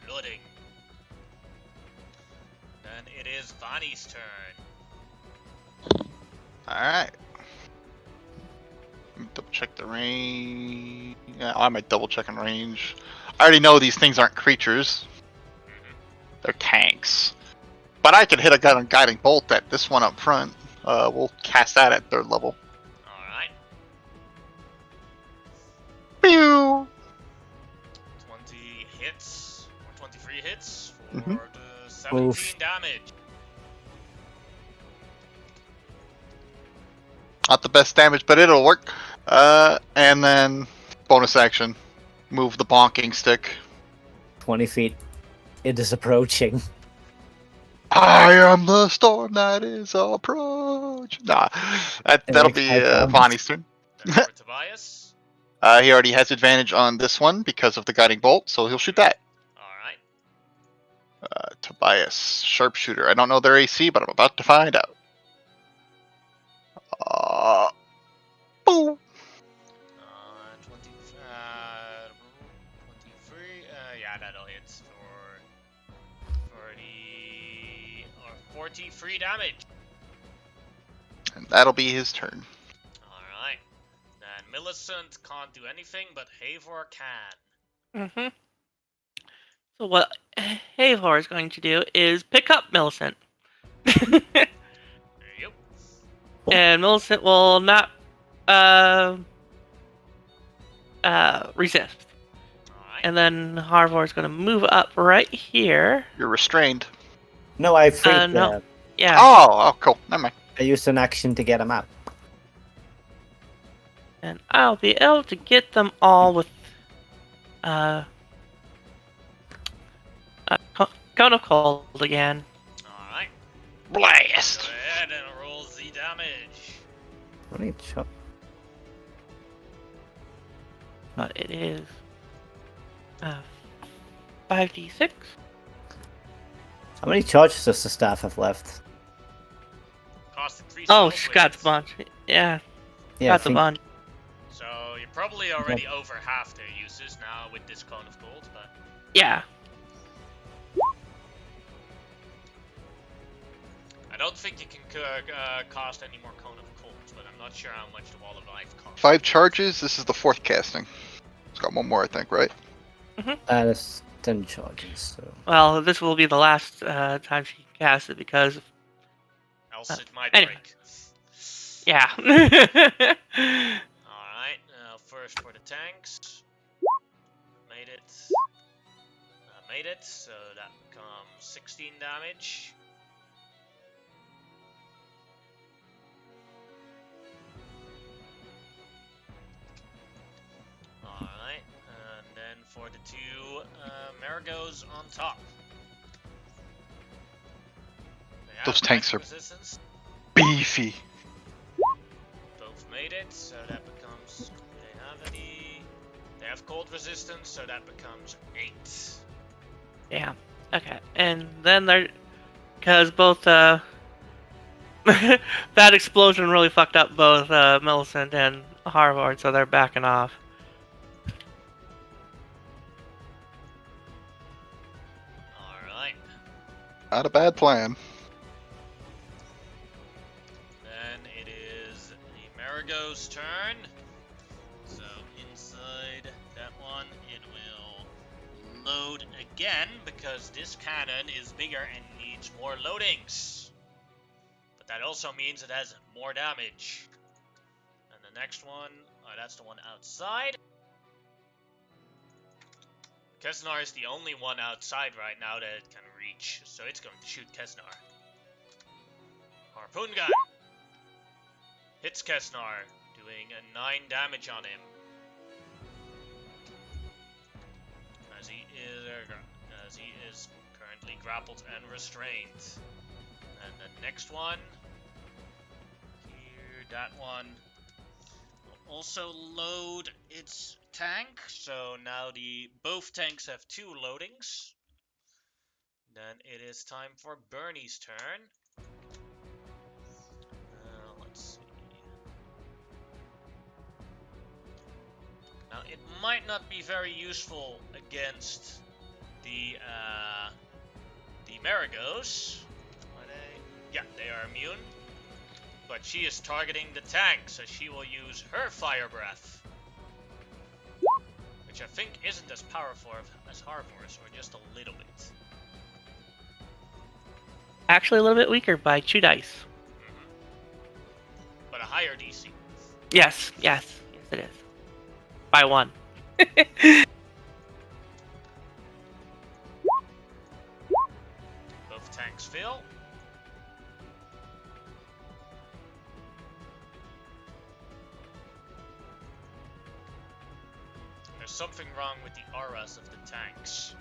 Loading. Then it is Vani's turn. Alright. Double check the range. Yeah, I might double check in range. I already know these things aren't creatures. They're tanks. But I can hit a guiding bolt at this one up front. We'll cast that at 3rd level. Alright. Pew! 20 hits, or 23 hits for Mhm. the 17 Oof. damage. Not the best damage, but it'll work. And then bonus action. Move the bonking stick. 20 feet. It is approaching. I am the storm that is approach. Nah, that'll makes be my sounds. Vonnie's turn. Then for Tobias. He already has advantage on this one because of the guiding bolt, so he'll shoot that. Alright. Tobias, sharpshooter. I don't know their AC, but I'm about to find out. Boom. 23. Yeah, that'll hit for 40 or 43 damage. And that'll be his turn. Alright. Then Millicent can't do anything, but Havor can. Mm-hmm. So what Havor is going to do is pick up Millicent. Yep. And Millicent will not resist. Alright. And then Harvor is going to move up right here. You're restrained. No, I freed no. Yeah. Oh, cool. Never mind. I used an action to get him out. And I'll be able to get them all with Cone of Cold again. Alright. Blast! Go ahead and roll the damage. How many cho- But it is 5d6. How many charges does the staff have left? Cost 3 Oh, spell got a points. bunch. Yeah, Yeah, I got a think bunch. So you're probably already over half their uses now with this Cone of Gold, but Yeah. I don't think you can cast any more Cone of Cold, but I'm not sure how much the Wall of Life costs. 5 charges. This is the 4th casting. It's got one more, I think, right? that's 10 charges. So Well, this will be the last time she can cast it because, Else it might anyway. break. yeah. Alright, first for the tanks. Made it. Made it, so that becomes 16 damage. Alright, and then for the 2 Marigos on top. They have Those tanks magic are- resistance. Beefy. Both made it, so that becomes. Do they have any? They have cold resistance, so that becomes 8. Yeah. Okay. And then they're because both that explosion really fucked up both Millicent and Harvard, so they're backing off. Alright. Not a bad plan. Then it is the Marigo's turn. So inside that one, it will load again because this cannon is bigger and needs more loadings. But that also means it has more damage. And the next one, that's the one outside. Kesnar is the only one outside right now that it can reach, so it's going to shoot Kesnar. Harpoon gun hits Kesnar, doing a 9 damage on him. As he is currently grappled and restrained. And the next one, here, that one, will also load its tank. So now both tanks have 2 loadings. Then it is time for Bernie's turn. Let's see. Now it might not be very useful against the Marigos. Are they? Yeah, they are immune. But she is targeting the tank, so she will use her Fire Breath. Which I think isn't as powerful as Harvor's, or just a little bit. Actually, a little bit weaker by 2 dice. But a higher DC. Yes, it is. By 1. Both tanks fail. There's something wrong with the auras of the tanks.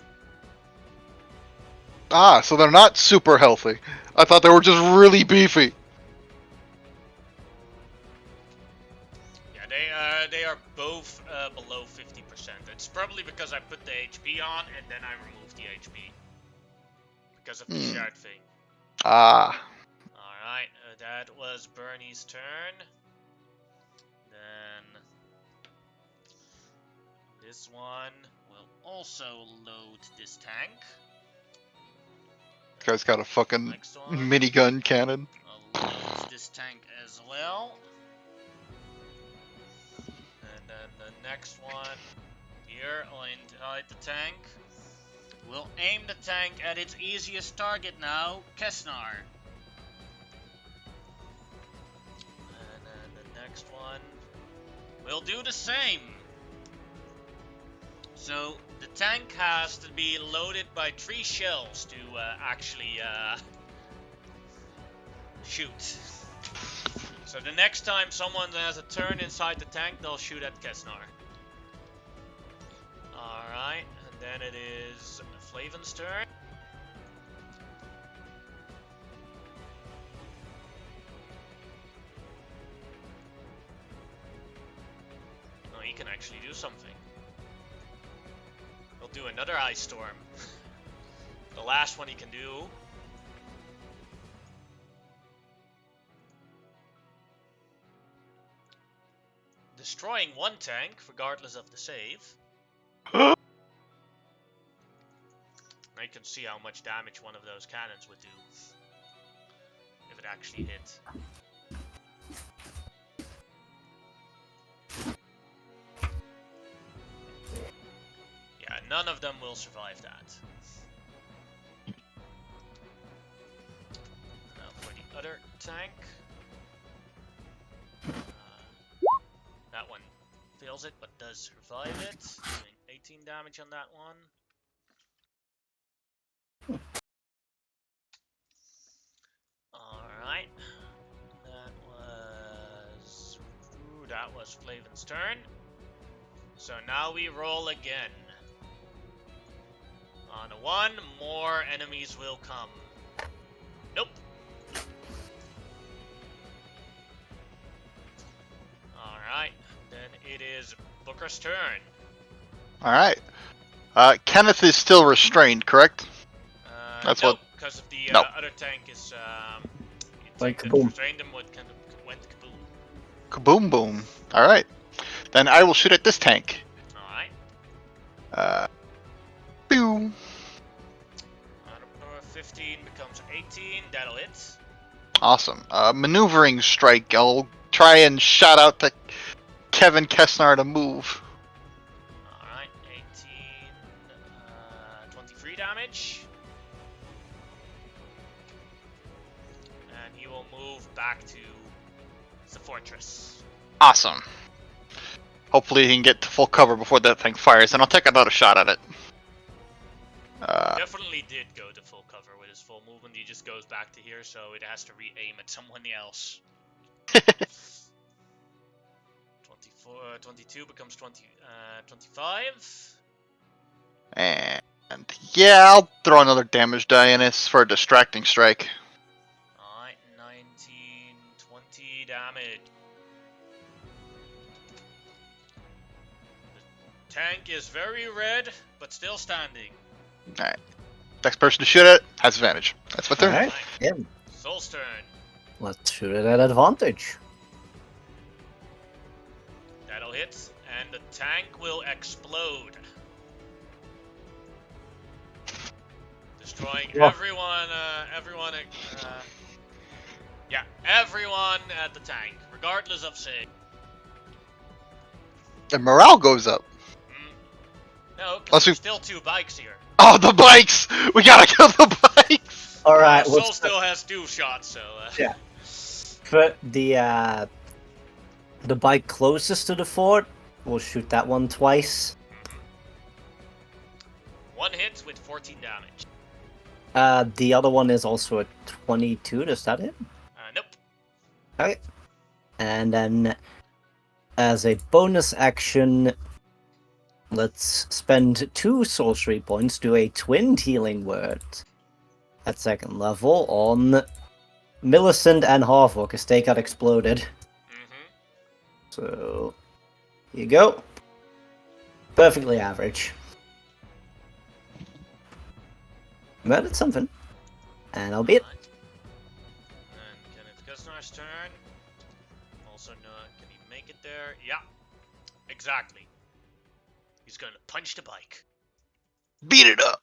Ah, so they're not super healthy. I thought they were just really beefy. Yeah, they are both below 50%. It's probably because I put the HP on and then I removed the HP. Because of the shard thing. Ah. Alright, that was Bernie's turn. Then this one will also load this tank. Guy's got a fucking Next one, minigun cannon. I'll load this tank as well. And then the next one here, I'll inside the tank. We'll aim the tank at its easiest target now, Kesnar. And then the next one, we'll do the same. So the tank has to be loaded by 3 shells to actually shoot. So the next time someone has a turn inside the tank, they'll shoot at Kesnar. Alright, and then it is Flavin's turn. Oh, he can actually do something. He'll do another Ice Storm. The last one he can do. Destroying one tank, regardless of the save. Now you can see how much damage one of those cannons would do. If it actually hit. Yeah, none of them will survive that. Now for the other tank. That one fails it, but does survive it. Doing 18 damage on that one. Alright. That was Flavin's turn. So now we roll again. On a 1, more enemies will come. Nope. Alright, then it is Booker's turn. Alright. Kenneth is still restrained, correct? That's no, what- because of the No. other tank is Like that kaboom. restrained him went kaboom. Kaboom boom. Alright. Then I will shoot at this tank. Alright. Pew. 15 becomes 18, that'll hit. Awesome. Maneuvering strike. I'll try and shout out to Kevin Kessnar to move. Alright, 18, 23 damage. And he will move back to the fortress. Awesome. Hopefully he can get to full cover before that thing fires, and I'll take another shot at it. Definitely did go to full cover with his full movement. He just goes back to here, so it has to re-aim at someone else. 22 becomes 25. And yeah, I'll throw another damage die in this for a distracting strike. Alright, 19, 20 damage. The tank is very red, but still standing. Alright. Next person to shoot at it has advantage. That's what they're. Alright, yeah. Soul's turn. Let's shoot it at advantage. That'll hit, and the tank will explode. Destroying Yeah. everyone at the tank, regardless of save. And morale goes up. No, Let's because do- there's still 2 bikes here. Oh, the bikes! We gotta kill the bikes! Alright, Soul let's still has 2 shots, so... Yeah. put the bike closest to the fort. We'll shoot that one twice. 1 hit with 14 damage. The other one is also a 22. Does that hit? Nope. Okay. And then, as a bonus action, let's spend 2 sorcery points to a twin healing word at 2nd level on Millicent and Harvor, because they got exploded. Mm-hmm. So, here you go. Perfectly average. Murdered something. And I'll be it. Alright. And Kenneth Kusnar's turn. Also, no, can he make it there? Yeah, exactly. He's gonna punch the bike. Beat it up.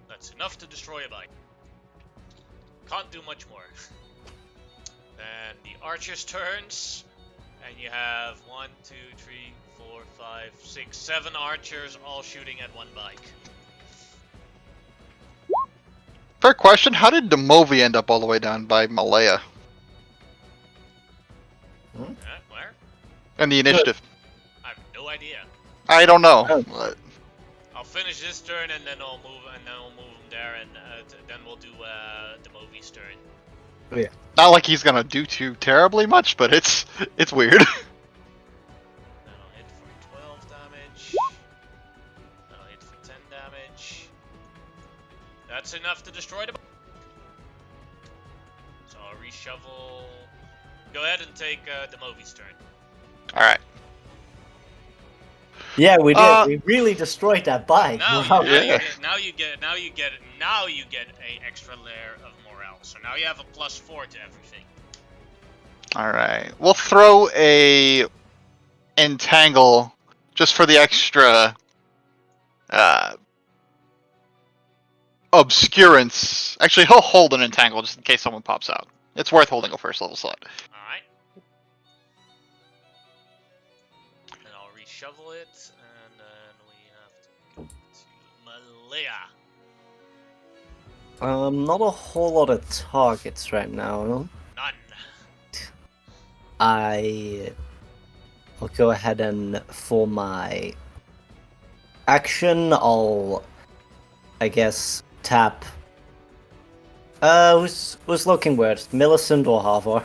That's enough to destroy a bike. Can't do much more. Then the archer's turns, and you have 1, 2, 3, 4, 5, 6, 7 archers all shooting at one bike. Fair question. How did Demovi end up all the way down by Malaya Where? in the initiative? I have no idea. I don't know. Oh. I'll finish this turn and then I'll move him there, and then we'll do Demovi's turn. Not like he's gonna do too terribly much, but it's weird. Then I'll hit for 12 damage. Then I'll hit for 10 damage. That's enough to destroy the. So I'll reshuffle. Go ahead and take Demovi's turn. All right. Yeah, we did. Uh, We really destroyed that bike. Now, Wow. now you get a extra layer of morale. So now you have a +4 to everything. All right. We'll throw a entangle just for the extra obscurance. Actually, he'll hold an entangle just in case someone pops out. It's worth holding a first level slot. Alright. And I'll reshuffle it, and then we have to go to Malaya. Not a whole lot of targets right now. None. I'll go ahead and for my action, I guess, tap. Was looking weird. Millicent or Harvor?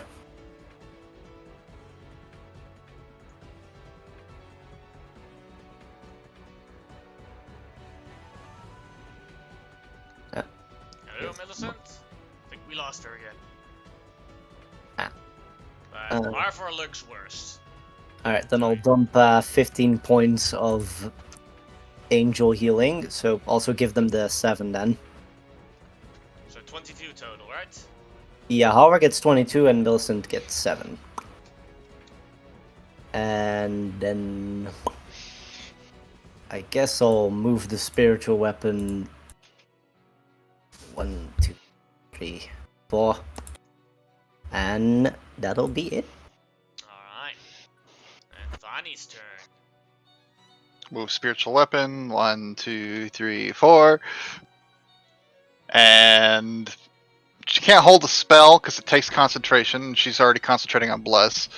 Hello, Millicent? I think we lost her again. Ah. But Arthur looks worse. Alright, then I'll dump 15 points of angel healing, so also give them the 7 then. So 22 total, right? Yeah, Harvor gets 22 and Millicent gets 7. And then I guess I'll move the spiritual weapon 1, 2, 3, 4. And that'll be it. Alright. And Vani's turn. Move spiritual weapon. 1, 2, 3, 4. And she can't hold a spell because it takes concentration. She's already concentrating on bless.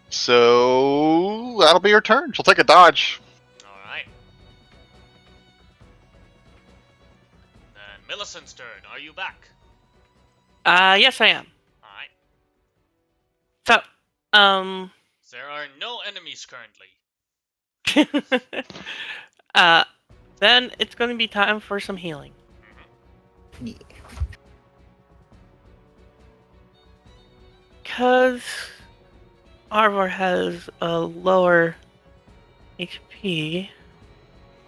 So that'll be her turn. She'll take a dodge. Alright. And Millicent's turn. Are you back? Yes, I am. Alright. So, There are no enemies currently. then it's going to be time for some healing. Yeah. Because Arvor has a lower HP,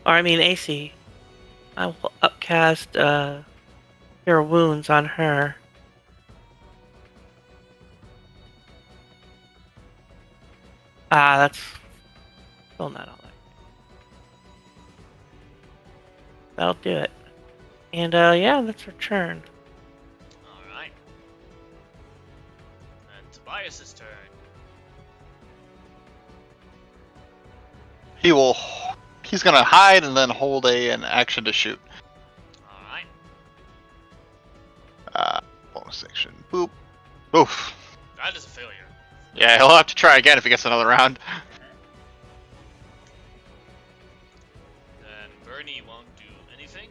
or I mean AC, I will upcast Cure Wounds on her. That's still not all that. That'll do it. And yeah, that's her turn. Alright. And Tobias's turn. He's gonna hide and then hold an action to shoot. Alright. Bonus action. Boop. Oof. That is a failure. Yeah, he'll have to try again if he gets another round. Then Bernie won't do anything.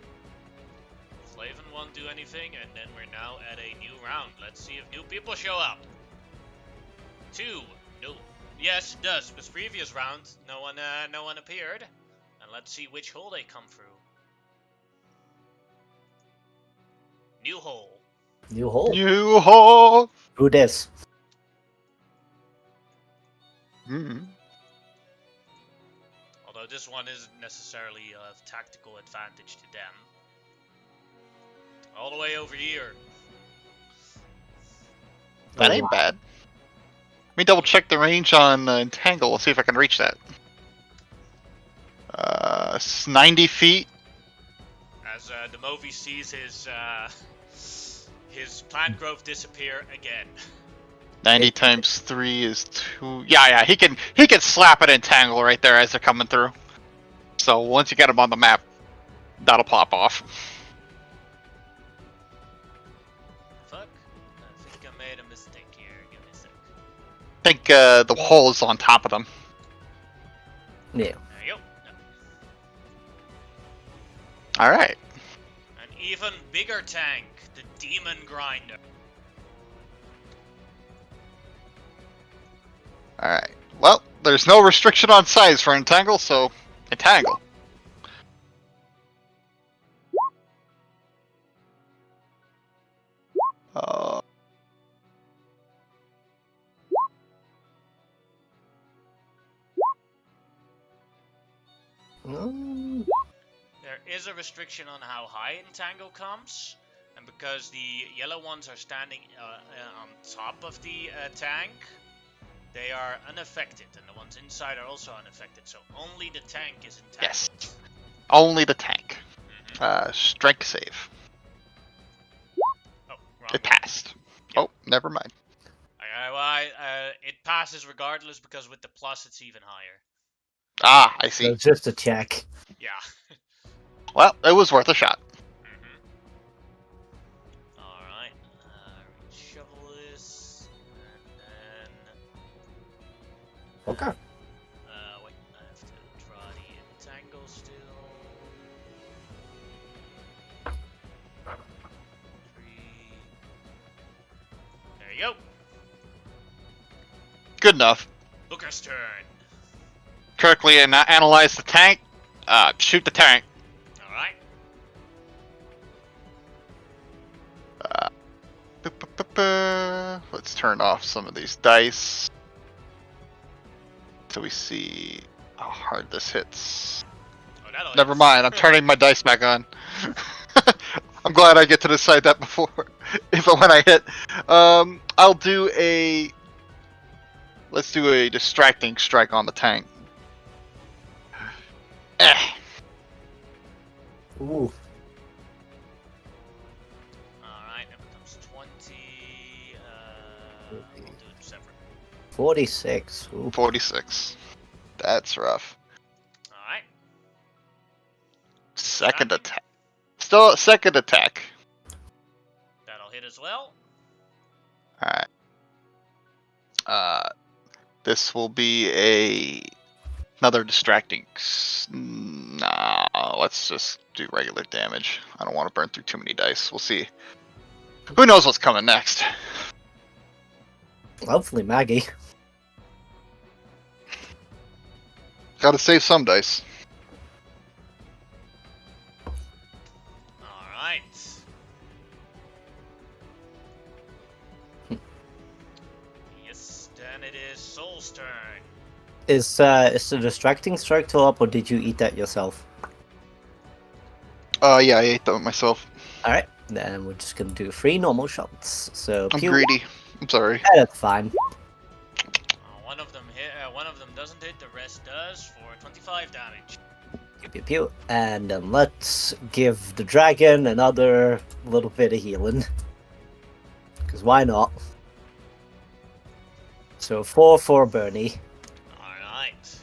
Flavin won't do anything, and then we're now at a new round. Let's see if new people show up. 2. No. Yes, it does. But previous round, no one appeared. And let's see which hole they come through. New hole. New hole. New hole. Who dis? Mm. Although this one isn't necessarily of tactical advantage to them. All the way over here. That Oh, ain't wow. bad. Let me double check the range on Entangle. See if I can reach that. It's 90 feet. As the movie sees his plant growth disappear again. 90 times 3 is 2. Yeah, he can slap an Entangle right there as they're coming through. So once you get them on the map, that'll pop off. Fuck. I think I made a mistake here. Give me a sec. I think the hole is on top of them. Yeah. There you go. Alright. An even bigger tank, the Demon Grinder. Alright. Well, there's no restriction on size for Entangle, so Entangle. Mm, There is a restriction on how high Entangle comes, and because the yellow ones are standing on top of the tank, they are unaffected, and the ones inside are also unaffected, so only the tank is entangled. Yes. Only the tank. Mhm. Strength save. Oh, wrong It one. passed. Oh, never mind. It passes regardless, because with the plus it's even higher. Ah, I so see. it's just a check. Yeah. Well, it was worth a shot. Mhm. Alright. Shovel this, and then... Okay. Wait, I have to draw the Entangle still. 3. There you go. Good enough. Booker's turn. Correctly analyze the tank. Shoot the tank. Alright. Let's turn off some of these dice. So we see how hard this hits. Oh, that'll Never hit. mind, I'm turning my dice back on. I'm glad I get to decide that before, when I hit. I'll do let's do a distracting strike on the tank. Ooh. Alright, that becomes 20. We'll do it separate. 46. Ooh. 46. That's rough. Alright. Second Standing. attack. Still second attack. That'll hit as well. Alright. This will be another distracting. Nah, let's just do regular damage. I don't want to burn through too many dice. We'll see. Who knows what's coming next? Hopefully Maggie. Gotta save some dice. Alright. Yes, then it is Soul's turn. Is the distracting strike still up, or did you eat that yourself? Yeah, I ate that myself. Alright, then we're just gonna do 3 normal shots. So I'm pew. greedy. I'm sorry. Yeah, that's fine. One of them hit. One of them doesn't hit. The rest does for 25 damage. Pew pew pew. And let's give the dragon another little bit of healing. Because why not? So 4 for Bernie. Alright.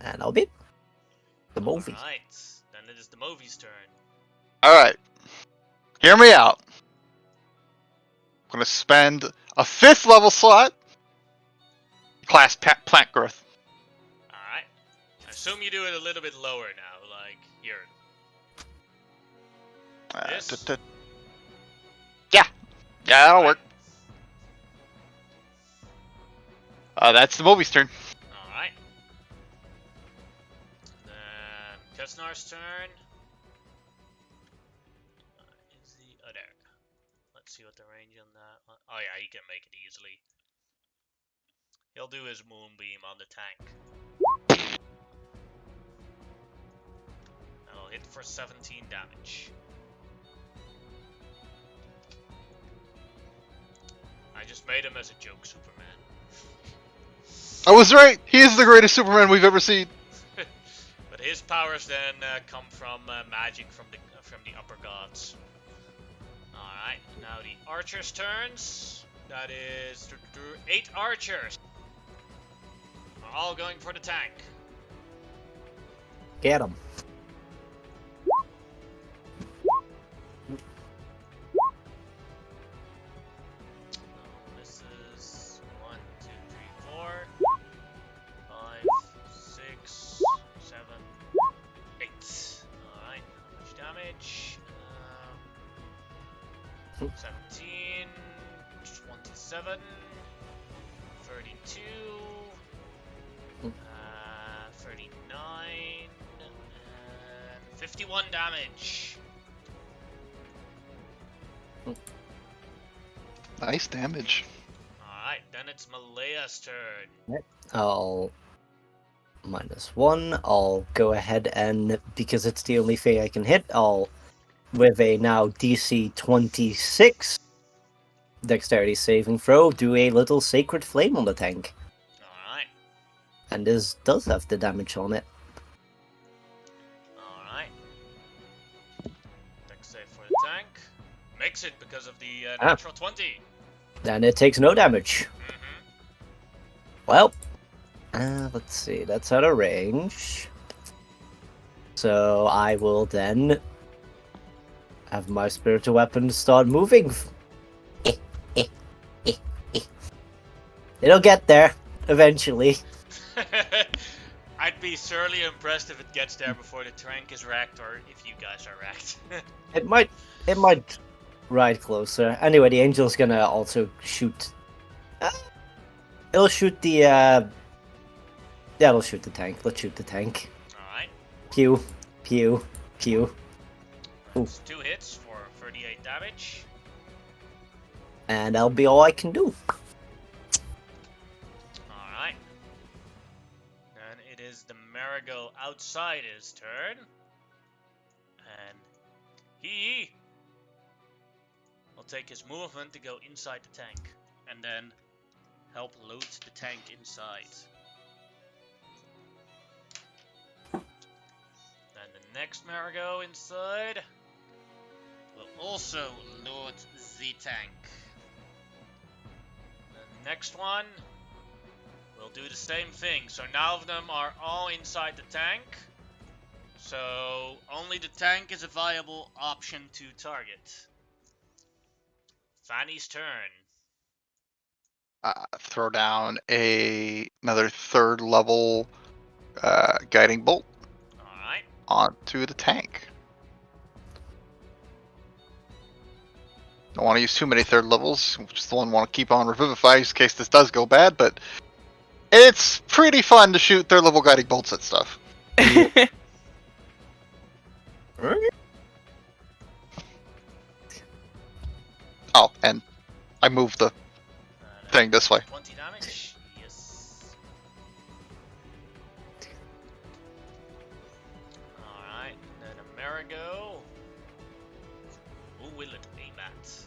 And I'll be the movie. Alright. Then it is the movie's turn. Alright. Hear me out. I'm gonna spend a 5th level slot. Class plant growth. Alright. I assume you do it a little bit lower now, like here. This? Yeah. Yeah, that'll work. That's the movie's turn. Alright. Then Kesnar's turn. Let's see what the range on that one. Oh yeah, he can make it easily. He'll do his moonbeam on the tank. That'll hit for 17 damage. I just made him as a joke, Superman. I was right. He is the greatest Superman we've ever seen. But his powers then come from magic from the upper gods. All right, now the archers' turns. That is 8 archers. Are all going for the tank. Get him. This is 1, 2, 3, 4, 5, 6, 7, 8. All right, how much damage? 17, 27, 32, 39, and 51 damage. Nice damage. Alright, then it's Malaya's turn. I'll -1. I'll go ahead and, because it's the only thing I can hit, I'll, with a now DC 26 dexterity saving throw, do a little sacred flame on the tank. Alright, And this does have the damage on it. alright. Dex save for the tank. Makes it because of the natural 20. And it takes no damage. Mm-hmm. Well, let's see, that's out of range. So I will then have my spiritual weapon start moving. It'll get there, eventually. I'd be surely impressed if it gets there before the tank is wrecked, or if you guys are wrecked. It might ride closer. Anyway, the angel's gonna also shoot. It'll shoot the, yeah, it'll shoot the tank. Let's shoot the tank. Alright. Pew, pew, pew. That's 2 hits for 38 damage. And that'll be all I can do. Alright. Then it is the Marigold outside his turn. And he will take his movement to go inside the tank. And then help load the tank inside. Then the next Marigold inside will also load the tank. The next one will do the same thing. So now of them are all inside the tank. So only the tank is a viable option to target. Fanny's turn. Throw down another 3rd level guiding bolt Alright. onto the tank. Don't want to use too many 3rd levels. Just the one want to keep on Revivify in case this does go bad, but it's pretty fun to shoot 3rd level guiding bolts at stuff. Oh, and I moved the thing this way. 20 damage. Yes. Alright. Then Amerigo. Who will it aim at?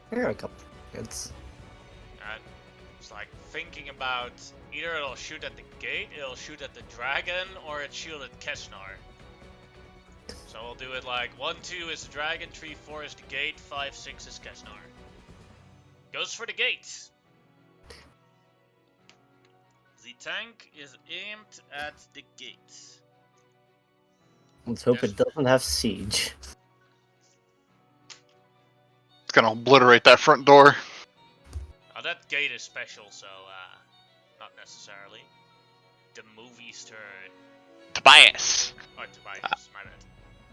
Here are a couple. It's And it's like thinking about either it'll shoot at the gate, it'll shoot at the dragon, or it shoot at Kesnar. So we'll do it like 1, 2 is the dragon, 3, 4 is the gate, 5, 6 is Kesnar. Goes for the gate. The tank is aimed at the gate. let's hope it doesn't have siege. It's gonna obliterate that front door. Oh, that gate is special, so not necessarily. The movie's turn. Tobias. Or Tobias, my bad.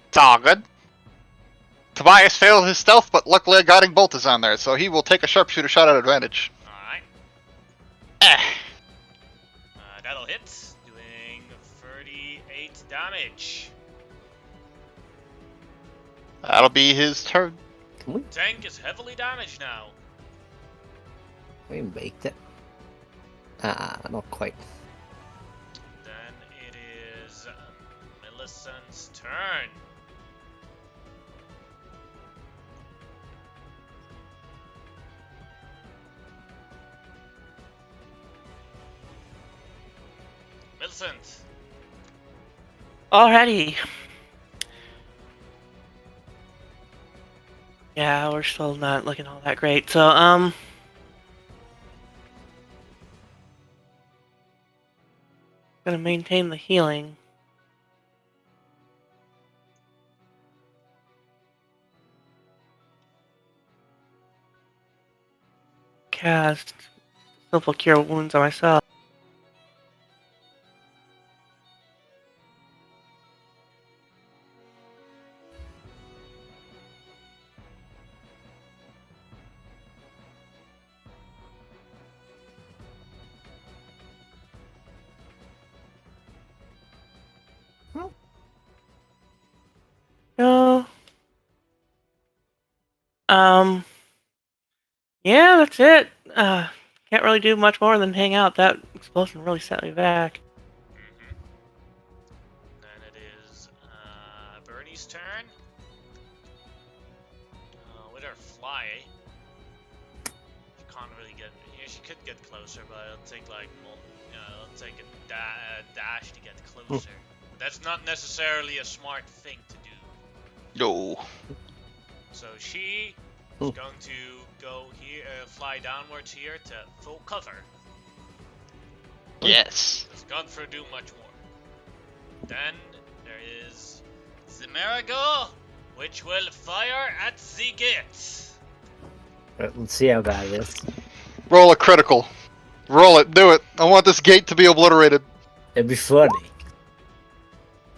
It's all good. Tobias failed his stealth, but luckily a guiding bolt is on there, so he will take a sharpshooter shot at advantage. Alright. Eh. That'll hit, doing 38 damage. That'll be his turn. Tank is heavily damaged now. We baked it. Not quite. Then it is Millicent's turn. Millicent. Alrighty. Yeah, we're still not looking all that great. So, gonna maintain the healing. Cast Simple Cure Wounds on myself. No. Yeah, that's it. Can't really do much more than hang out. That explosion really set me back. Then it is Bernie's turn. With her fly, she can't really get. Yeah, she could get closer, but it'll take like, it'll take a dash to get closer. That's not necessarily a smart thing to do. No. So she is going to go here, fly downwards here to full cover. Yes. Does Godfrey do much more? Then there is Zimerigo, which will fire at the gate. Right, let's see how bad it is. Roll a critical. Roll it. Do it. I want this gate to be obliterated. It'd be funny.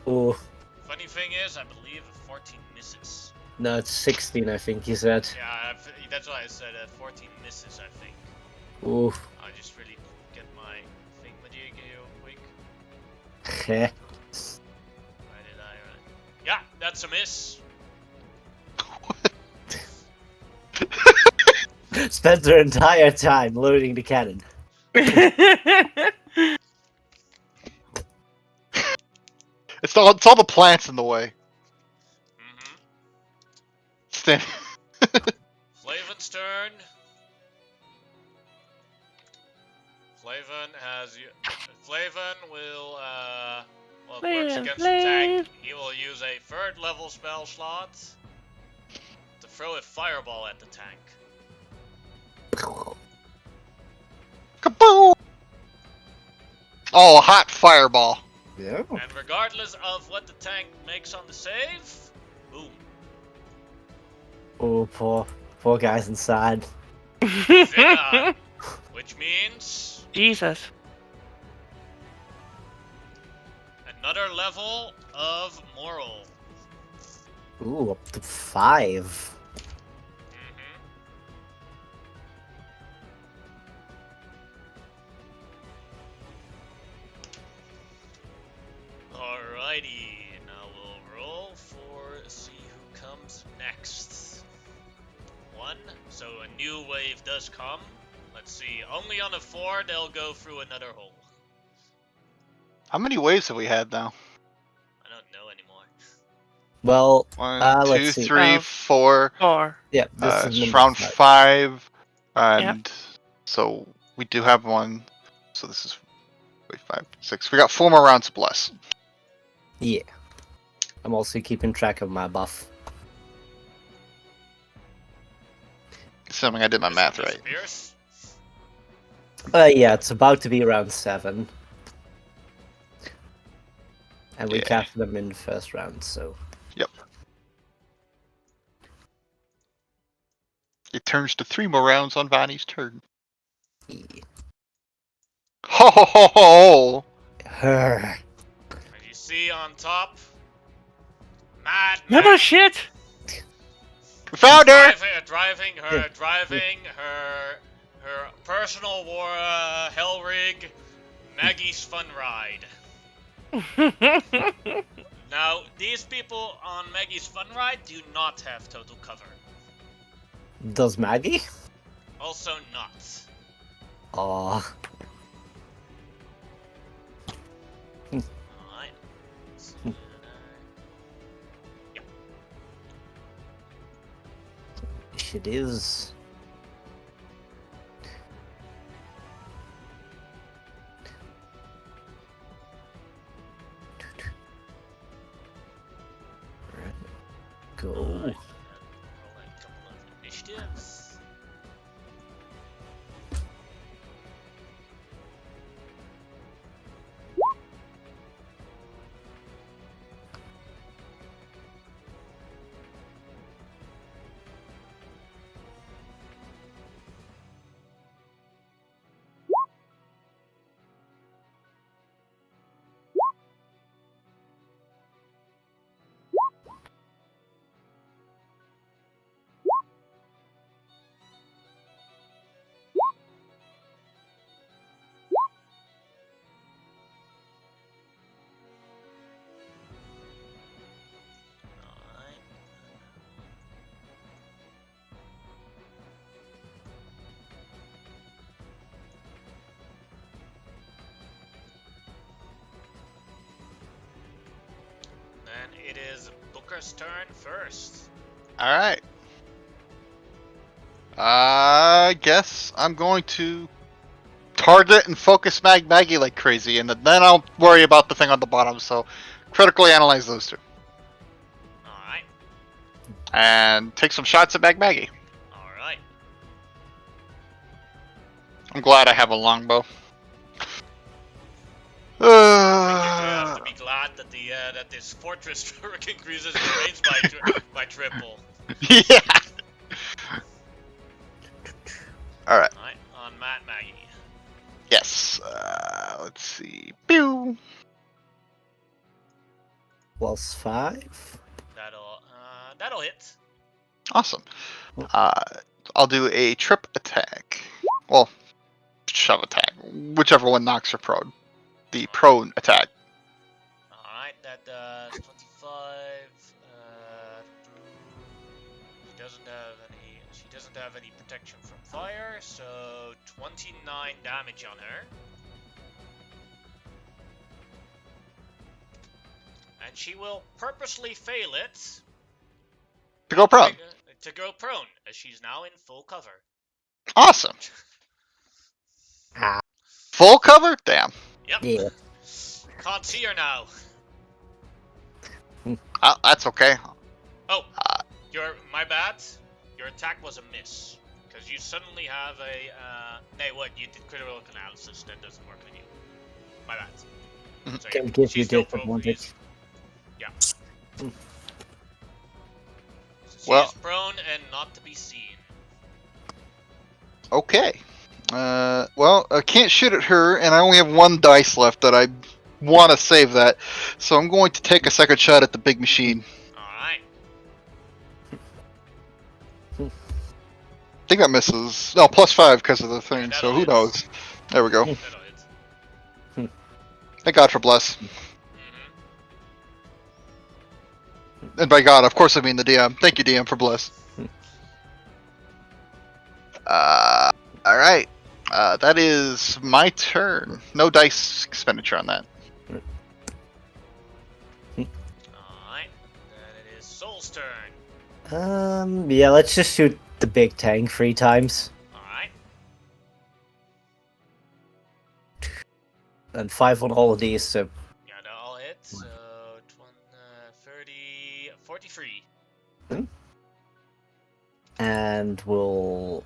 Oh, Funny thing is, I believe 14 misses. no, it's 16, I think you said. Yeah, that's why I said 14 misses, I think. Oh, I just really get my thingamajig here quick. heh. Why did I? Yeah, that's a miss. Spent their entire time loading the cannon. It's all the plants in the way. Stand. Flavin's turn. Flavin will, well, it works against the tank. He will use a 3rd level spell slot to throw a fireball at the tank. Kaboom! Oh, a hot fireball. Yeah. And regardless of what the tank makes on the save, boom. Oh, poor guys inside. Zega, which means Jesus. another level of moral. Ooh, up to 5. Alrighty, now we'll roll for see who comes next. 1, so a new wave does come. Let's see, only on a 4 they'll go through another hole. How many waves have we had now? I don't know anymore. Well, 1, 2, let's see. 3, 4. Or yeah, this is It's number round 5. 5, and so we do have one. So this is wait, 5, 6. We got 4 more rounds of bless. Yeah. I'm also keeping track of my buff. Assuming I did my math right. Pierce? Yeah, it's about to be round 7. And we Yeah. casted them in the first round, so. Yep. It turns to 3 more rounds on Vani's turn. Yeah. Ho ho ho ho! Her. And you see on top, Mad Remember Max. shit? Found her! Driving her personal war hell rig, Maggie's Fun Ride. Now, these people on Maggie's Fun Ride do not have total cover. Does Maggie? Also not. Aw. Alright. Yep. It is. Go. Rolling a couple of initiatives. Alright. Then it is Booker's turn first. Alright. I guess I'm going to target and focus Maggie like crazy, and then I'll worry about the thing on the bottom, so critically analyze those two. Alright. And take some shots at Maggie. Alright. I'm glad I have a longbow. You have to be glad that that this fortress increases the range by triple. Yeah. Alright. Alright, on Maggie. Yes. Let's see. Pew. +5. That'll hit. Awesome. I'll do a trip attack. Well, shove attack. Whichever one knocks her prone. The prone attack. Alright, that does 25. She doesn't have any protection from fire, so 29 damage on her. And she will purposely fail it To go prone. to go prone, as she's now in full cover. Awesome. Ah. Full cover? Damn. Yep. Yeah. Can't see her now. That's okay. Oh, my bad. Your attack was a miss. Because you suddenly have a, nay, what? You did critical analysis. That doesn't work on you. My bad. So, Can give you she's still prone for disadvantage. reason. Yeah. Mm. So she Well- is prone and not to be seen. Okay. Well, I can't shoot at her, and I only have one dice left that I want to save that. So I'm going to take a second shot at the big machine. Alright. I think that misses. No, +5 because of the thing, Yeah, so who that'll knows? There we go. That'll hit. Thank God for bless. Mm-hmm. And by God, of course I mean the DM. Thank you, DM, for bless. Alright. That is my turn. No dice expenditure on that. Alright. Then it is Soul's turn. Yeah, let's just shoot the big tank 3 times. Alright. And 5 on all of these, so Yeah, they'll all hit. So, 30, 43. and we'll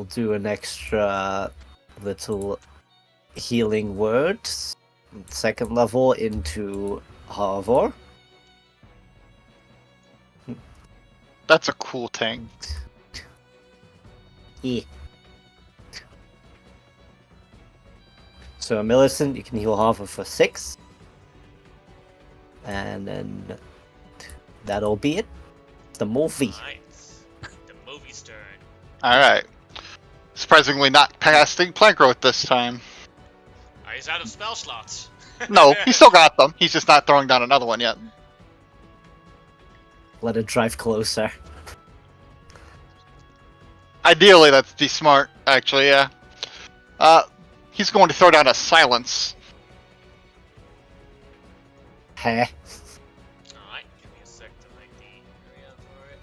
do an extra little healing word, 2nd level into Harvor. That's a cool tank. Yeah. So Millicent, you can heal Harvor for 6. And then that'll be it. the movie. Alright. The movie's turn. Alright. Surprisingly not casting plant growth this time. He's out of spell slots. No, he still got them. He's just not throwing down another one yet. Let it drive closer. Ideally, that'd be smart, actually, yeah. He's going to throw down a silence. Heh. Alright, give me a sec to make the area for it.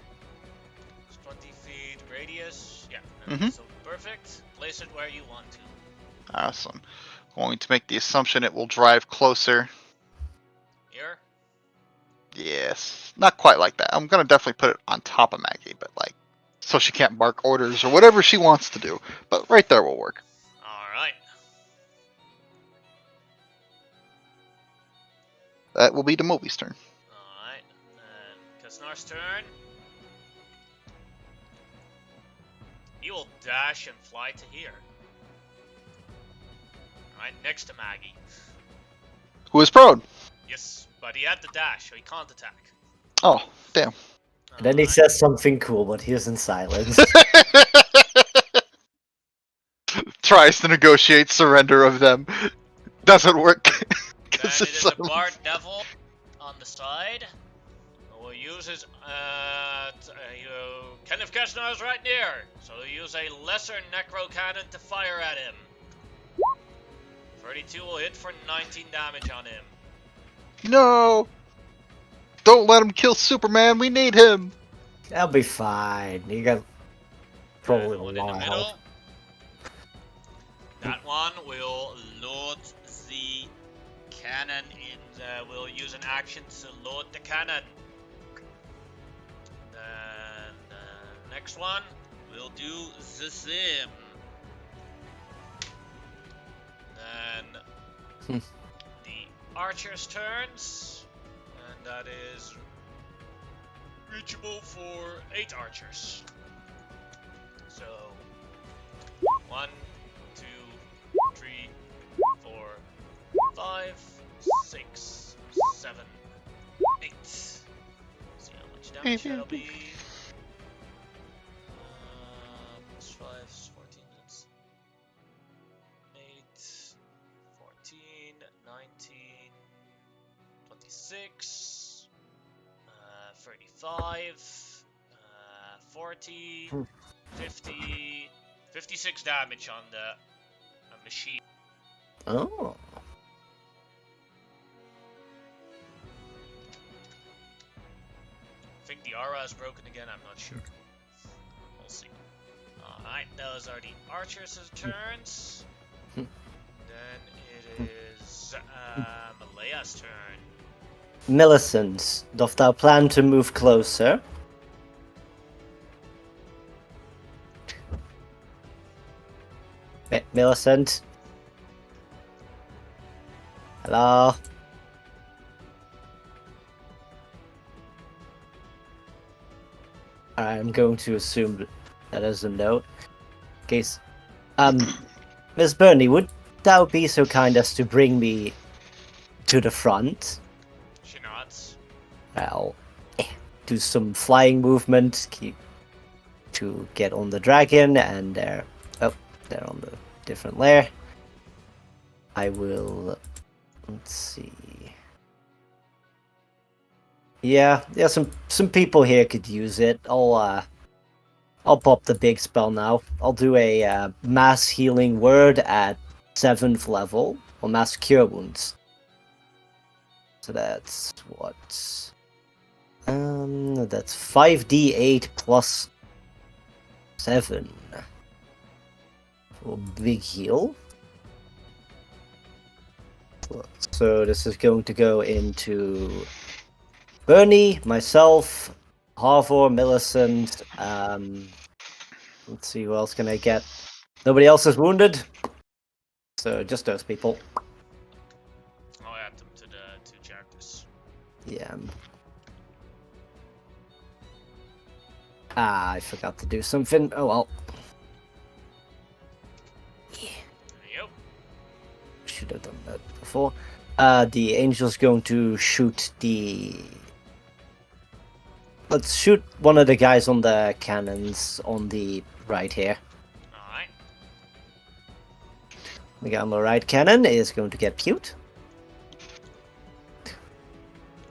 It's 20 feet radius. Yeah, so perfect. Place it where you want to. Awesome. Going to make the assumption it will drive closer. Here? Yes. Not quite like that. I'm going to definitely put it on top of Maggie, but like, so she can't bark orders or whatever she wants to do. But right there will work. Alright. That will be the movie's turn. Alright. And Kasnar's turn. He will dash and fly to here. Alright, next to Maggie. Who is prone? Yes, but he had the dash, so he can't attack. Oh, damn. And then he Alright. says something cool, but he's in silence. Tries to negotiate surrender of them. Doesn't work. Then 'Cause it it's is so- the Bard Devil on the side. We'll use his, Kenneth Kesnar is right near, so we'll use a lesser Necro Cannon to fire at him. 32 will hit for 19 damage on him. No! Don't let him kill Superman, we need him! That'll be fine. You got probably And a one in the lot of middle. health. That one will load the cannon in we'll use an action to load the cannon. Then next one, we'll do the same. Then the archer's turns, and that is reachable for 8 archers. So 1, 2, 3, 4, 5, 6, 7, 8. See how much damage that'll be. Plus 5 is 14. That's 8, 14, 19, 26, 35, 40, 50, 56 damage on the machine. Oh. I think the aura is broken again, I'm not sure. We'll see. Alright, those are the archers' turns. Then it is Malaya's turn. Millicent, doth thou plan to move closer? Millicent? Hello? I'm going to assume that is a note. Case, Miss Bernie, would thou be so kind as to bring me to the front? She nods. Well, do some flying movement to get on the dragon, and they're on the different layer. I will. Let's see. Yeah, some people here could use it. I'll pop the big spell now. I'll do a mass healing word at 7th level, or mass cure wounds. So that's what? That's 5d8 plus 7 for big heal. So this is going to go into Bernie, myself, Harvor, Millicent. Let's see, who else can I get? Nobody else is wounded, so just those people. I'll add them to the 2 characters. Yeah. I forgot to do something. Oh well. Yep. Should have done that before. The angel's going to shoot the let's shoot one of the guys on the cannons on the right here. Alright. The guy on the right cannon is going to get cute.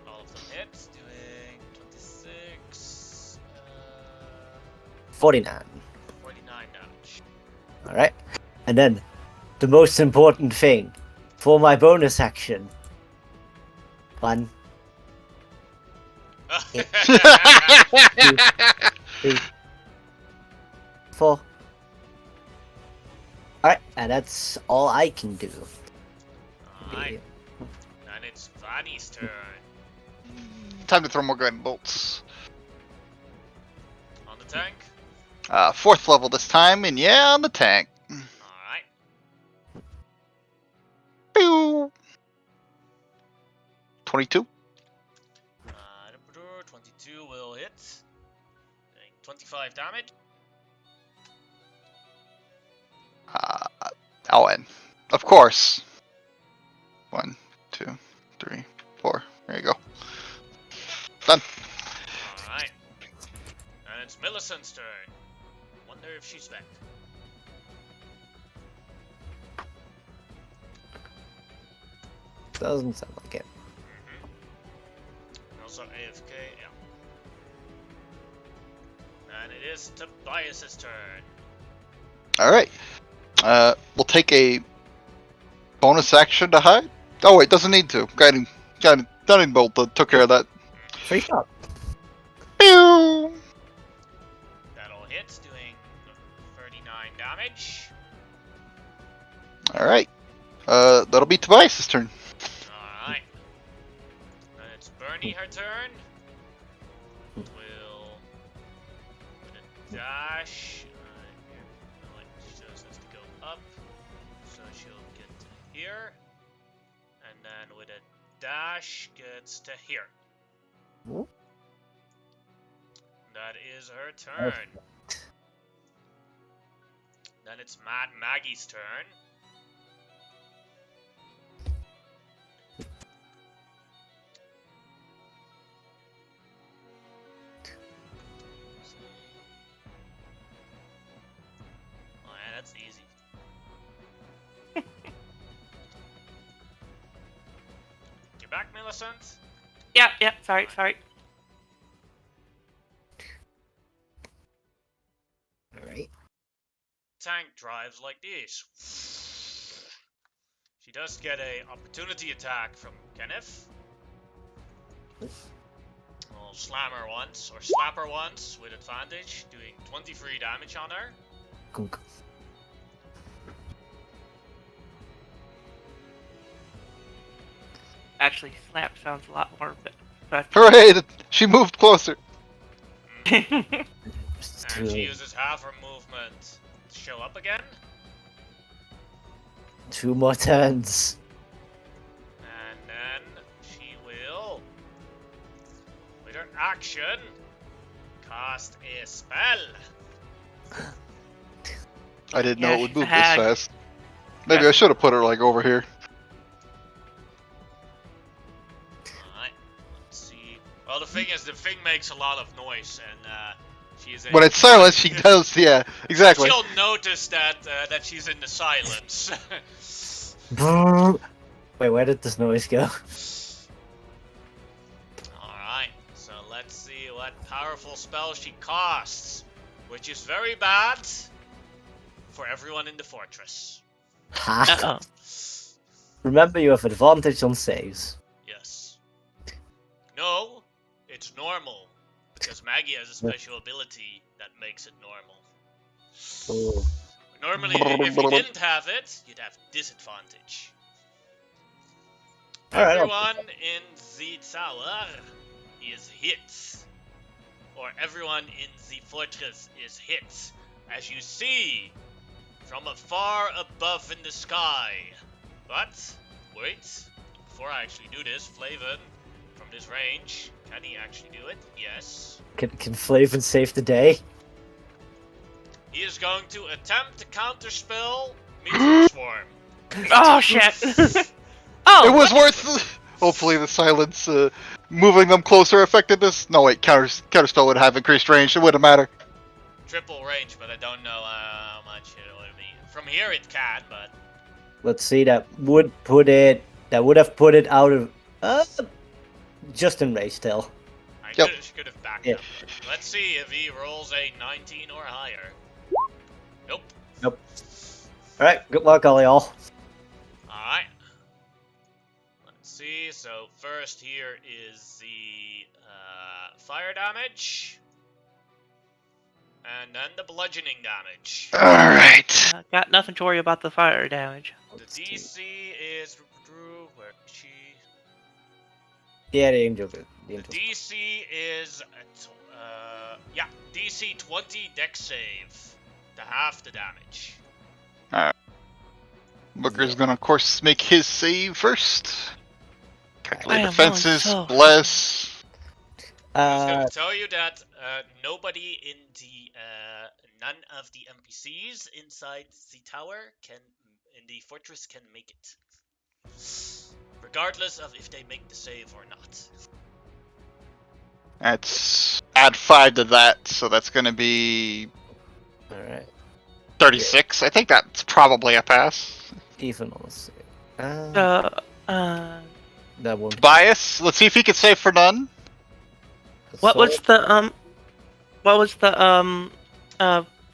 All of them hit, doing 26, 49. 49 damage. Alright. And then, the most important thing. For my bonus action. 1, 3, 4. Alright, and that's all I can do. Alright. And it's Vanny's turn. Time to throw more guiding bolts. On the tank. 4th level this time, and yeah, on the tank. Alright. Pew! 22. 22 will hit. Doing 25 damage. And of course. 1, 2, 3, 4. There you go. Done. Alright. And it's Millicent's turn. Wonder if she's back. Doesn't sound like it. And also AFK, yeah. And it is Tobias's turn. Alright. We'll take a bonus action to hide. Oh wait, doesn't need to. Guiding bolt took care of that. Free shot. Pew! That'll hit, doing 39 damage. Alright. That'll be Tobias' turn. Alright. And it's Bernie, her turn. Will with a dash. Here. No, wait, she just has to go up. So she'll get to here. And then with a dash gets to here. Ooh. That is her turn. Then it's Mad Maggie's turn. Oh yeah, that's easy. You back, Millicent? Yeah, sorry. Alright. Tank drives like this. She does get a opportunity attack from Kenneth. I'll slam her once, or slap her once with advantage, doing 23 damage on her. Gunk. Actually, slap sounds a lot more, but Hooray! She moved closer. Just And she two, uses half her movement to show up again. 2 more turns. And then she will, with her action, cast a spell. I didn't know Yeah, it would she's a move this hag. fast. Maybe Yeah. I should have put her like over here. Alright, let's see. Well, the thing is, the thing makes a lot of noise, and she is. When it's silent, she does. Yeah, exactly. She'll notice that that she's in the silence. Wait, where did this noise go? Alright, so let's see what powerful spell she casts, which is very bad for everyone in the fortress. Ha! uh-oh. Remember, you have advantage on saves. Yes. No, it's normal, because Maggie has a special ability that makes it normal. Oh. Normally, if you didn't have it, you'd have disadvantage. Alright, Everyone in the tower is hit. Or everyone in the fortress is hit. As you see, from afar above in the sky. But, wait, before I actually do this, Flavin, from this range, can he actually do it? Yes. Can Flavin save the day? He is going to attempt to counterspell Meteor Swarm. Oh shit! Oh, It was worth. Hopefully the silence moving them closer affected this. No, wait, counterspell would have increased range. It wouldn't matter. Triple range, but I don't know how much it would be. From here it can, but Let's see. That would have put it out of just in range still. I Yep. could have backed Yeah. up. Let's see if he rolls a 19 or higher. Nope. All right. Good luck, all y'all. Alright. Let's see. So first here is the fire damage. And then the bludgeoning damage. Alright. Got nothing to worry about the fire damage. The DC is... Where is she? Yeah, the angel. The The angel. DC is... DC 20 dex save. To half the damage. Booker's gonna, of course, make his save first. Calculate I am defenses, rolling so bless. I was gonna tell you that nobody in the none of the NPCs inside the tower in the fortress can make it, regardless of if they make the save or not. That's add 5 to that, so that's gonna be All right. 36. I think that's probably a pass. Even on the save. That one. Bias. Let's see if he can save for none. What was the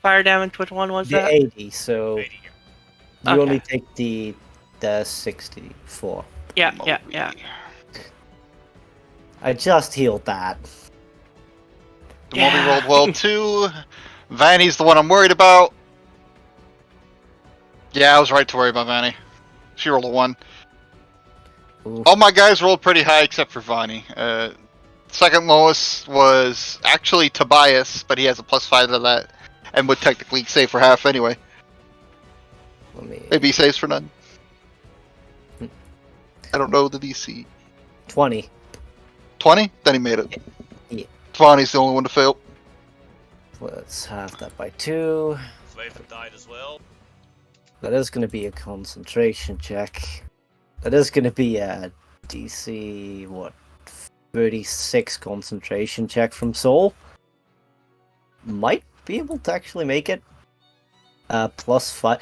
fire damage? Which one was the that? 80? So 80 here. you only Okay. take the 64. Yeah. Moby. I just healed that. The Moby rolled well too. Vanny's the one I'm worried about. Yeah, I was right to worry about Vanny. She rolled a 1. Oof. All my guys rolled pretty high except for Vanny. Second lowest was actually Tobias, but he has a +5 to that, and would technically save for half anyway. Let me. Maybe he saves for none. I don't know the DC. 20. 20? Then he made it. Yeah. Vanny's the only one to fail. Let's halve that by 2. Flavor died as well. That is going to be a concentration check. That is going to be a DC, 36 concentration check from Soul. Might be able to actually make it. +5.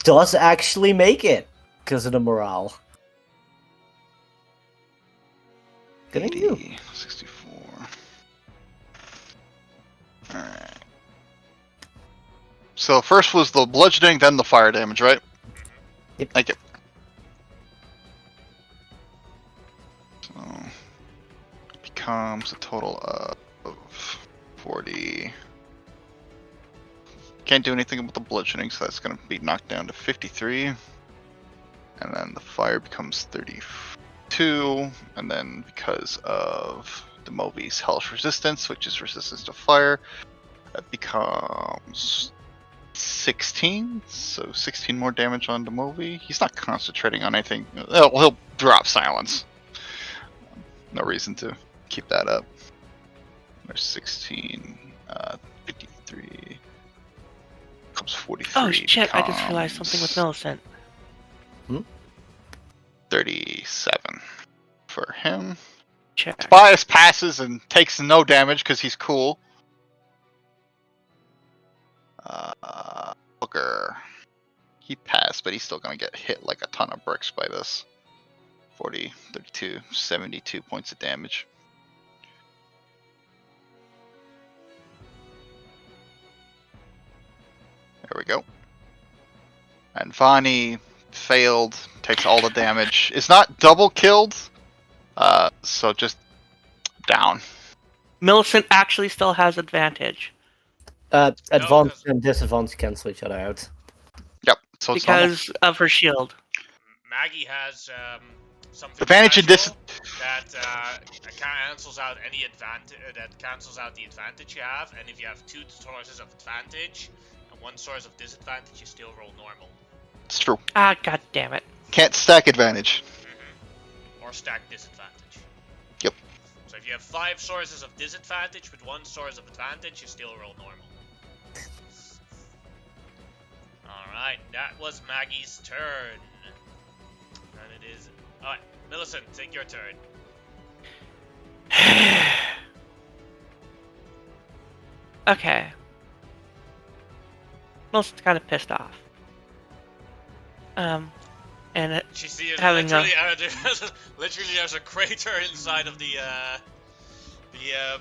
Does actually make it because of the morale. Good on you. 80, 64. Alright. So first was the bludgeoning, then the fire damage, right? Yep. Thank you. So becomes a total of 40. Can't do anything about the bludgeoning, so that's going to be knocked down to 53. And then the fire becomes 32. And then because of the Moby's hellish resistance, which is resistance to fire, that becomes 16. So 16 more damage on the Moby. He's not concentrating on anything. He'll drop silence. No reason to keep that up. There's 16, 53. Comes 43. Oh shit! I just realized something with comes Millicent. 37 for him. Check. Tobias passes and takes no damage because he's cool. Booker. He passed, but he's still going to get hit like a ton of bricks by this. 40, 32, 72 points of damage. There we go. And Vani failed, takes all the damage. Is not double killed, so just down. Millicent actually still has advantage Advanced 'cause- and disadvantage cancel each other out. Yep, so it's normal. because of her shield. Maggie has something Advantage and special that cancels out any advantage. That cancels out the advantage you have, and if you have 2 sources of advantage and 1 source of disadvantage, you still roll normal. It's true. Ah, god damn it. Can't stack advantage. Or stack disadvantage. Yep. So if you have 5 sources of disadvantage with 1 source of advantage, you still roll normal. Alright, that was Maggie's turn. And it is... Alright, Millicent, take your turn. Okay. Millicent's kind of pissed off. And She sees having literally, literally there's a crater inside of the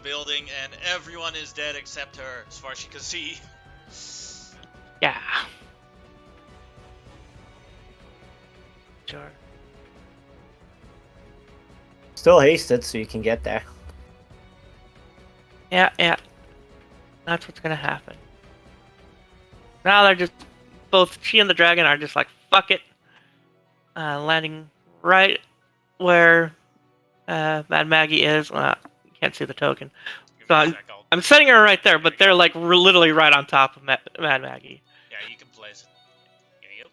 building, and everyone is dead except her, as far as she can see. yeah. Sure. Still hasted, so you can get there. Yeah. That's what's gonna happen. Now they're just both she and the dragon are just like fuck it, landing right where Mad Maggie is. You can't see the token, Give so me a sec, I'm setting her right there, but they're like literally right on top of Mad Maggie. Yeah, you can place it. Yeah, yep.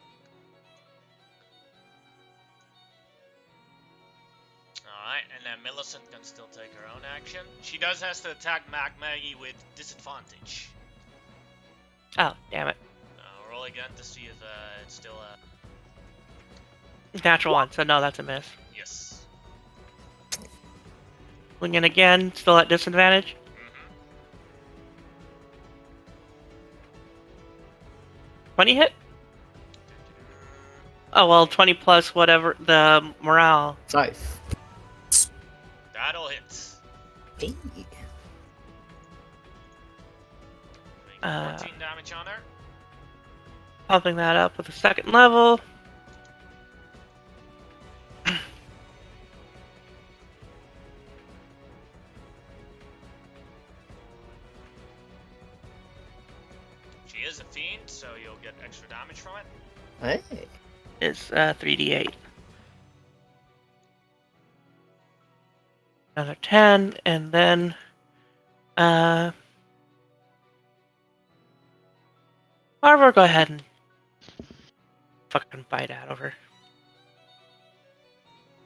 Alright, and then Millicent can still take her own action. She does has to attack Maggie with disadvantage. Oh damn it! Roll again to see if it's still Natural one, so no, that's a miss. yes. Swinging again, still at disadvantage. Mm-hmm. 20 hit? Oh well, 20 plus whatever the morale. 5. That'll hit. Hey. Doing 14 damage on her. Pumping that up with a second level. She is a fiend, so you'll get extra damage from it. Hey. It's 3d8. Another 10, and then Harvard, go ahead and fucking bite out of her.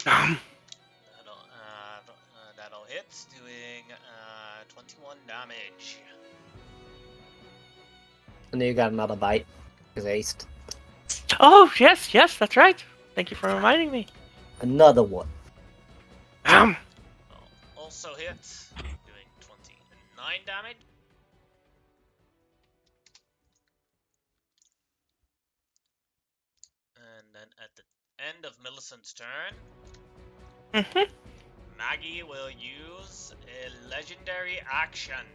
That'll hit, doing 21 damage. And then you got another bite. Because aced. Oh yes, that's right. Thank you for reminding me. Another one. Also hit, doing 29 damage. And then at the end of Millicent's turn, Mhm. Maggie will use a legendary action.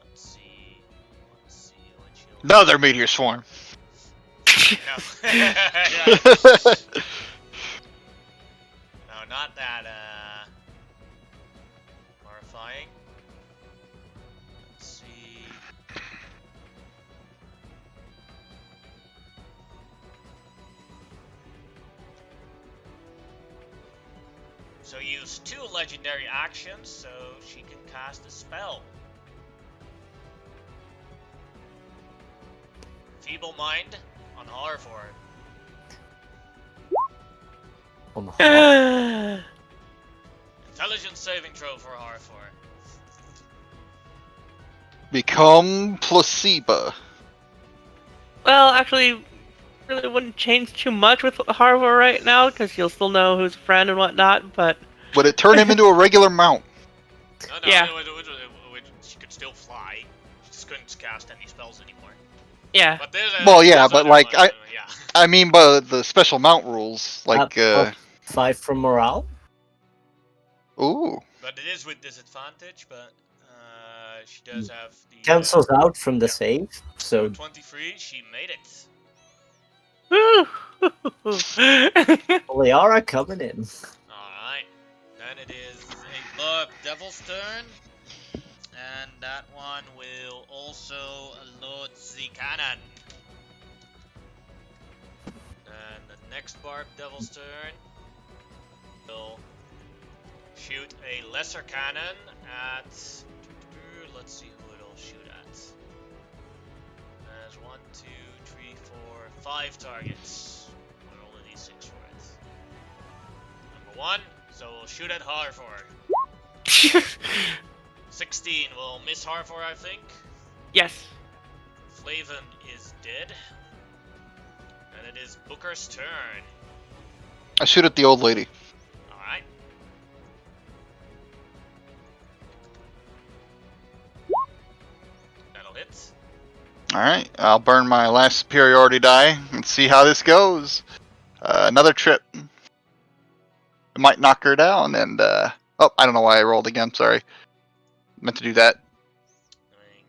Let's see what she'll Another meteor swarm. No. No, not that horrifying. Let's see. So use 2 legendary actions so she can cast a spell. Feeble Mind on Harfor. On the heart. Intelligence saving throw for Harfor. Become placebo. Well, actually, really wouldn't change too much with Harvard right now because you'll still know who's a friend and whatnot. But Would it turn him into a regular mount? No, Yeah. she could still fly. She just couldn't cast any spells anymore. yeah, But there's Well, yeah, there's but, other like, ones, yeah. I mean, but the special mount rules, like, 5 from morale. ooh. But it is with disadvantage, but she does have the... Cancels out from the yeah. save. So 23, she made it. Woo! Liara coming in. Alright. Then it is a Devil's turn. And that one will also load the cannon. And the next Barb Devil's turn will shoot a lesser cannon at... Let's see who it'll shoot at. There's 1, 2, 3, 4, 5 targets. We'll roll a d6 for it. Number 1, so we'll shoot at Harfor. 16 will miss Harfor, I think. Yes. Flavin is dead. And it is Booker's turn. I shoot at the old lady. Alright. That'll hit. Alright, I'll burn my last superiority die and see how this goes. Another trip. It might knock her down and, oh, I don't know why I rolled again, sorry. Meant to do that. Doing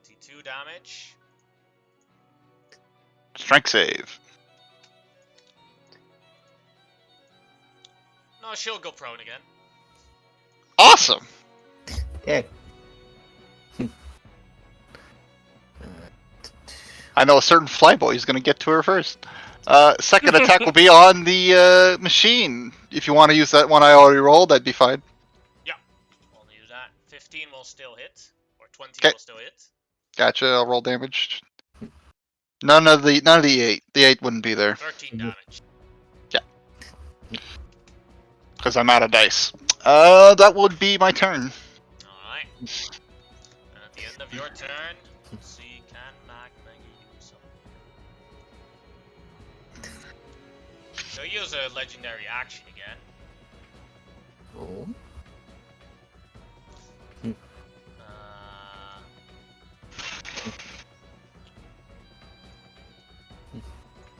22 damage. Strength save. No, she'll go prone again. Awesome! Yeah. I know a certain flyboy is going to get to her first. Second attack will be on the machine. If you want to use that one I already rolled, that'd be fine. We'll use that. 15 will still hit. Or 20 Okay. will still hit. Gotcha, I'll roll damage. None of the 8. The 8 wouldn't be there. 13 damage. Because I'm out of dice. That would be my turn. Alright. And at the end of your turn, let's see, can Magma use something? So use a legendary action again. Oh.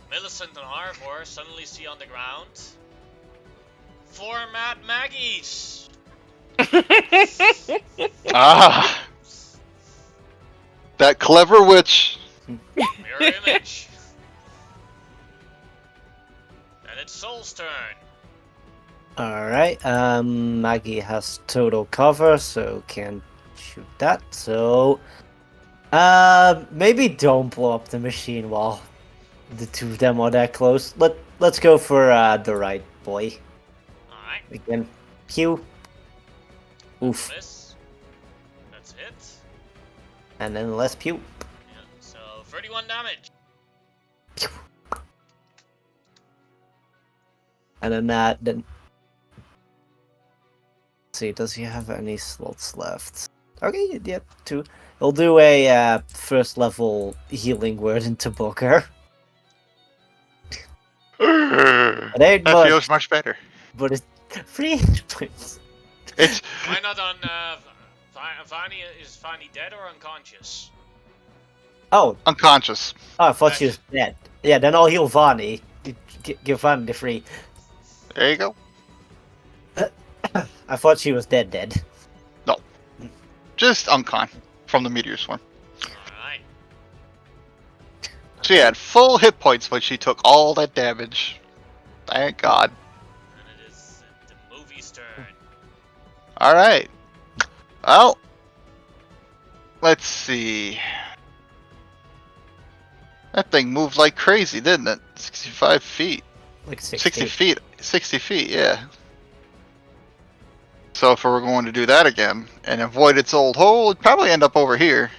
Millicent and Arvor suddenly see on the ground 4 Mad Maggies! Ah! That clever witch! Mirror image. And it's Soul's turn. Alright, Maggie has total cover, so can't shoot that, so... maybe don't blow up the machine while the two of them are that close. Let's go for, the right boy. Alright, Again, Q. Oof. miss. That's a hit. And then less pew. Yeah, so 31 damage. And then that, then... Let's see, does he have any slots left? Okay, yep, 2. We'll do a, first level healing word into Booker. It ain't That much, feels much better. but it's 3 hit points. It's Why not on, Vani, is Vani dead or unconscious? Oh, unconscious. I thought she was dead. Yeah, then I'll heal Vani. Give Vani the free. There you go. I thought she was dead. Just uncon from the meteor swarm. Alright. She had full hit points, but she took all that damage. Thank God. And it is the movie's turn. Alright. Well, let's see. That thing moved like crazy, didn't it? 65 feet. Like 60 feet. 60 feet, yeah. So if we were going to do that again and avoid its old hole, it'd probably end up over here.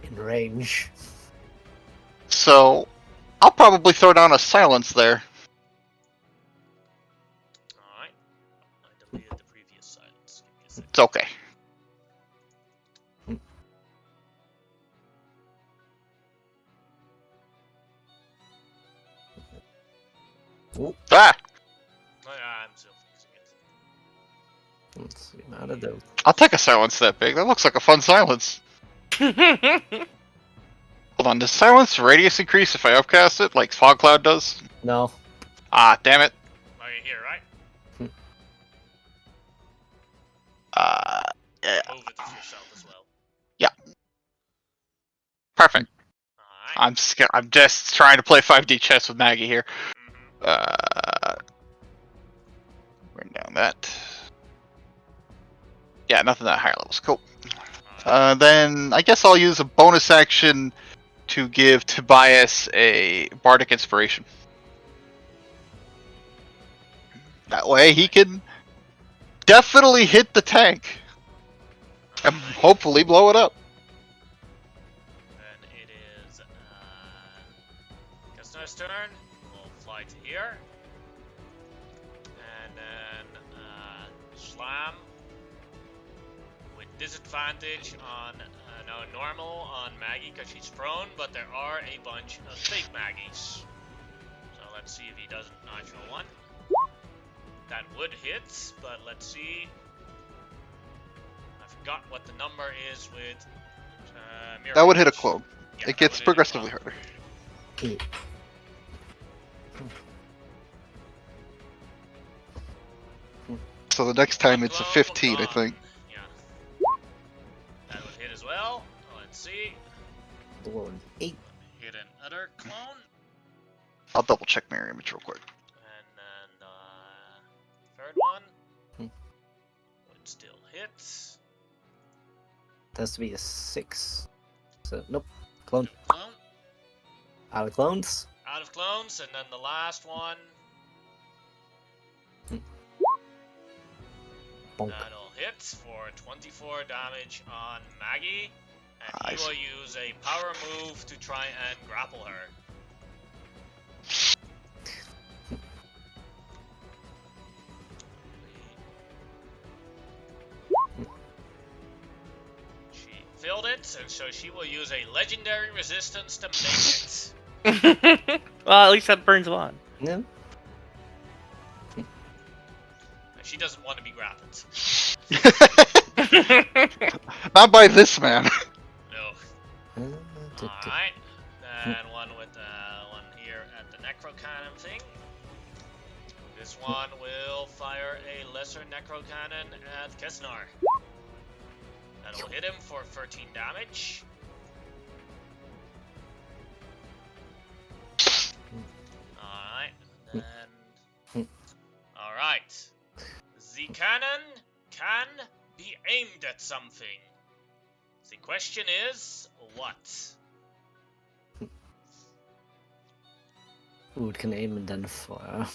In range. So I'll probably throw down a silence there. Alright. I deleted the previous silence. Give me a second. It's okay. Ah! I'm still fixing it. Let's see, not a dope. I'll take a silence that big. That looks like a fun silence. Hold on, does silence radius increase if I upcast it, like Fog Cloud does? No. Ah, damn it. Are you here, right? Yeah, Move it with yourself as well. perfect. Alright. I'm scared. I'm just trying to play 5D chess with Maggie here. Mhm. Bring down that. Yeah, nothing that higher levels. Cool. Alright. Then I guess I'll use a bonus action to give Tobias a bardic inspiration. That way he can definitely hit the tank and hopefully blow it up. Then it is Kasnar's turn. We'll fly to here. And then Slam with disadvantage on no normal on Maggie because she's prone, but there are a bunch of fake Maggies. So let's see if he does a natural one. That would hit, but let's see. I forgot what the number is with mirror That would hit a image. clone. Yeah, It that gets would hit a progressively clone. harder. So the next time it's a Clone 15, I gone. think. Yeah. That would hit as well. Let's see. Lord, 8. Hit another clone. I'll double check mirror image real quick. And then third one Hmm. would still hit. It has to be a 6. So, nope. Clone. Clone. Out of clones. Out of clones, and then the last one. Bonk. That'll hit for 24 damage on Maggie. And Nice. he will use a power move to try and grapple her. She failed it, and so she will use a legendary resistance to make it. Well, at least that burns him on. Yeah. And she doesn't want to be grappled. Not by this man. No. Alright. Then one with one here at the Necrocannon thing. This one will fire a lesser Necrocannon at Kesnar. That'll hit him for 13 damage. Alright. Then. Alright. The cannon can be aimed at something. The question is, what? Ooh, it can aim and then fire.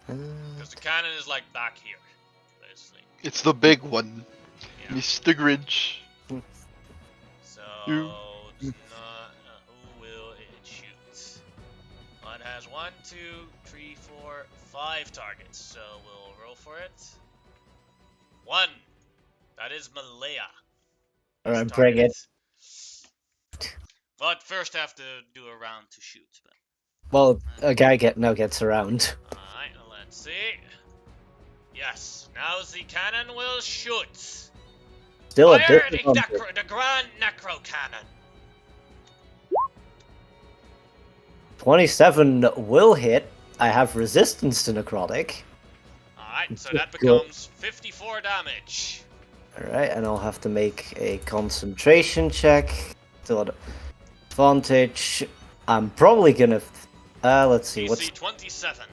Because the cannon is like back here, basically. It's the big one. Yeah. Mr. Grinch. So, You- it's not, who will it shoot? Well, it has 1, 2, 3, 4, 5 targets, so we'll roll for it. 1. That is Malaya. Alright, bring it. But first have to do a round to shoot. But. Well, a guy gets around. Alright, let's see. Yes, now the cannon will shoot. Still a Fire bit. the Grand Necro Cannon. 27 will hit. I have resistance to necrotic. Alright, so that becomes 54 damage. Alright, and I'll have to make a concentration check. Still at advantage. I'm probably gonna. Let's see. DC What's. 27.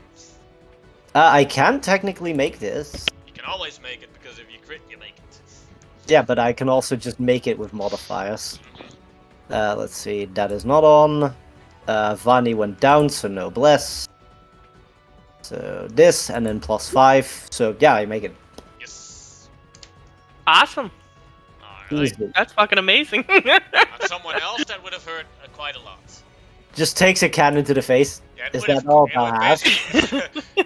I can technically make this. You can always make it because if you crit, you make it. Yeah, but I can also just make it with modifiers. Let's see. That is not on. Vani went down, so no bless. So this, and then +5. So yeah, I make it Yes. Awesome. Alright. easily. That's fucking amazing. On someone else, that would have hurt quite a lot. Just takes a cannon to the face. Yeah, Is that all I have?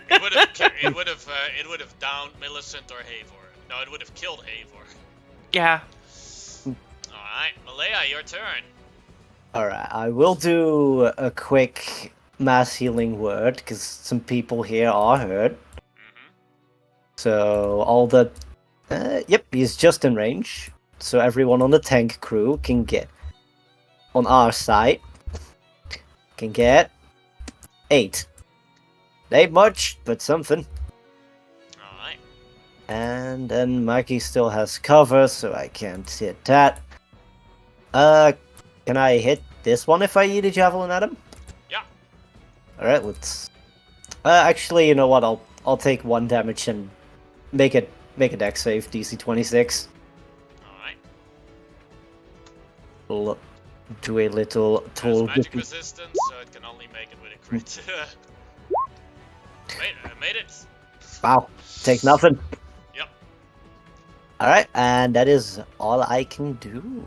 It would have downed Millicent or Havor. No, it would have killed Havor. Yeah. Alright, Malaya, your turn. Alright, I will do a quick mass healing word, because some people here are hurt. Mm-hmm. So all the... yep, he's just in range. So everyone on the tank crew can get... On our side, can get 8. Ain't much, but something. Alright. And then Mikey still has cover, so I can't hit that. Can I hit this one if I eat a javelin at him? Yeah. Alright, let's... actually, you know what, I'll take 1 damage and make a dex save, DC 26. Alright. Do a little Has tool. magic resistance, so it can only make it with a crit. Made it. Wow, take nothing. Yep. Alright, and that is all I can do.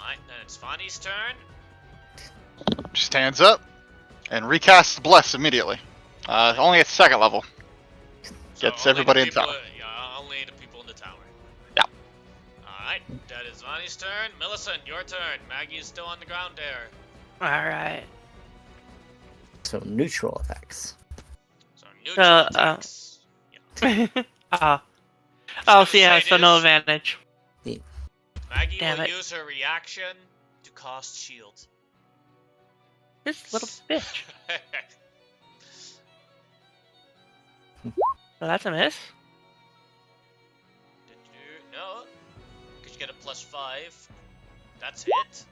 Alright, then it's Vani's turn. She stands up and recasts Bless immediately. Only at 2nd level. So Gets only everybody the in tower. people- Yeah, only the people in the tower. Yeah. Alright, that is Vani's turn. Millicent, your turn. Maggie is still on the ground there. All right. So neutral effects. So neutral Uh, attacks. Oh, so yeah, so no advantage. Maggie Damn will it. use her reaction to cast shield. This little bitch. So that's a miss. No, because you get a +5. That's hit,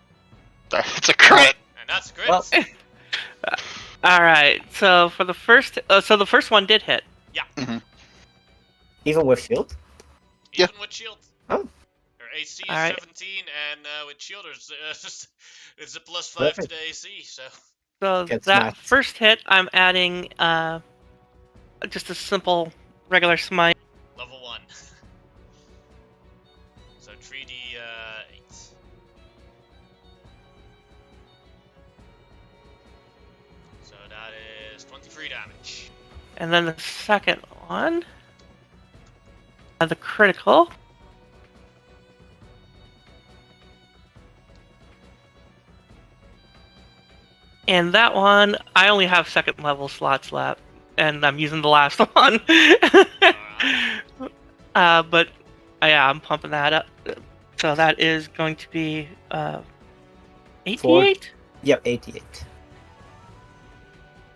That's a crit. and that's crit. Well, All right. So for the first, so the first one did hit. even with shield. Even with shield. Oh. Her AC is All right. 17, and with shield, it's a +5 to Perfect. the AC. So So Get that smacked. first hit, I'm adding just a simple regular smite. level 1. So 3d8. So that is 23 damage. And then the second one, the critical. And that one, I only have second level slots left, and I'm using the last one. But yeah, I'm pumping that up. So that is going to be 88? Yep, 88.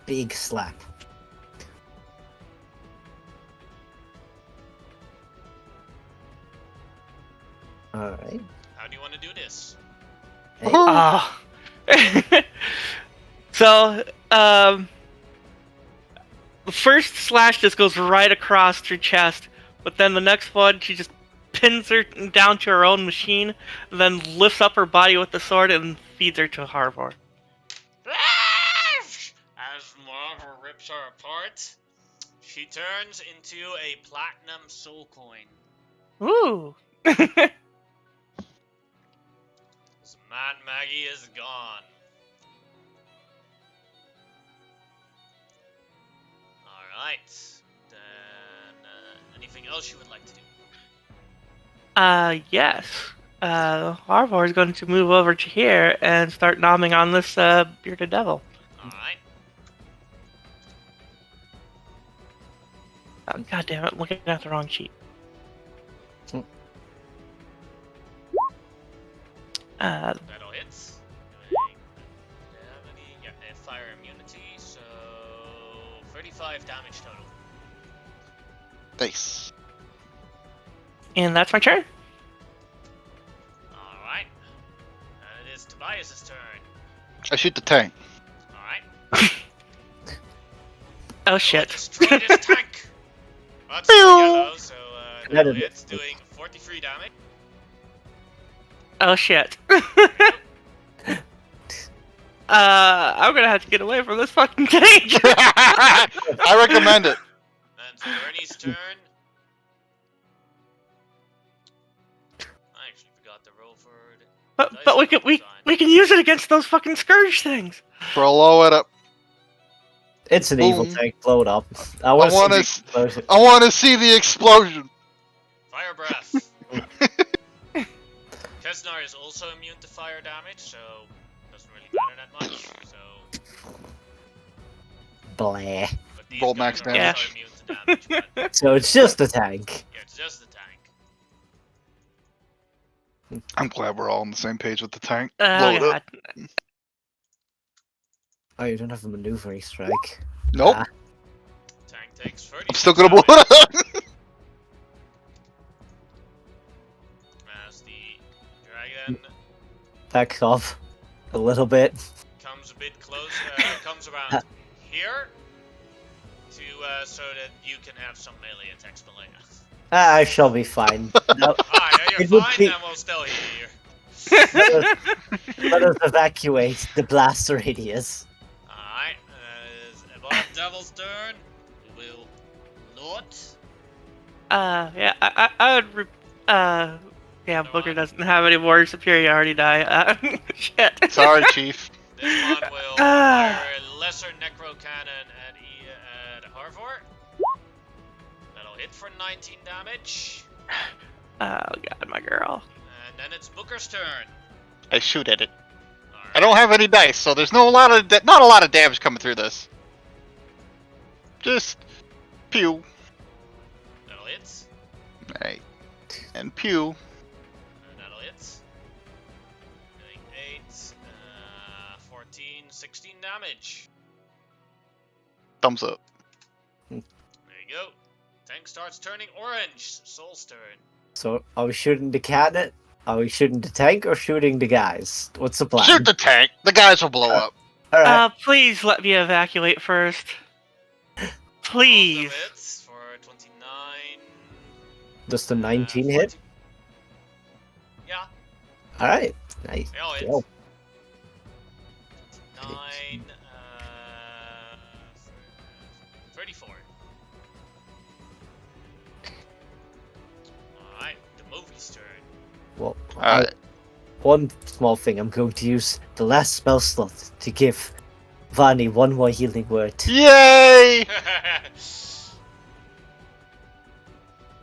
Big slap. Alright. How do you want to do this? Hey, Oh. So, the first slash just goes right across her chest, but then the next one, she just pins her down to her own machine, then lifts up her body with the sword and feeds her to Harvor. As Marvel rips her apart, she turns into a platinum soul coin. Ooh. So Mad Maggie is gone. Alright. Then, anything else you would like to do? Yes. Harvor is going to move over to here and start nomming on this bearded devil. Alright. Oh, God damn it, I'm looking at the wrong sheet. That'll hit. Yeah, fire immunity, so 35 damage total. Nice. And that's my turn. Alright. And it is Tobias's turn. I shoot the tank. Alright. Oh shit. Destroy this tank! Well, it's yellow, so that'll hit, is- doing 43 damage. Oh shit. I'm gonna have to get away from this fucking cage. I recommend it. Then for Bernie's turn. I actually forgot to roll for it. but we can use it against those fucking scourge things. Blow it up. it's an evil Boom. tank. Blow it up. I wanna want to s- see the explosion. I want to see the explosion. Fire breath. Kesnar is also immune to fire damage, so doesn't really matter that much. So, Blah. but these Roll guys max are damage. also immune to damage. But, So it's just a tank. yeah, it's just the tank. I'm glad we're all on the same page with the tank. Blow it God. up. Oh, you don't have a maneuvering strike. Nope. Ah. Tank takes 30. I'm still gonna blow it up. As the dragon Backs off a little bit. comes a bit close, comes around here to so that you can have some melee attacks, Malaya. I shall be fine. No, Ah, yeah, you're It would fine. be- Then we'll still heal you. let us evacuate the blast radius. Alright, is Ebon Devil's turn. We will not. Yeah, I would. Yeah, Go Booker on. doesn't have any more superiority die. Shit. Sorry, Chief. This one will Ah. fire a lesser necro cannon at Harvor. That'll hit for 19 damage. Oh god, my girl. And then it's Booker's turn. I shoot at it. I don't have any dice, so there's not a lot of damage coming through this. Just pew. That'll hit. Right. And pew. That'll hit. Doing 8, 14, 16 damage. Thumbs up. There you go. Tank starts turning orange. Soul's turn. So, are we shooting the cannon? Are we shooting the tank or shooting the guys? What's the plan? Shoot the tank. The guys will blow up. Alright. Please let me evacuate first. Please. Also hits for 29. Does the 19 hit? 14. Yeah, Alright. Nice. they all hit. Go. 9, 34. Alright, the movie's turn. Well, Alright. one small thing. I'm going to use the last spell slot to give Vani one more healing word. Yay!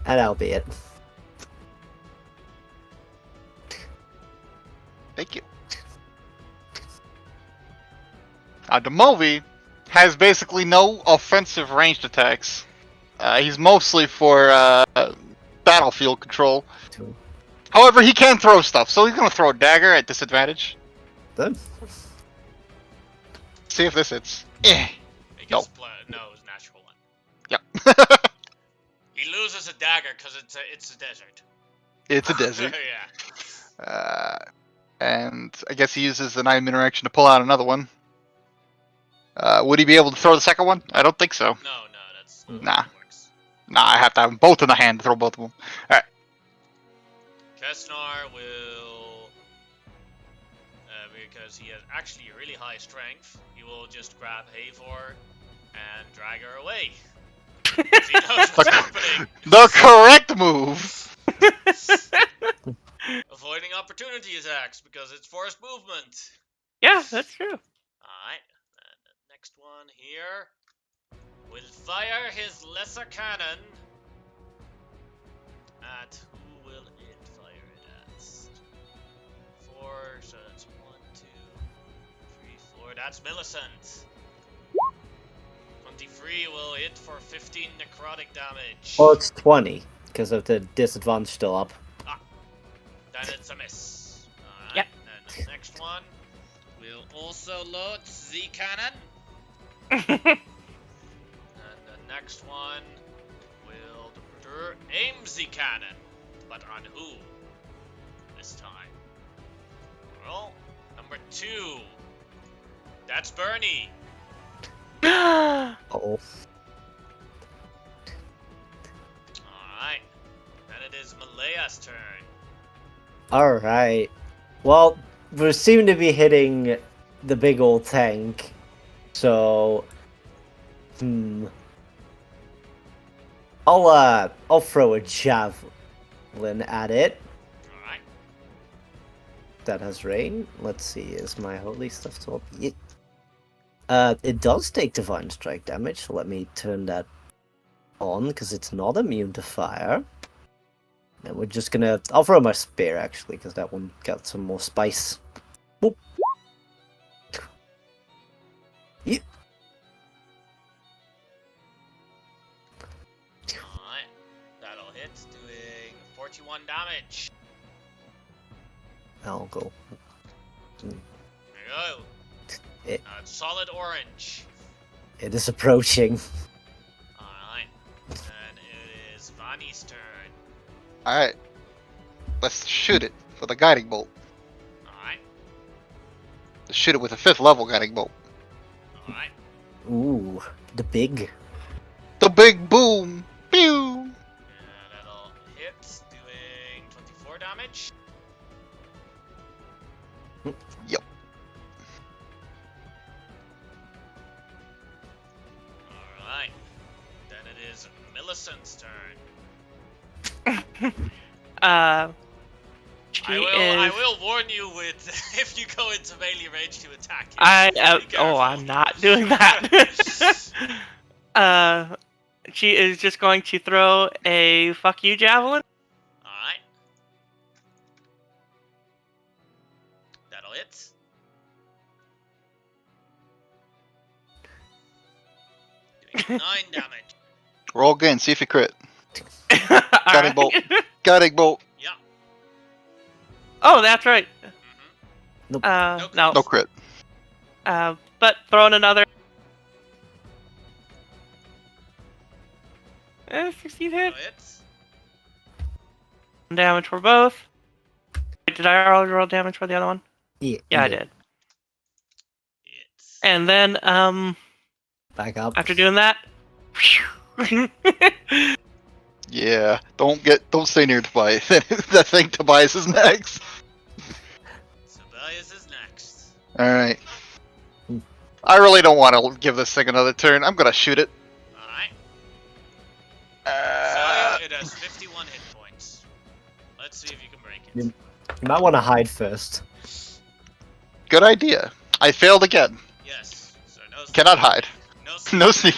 And that'll be it. Thank you. The movie has basically no offensive ranged attacks. He's mostly for battlefield control. Two. However, he can throw stuff, so he's gonna throw a dagger at disadvantage. Then. See if this hits. Eh. It Nope. gets no, it's a natural one. Yep. He loses a dagger because it's a desert. It's a desert. Yeah. And I guess he uses the item interaction to pull out another one. Would he be able to throw the second one? I don't think so. No, that's not Nah. how it works. Nah, I have to have them both in the hand to throw both of them. Alright. Kesnar will, because he has actually really high strength, he will just grab Havor and drag her away. 'Cause he knows what's happening. The correct move! Avoiding opportunity attacks because it's forced movement. Yeah, that's true. Alright, and the next one here will fire his lesser cannon at who will it fire it at? 4, so that's 1, 2, 3, 4. That's Millicent. 23 will hit for 15 necrotic damage. Oh, it's 20 because of the disadvantage still up. Then it's a miss. Alright, Yep. and the next one will also load the cannon. And the next one will aim the cannon. But on who? This time. Well, number 2. That's Bernie. Oh. Alright. Then it is Malaya's turn. Alright. Well, we seem to be hitting the big old tank. So. I'll throw a javelin at it. Alright. That has rain. Let's see, is my holy stuff still up? Yeah. It does take divine strike damage, so let me turn that on, because it's not immune to fire. And we're just gonna... I'll throw my spear, actually, because that one got some more spice. Boop. Yep. Alright. That'll hit, doing 41 damage. I'll go. There you go. It- Solid orange. It is approaching. Alright. Then it is Vani's turn. Alright. Let's shoot it with a guiding bolt. Alright. Let's shoot it with a 5th level guiding bolt. Alright. Ooh, the big. The big boom! Pew! And that'll hit, doing 24 damage. Yep. Alright. Then it is Millicent's turn. She I is. will warn you with if you go into melee range to attack him. I Be careful. I'm not doing that. She is just going to throw a fuck you javelin. Alright. That'll hit. 9 damage. Roll again, see if you crit. Alright. bolt. Guiding bolt. Yeah. Oh, that's right. Mm-hmm. No. No crit. But throw in another. 16 hit. Hits. Damage for both. Wait, did I already roll damage for the other one? Yeah, Yeah, I you did. Hits. And then, Back up. after doing that. Yeah. Don't stay near Tobias. I think Tobias is next. Tobias is next. Alright. I really don't want to give this thing another turn. I'm gonna shoot it. Alright. Uh, So it has 51 hit points. Let's see if you can break it. You might want to hide first. good idea. I failed again. Yes. So no sneak. Cannot hide. No No sneak.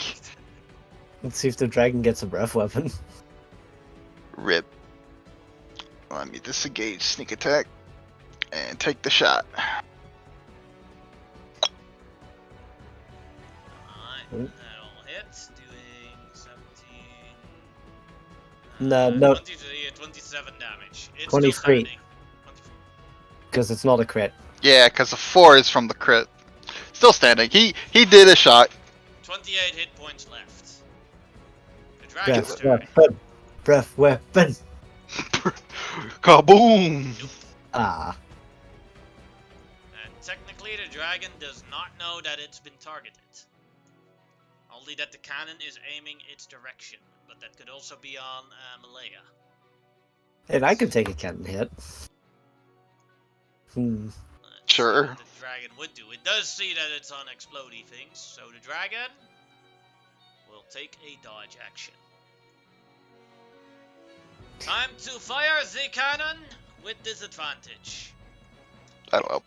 Let's see if the dragon gets a breath weapon. Rip. Let me disengage sneak attack and take the shot. Alright. Oh. That'll hit. Doing 17. No, no. 27 damage. It's 23. Still standing. 23. Because it's not a crit. Yeah, because the 4 is from the crit. Still standing. He did a shot. 28 hit points left. The dragon's Breath turn. weapon. Breath weapon. Kaboom! Ah. And technically, the dragon does not know that it's been targeted. Only that the cannon is aiming its direction, but that could also be on Malaya. And I could take a cannon hit. Let's Sure. see what the dragon would do. It does see that it's on explodey things, so the dragon will take a dodge action. Time to fire the cannon with disadvantage. That'll help.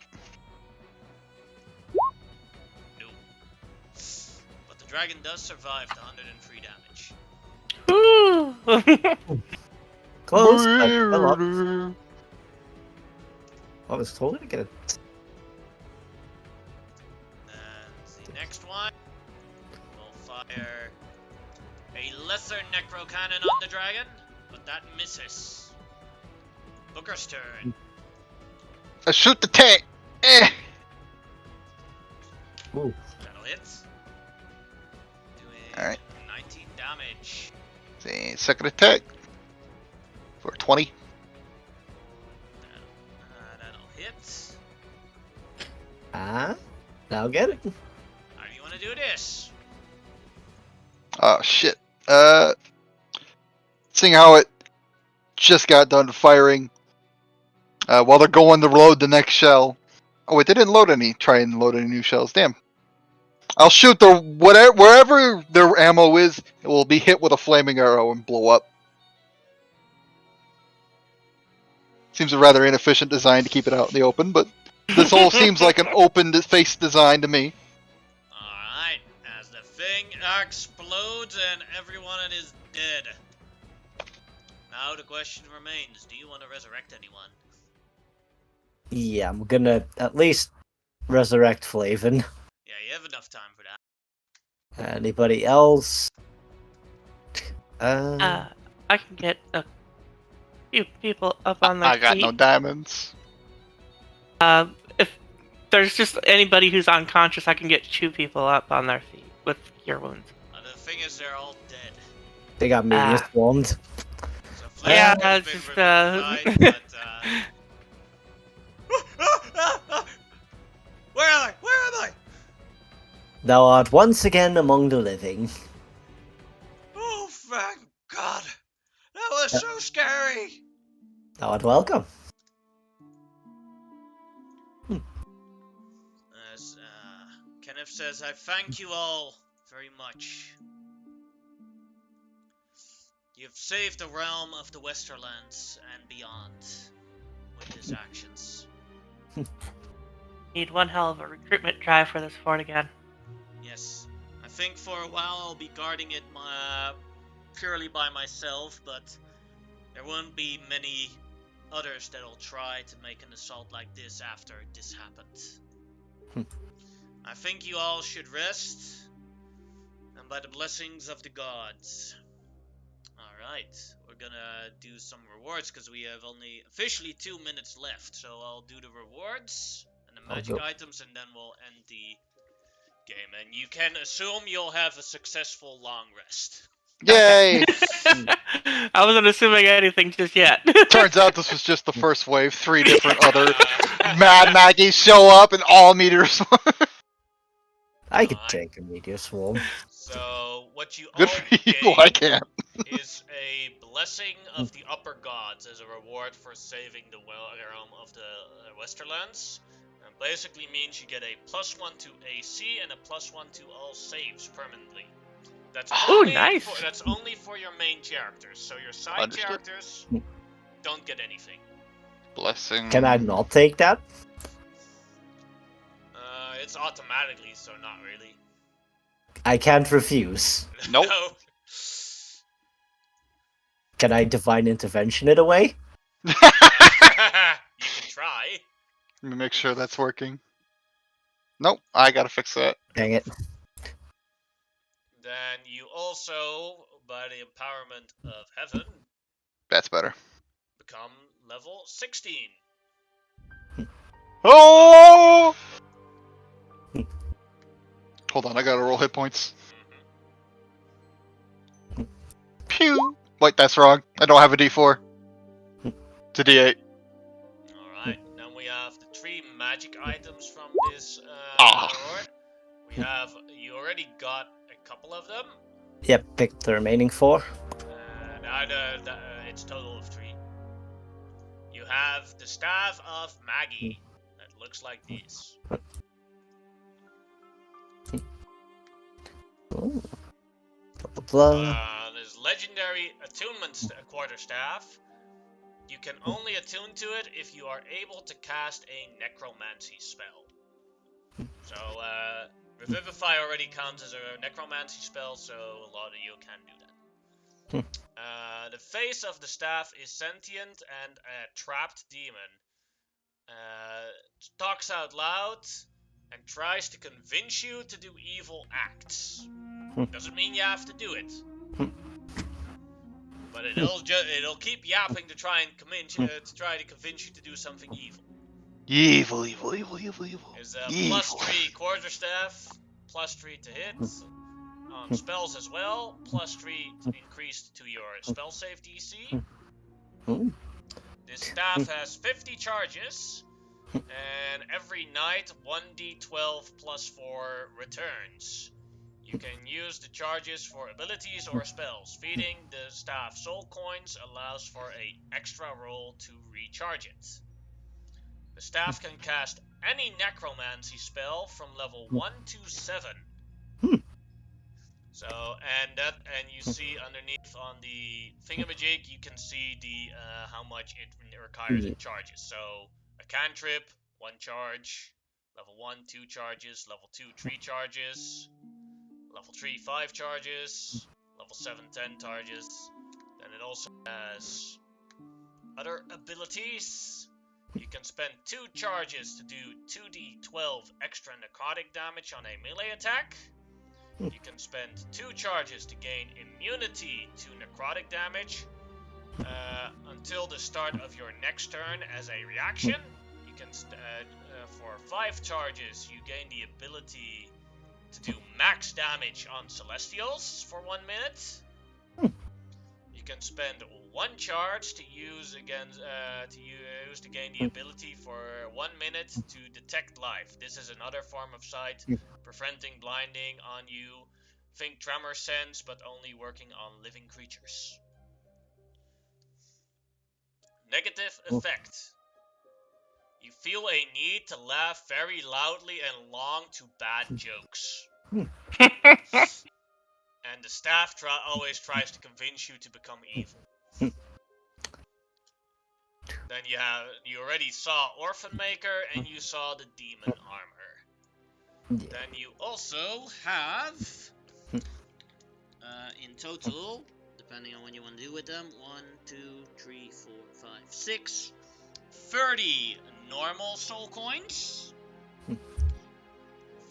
No. But the dragon does survive the 103 damage. Ooh. Close. I fell up. I was totally gonna get it. And the next one will fire a lesser necro cannon on the dragon, but that misses. Booker's turn. Let's shoot the tank! Eh! Ooh. That'll hit. Doing Alright. 19 damage. See, second attack. For 20. That'll hit. Ah. Now get it. How do you want to do this? Oh shit. Seeing how it just got done firing, while they're going to load the next shell. Oh wait, they didn't load any. Try and load any new shells. Damn. I'll shoot the wherever their ammo is. It will be hit with a flaming arrow and blow up. Seems a rather inefficient design to keep it out in the open, but this all seems like an open face design to me. Alright, as the thing explodes and everyone is dead. Now the question remains, do you want to resurrect anyone? Yeah, I'm gonna at least resurrect Flavin. Yeah, you have enough time for that. Anybody else? I can get a few people up on their I got feet. no diamonds. If there's just anybody who's unconscious, I can get 2 people up on their feet with cure wounds. The thing is, they're all dead. They got me Ah. swarmed. So Yeah, Flash has it's been just, revived, but, Where am I? Where am I? Thou art once again among the living. Oh, thank God. That was so scary. Thou art welcome. As Kenneth says, I thank you all very much. You've saved the realm of the Westerlands and beyond with his actions. Need one hell of a recruitment drive for this fort again. Yes, I think for a while I'll be guarding it purely by myself, but there won't be many others that'll try to make an assault like this after this happened. I think you all should rest, And by the blessings of the gods. Alright, we're gonna do some rewards because we have only officially 2 minutes left. So I'll do the rewards and the magic items and then we'll end the game. And you can assume you'll have a successful long rest. Yay! I wasn't assuming anything just yet. Turns out this was just the first wave. 3 different other Mad Maggies show up and all meteors. I could take a meteor swarm. So what you Good all for you, gain I can't. is a blessing of the upper gods as a reward for saving the realm of the Westerlands. And basically means you get a +1 to AC and a +1 to all saves permanently. That's only nice. That's only for your main characters. So your side Understood. characters don't get anything. Blessing. Can I not take that? It's automatically, so not really. I can't refuse. Nope. No. Can I divine intervention it away? You can try. Let me make sure that's working. Nope, I gotta fix that. Dang it. Then you also, by the empowerment of heaven, That's better. become level 16. Oh! Hold on, I gotta roll hit points. Pew! Wait, that's wrong. I don't have a D4. It's a D8. Alright, then we have the 3 magic items from this Ah. reward. You already got a couple of them. Yep, pick the remaining 4. It's total of 3. You have the Staff of Maggie. That looks like this. Ooh. Blah, blah, blah. There's legendary attunement quarterstaff. You can only attune to it if you are able to cast a necromancy spell. So, Revivify already counts as a necromancy spell, so a lot of you can do that. The face of the staff is sentient and a trapped demon. Talks out loud and tries to convince you to do evil acts. Doesn't mean you have to do it. But it'll keep yapping to try and convince you to do something evil. Evil. Is a Evil. +3 quarterstaff, +3 to hit. On spells as well, +3 increased to your spell save DC. Ooh. This staff has 50 charges, and every night 1d12 +4 returns. You can use the charges for abilities or spells. Feeding the staff soul coins allows for an extra roll to recharge it. The staff can cast any necromancy spell from level 1 to 7. So, and you see underneath on the thingamajig, you can see the how much it requires in charges. So, a cantrip, 1 charge, level 1, 2 charges, level 2, 3 charges, level 3, 5 charges, level 7, 10 charges. Then it also has other abilities. You can spend 2 charges to do 2d12 extra necrotic damage on a melee attack. You can spend 2 charges to gain immunity to necrotic damage until the start of your next turn as a reaction. You can for 5 charges you gain the ability to do max damage on Celestials for 1 minute. You can spend 1 charge to use to gain the ability for 1 minute to detect life. This is another form of sight, preventing blinding on you. Think tremor sense, but only working on living creatures. Negative effect. You feel a need to laugh very loudly and long to bad jokes. And the staff always tries to convince you to become evil. Then you already saw Orphan Maker and you saw the Demon Armor. Yeah. Then you also have, in total, depending on what you want to do with them, 1, 2, 3, 4, 5, 6, 30 normal soul coins,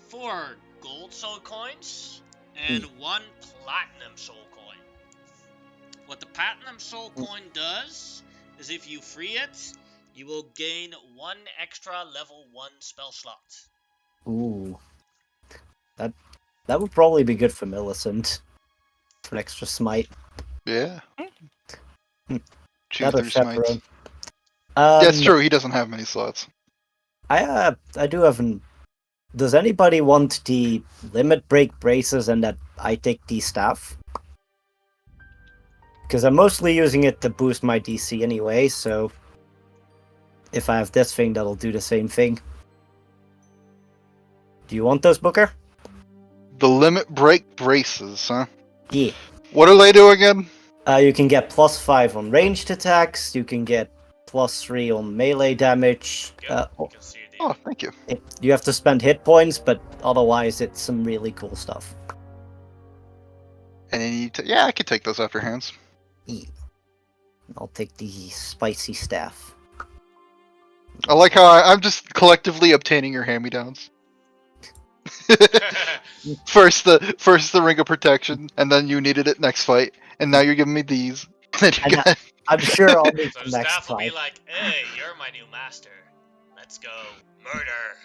4 gold soul coins, and 1 platinum soul coin. What the platinum soul coin does is if you free it, you will gain 1 extra level 1 spell slot. Ooh. That would probably be good for Millicent. For an extra smite. Yeah. Hmm. Choose That or through smites. Chaperone. Yeah, it's true. He doesn't have many slots. I do have an. Does anybody want the limit break braces and that I take the staff? Because I'm mostly using it to boost my DC anyway, so if I have this thing, that'll do the same thing. Do you want those, Booker? The limit break braces, huh? Yeah. What do they do again? You can get +5 on ranged attacks. You can get +3 on melee damage. Yep, you can see the Oh, thank you. You have to spend hit points, but otherwise, it's some really cool stuff. And then yeah, I could take those off your hands. Yeah. I'll take the spicy staff. I like how I'm just collectively obtaining your hand-me-downs. first the ring of protection, and then you needed it next fight, and now you're giving me these. Then you And got- I'm sure I'll need So the the next staff will be fight. like, hey, you're my new master. Let's go. Murder.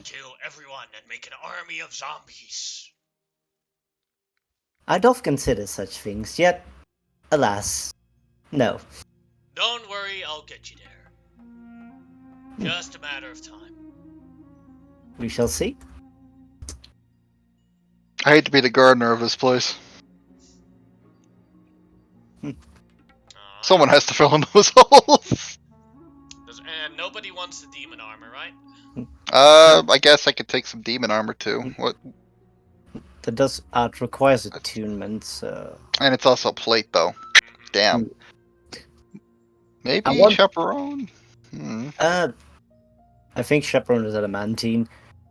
Kill everyone and make an army of zombies. I'd oft consider such things, yet, alas, no. Don't worry, I'll get you there. Just a matter of time. We shall see. I hate to be the gardener of this place. Someone has to fill in those holes. And nobody wants the demon armor, right? I guess I could take some demon armor too. What? That does it requires attunement, so And it's also plate though. Damn. Maybe I want- chaperone. Hmm. I think Chaperone is adamantine.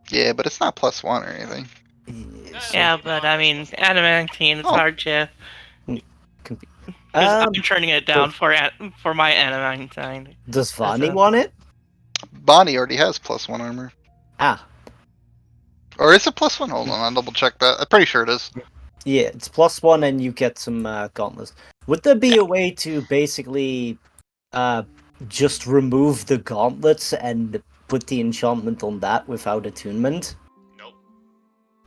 Yeah, but it's not +1 or anything. Yeah, but I mean, adamantine, it's Oh. hard to. Can be- Because I'm turning it down for my adamantine. Does Vani a- want it? Bonnie already has +1 armor. Ah, Or is it +1? Hold on, I'll double check that. I'm pretty sure it is. yeah, it's +1 and you get some gauntlets. Would there be a way to basically just remove the gauntlets and put the enchantment on that without attunement? Nope.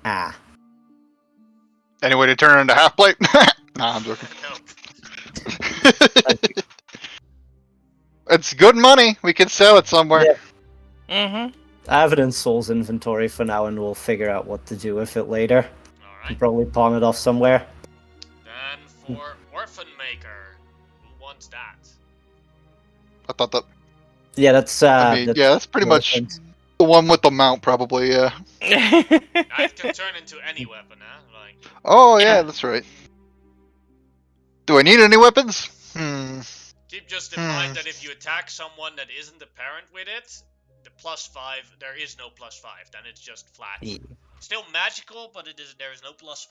Ah. Any way to turn it into half plate? Nah, I'm joking. Nope. It's good money. We could sell it somewhere. Yeah. Mm-hmm. I have it in Soul's inventory for now, and we'll figure out what to do with it later. Alright. Probably pawn it off somewhere. Then for Orphan Maker. Who wants that? I thought that. Yeah, that's. I mean, yeah, that's pretty much Millicent. the one with the mount, probably. Yeah. That can turn into any weapon, huh? Like, Oh yeah, that's right. Do I need any weapons? keep just in mind that if you attack someone that isn't a parent with it, the +5, there is no +5. Then it's just flat. Yeah. Still magical, but there is no +5.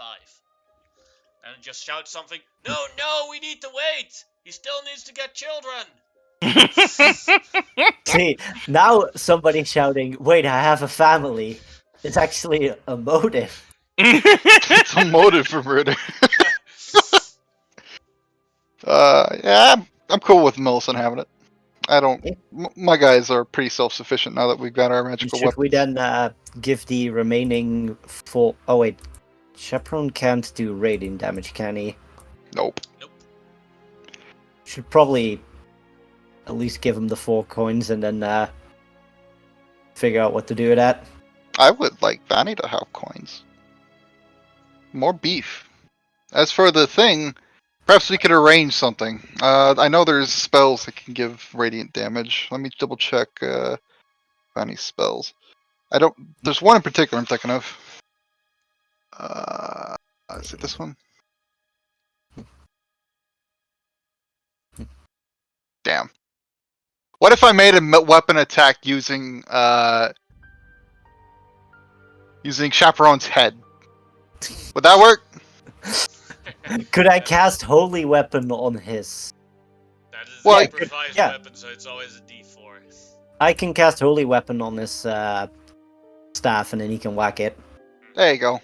And just shout something. No, we need to wait. He still needs to get children. See, now somebody shouting, "Wait, I have a family." It's actually a motive. It's a motive for murder. Yeah, I'm cool with Millicent having it. I don't. Yeah. My guys are pretty self-sufficient now that we've got our magical Should weapons. we then give the remaining 4? Oh wait, Chaperone can't do radiant damage, can he? Nope. Should probably at least give him the 4 coins and then figure out what to do with that. I would like Vanny to have coins. More beef. As for the thing, perhaps we could arrange something. I know there's spells that can give radiant damage. Let me double check Vanny's spells. There's one in particular I'm thinking of. Is it this one? Damn. What if I made a weapon attack using Chaperone's head? Would that work? Could I cast Holy Weapon on his? That is Well, an I could- improvised yeah. weapon, so it's always a D4. I can cast Holy Weapon on this staff, and then he can whack it. There you go.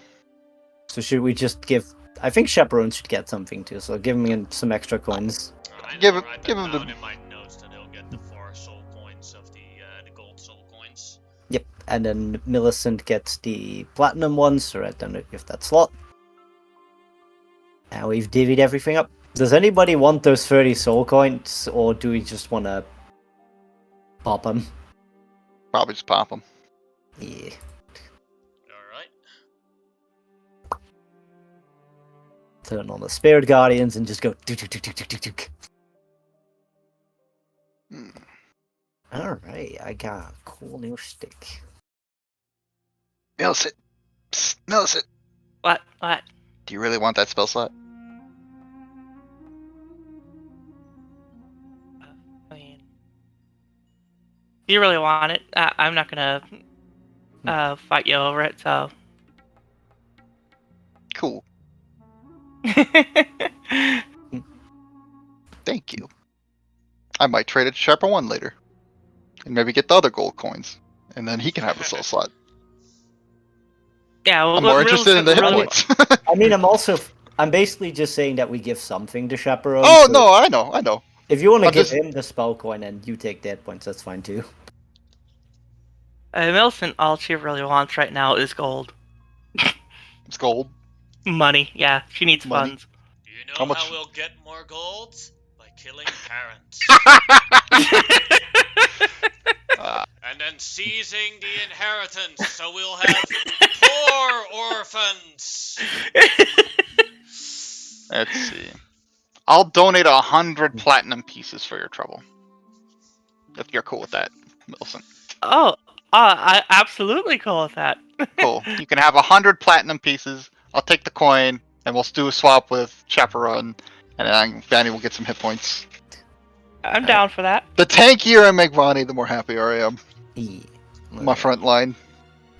So should we just give? I think Chaperone should get something too. So give him some extra coins. I Give know, him- write give that him the- down in my notes that he'll get the 4 soul coins of the gold soul coins. Yep. And then Millicent gets the platinum ones. So I don't know if that slot. Now we've divvied everything up. Does anybody want those 30 soul coins, or do we just want to pop them? Probably just pop them. All Yeah. right. Turn on the Spirit Guardians and just go. Alright, I got a cool new stick. Millicent. Psst, Millicent. What? What? Do you really want that spell slot? I mean, if you really want it, I'm not gonna fight you over it. So. Cool. Thank you. I might trade it to Sharper 1 later. And maybe get the other gold coins. And then he can have the soul slot. Yeah, well, I'm more interested in the hit really, points. I mean, I'm basically just saying that we give something to Chaperone. Oh, so no, I know. If you want to I'll give just- him the spell coin and you take the hit points, that's fine too. Millicent, all she really wants right now is gold. It's gold. Money, yeah. She needs Money. funds. Do you know How much- how we'll get more gold? By killing parents. And then seizing the inheritance, so we'll have poor orphans. Let's see. I'll donate 100 platinum pieces for your trouble. If you're cool with that, Millicent. Oh, I absolutely cool with that. Cool. You can have 100 platinum pieces. I'll take the coin, and we'll do a swap with Chaperone, and then Vanny will get some hit points. I'm down for that. The tankier I make Vanny, the more happier I am. Yeah. My front line.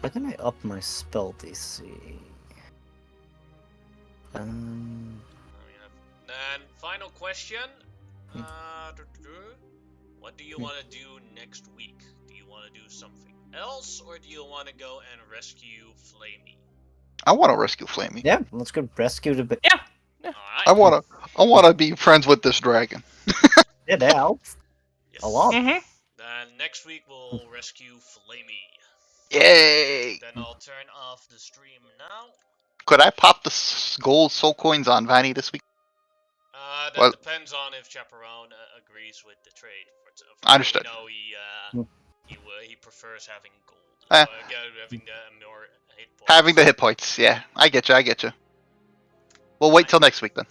Where can I up my spell DC? Um, Then, final question. What do you want to do next week? Do you want to do something else, or do you want to go and rescue Flamey? I want to rescue Flamey. yeah, let's go rescue the. Alright. I wanna be friends with this dragon. Yeah, that helps Yes. a lot. Mm-hmm. Then next week we'll rescue Flamey. Yay! Then I'll turn off the stream now. Could I pop the gold soul coins on Vanny this week? That Well- depends on if Chaperone agrees with the trade. Understood. No, he prefers having gold. Eh. Having the more hit points. Having the hit points, yeah. I get you. We'll wait till next week then.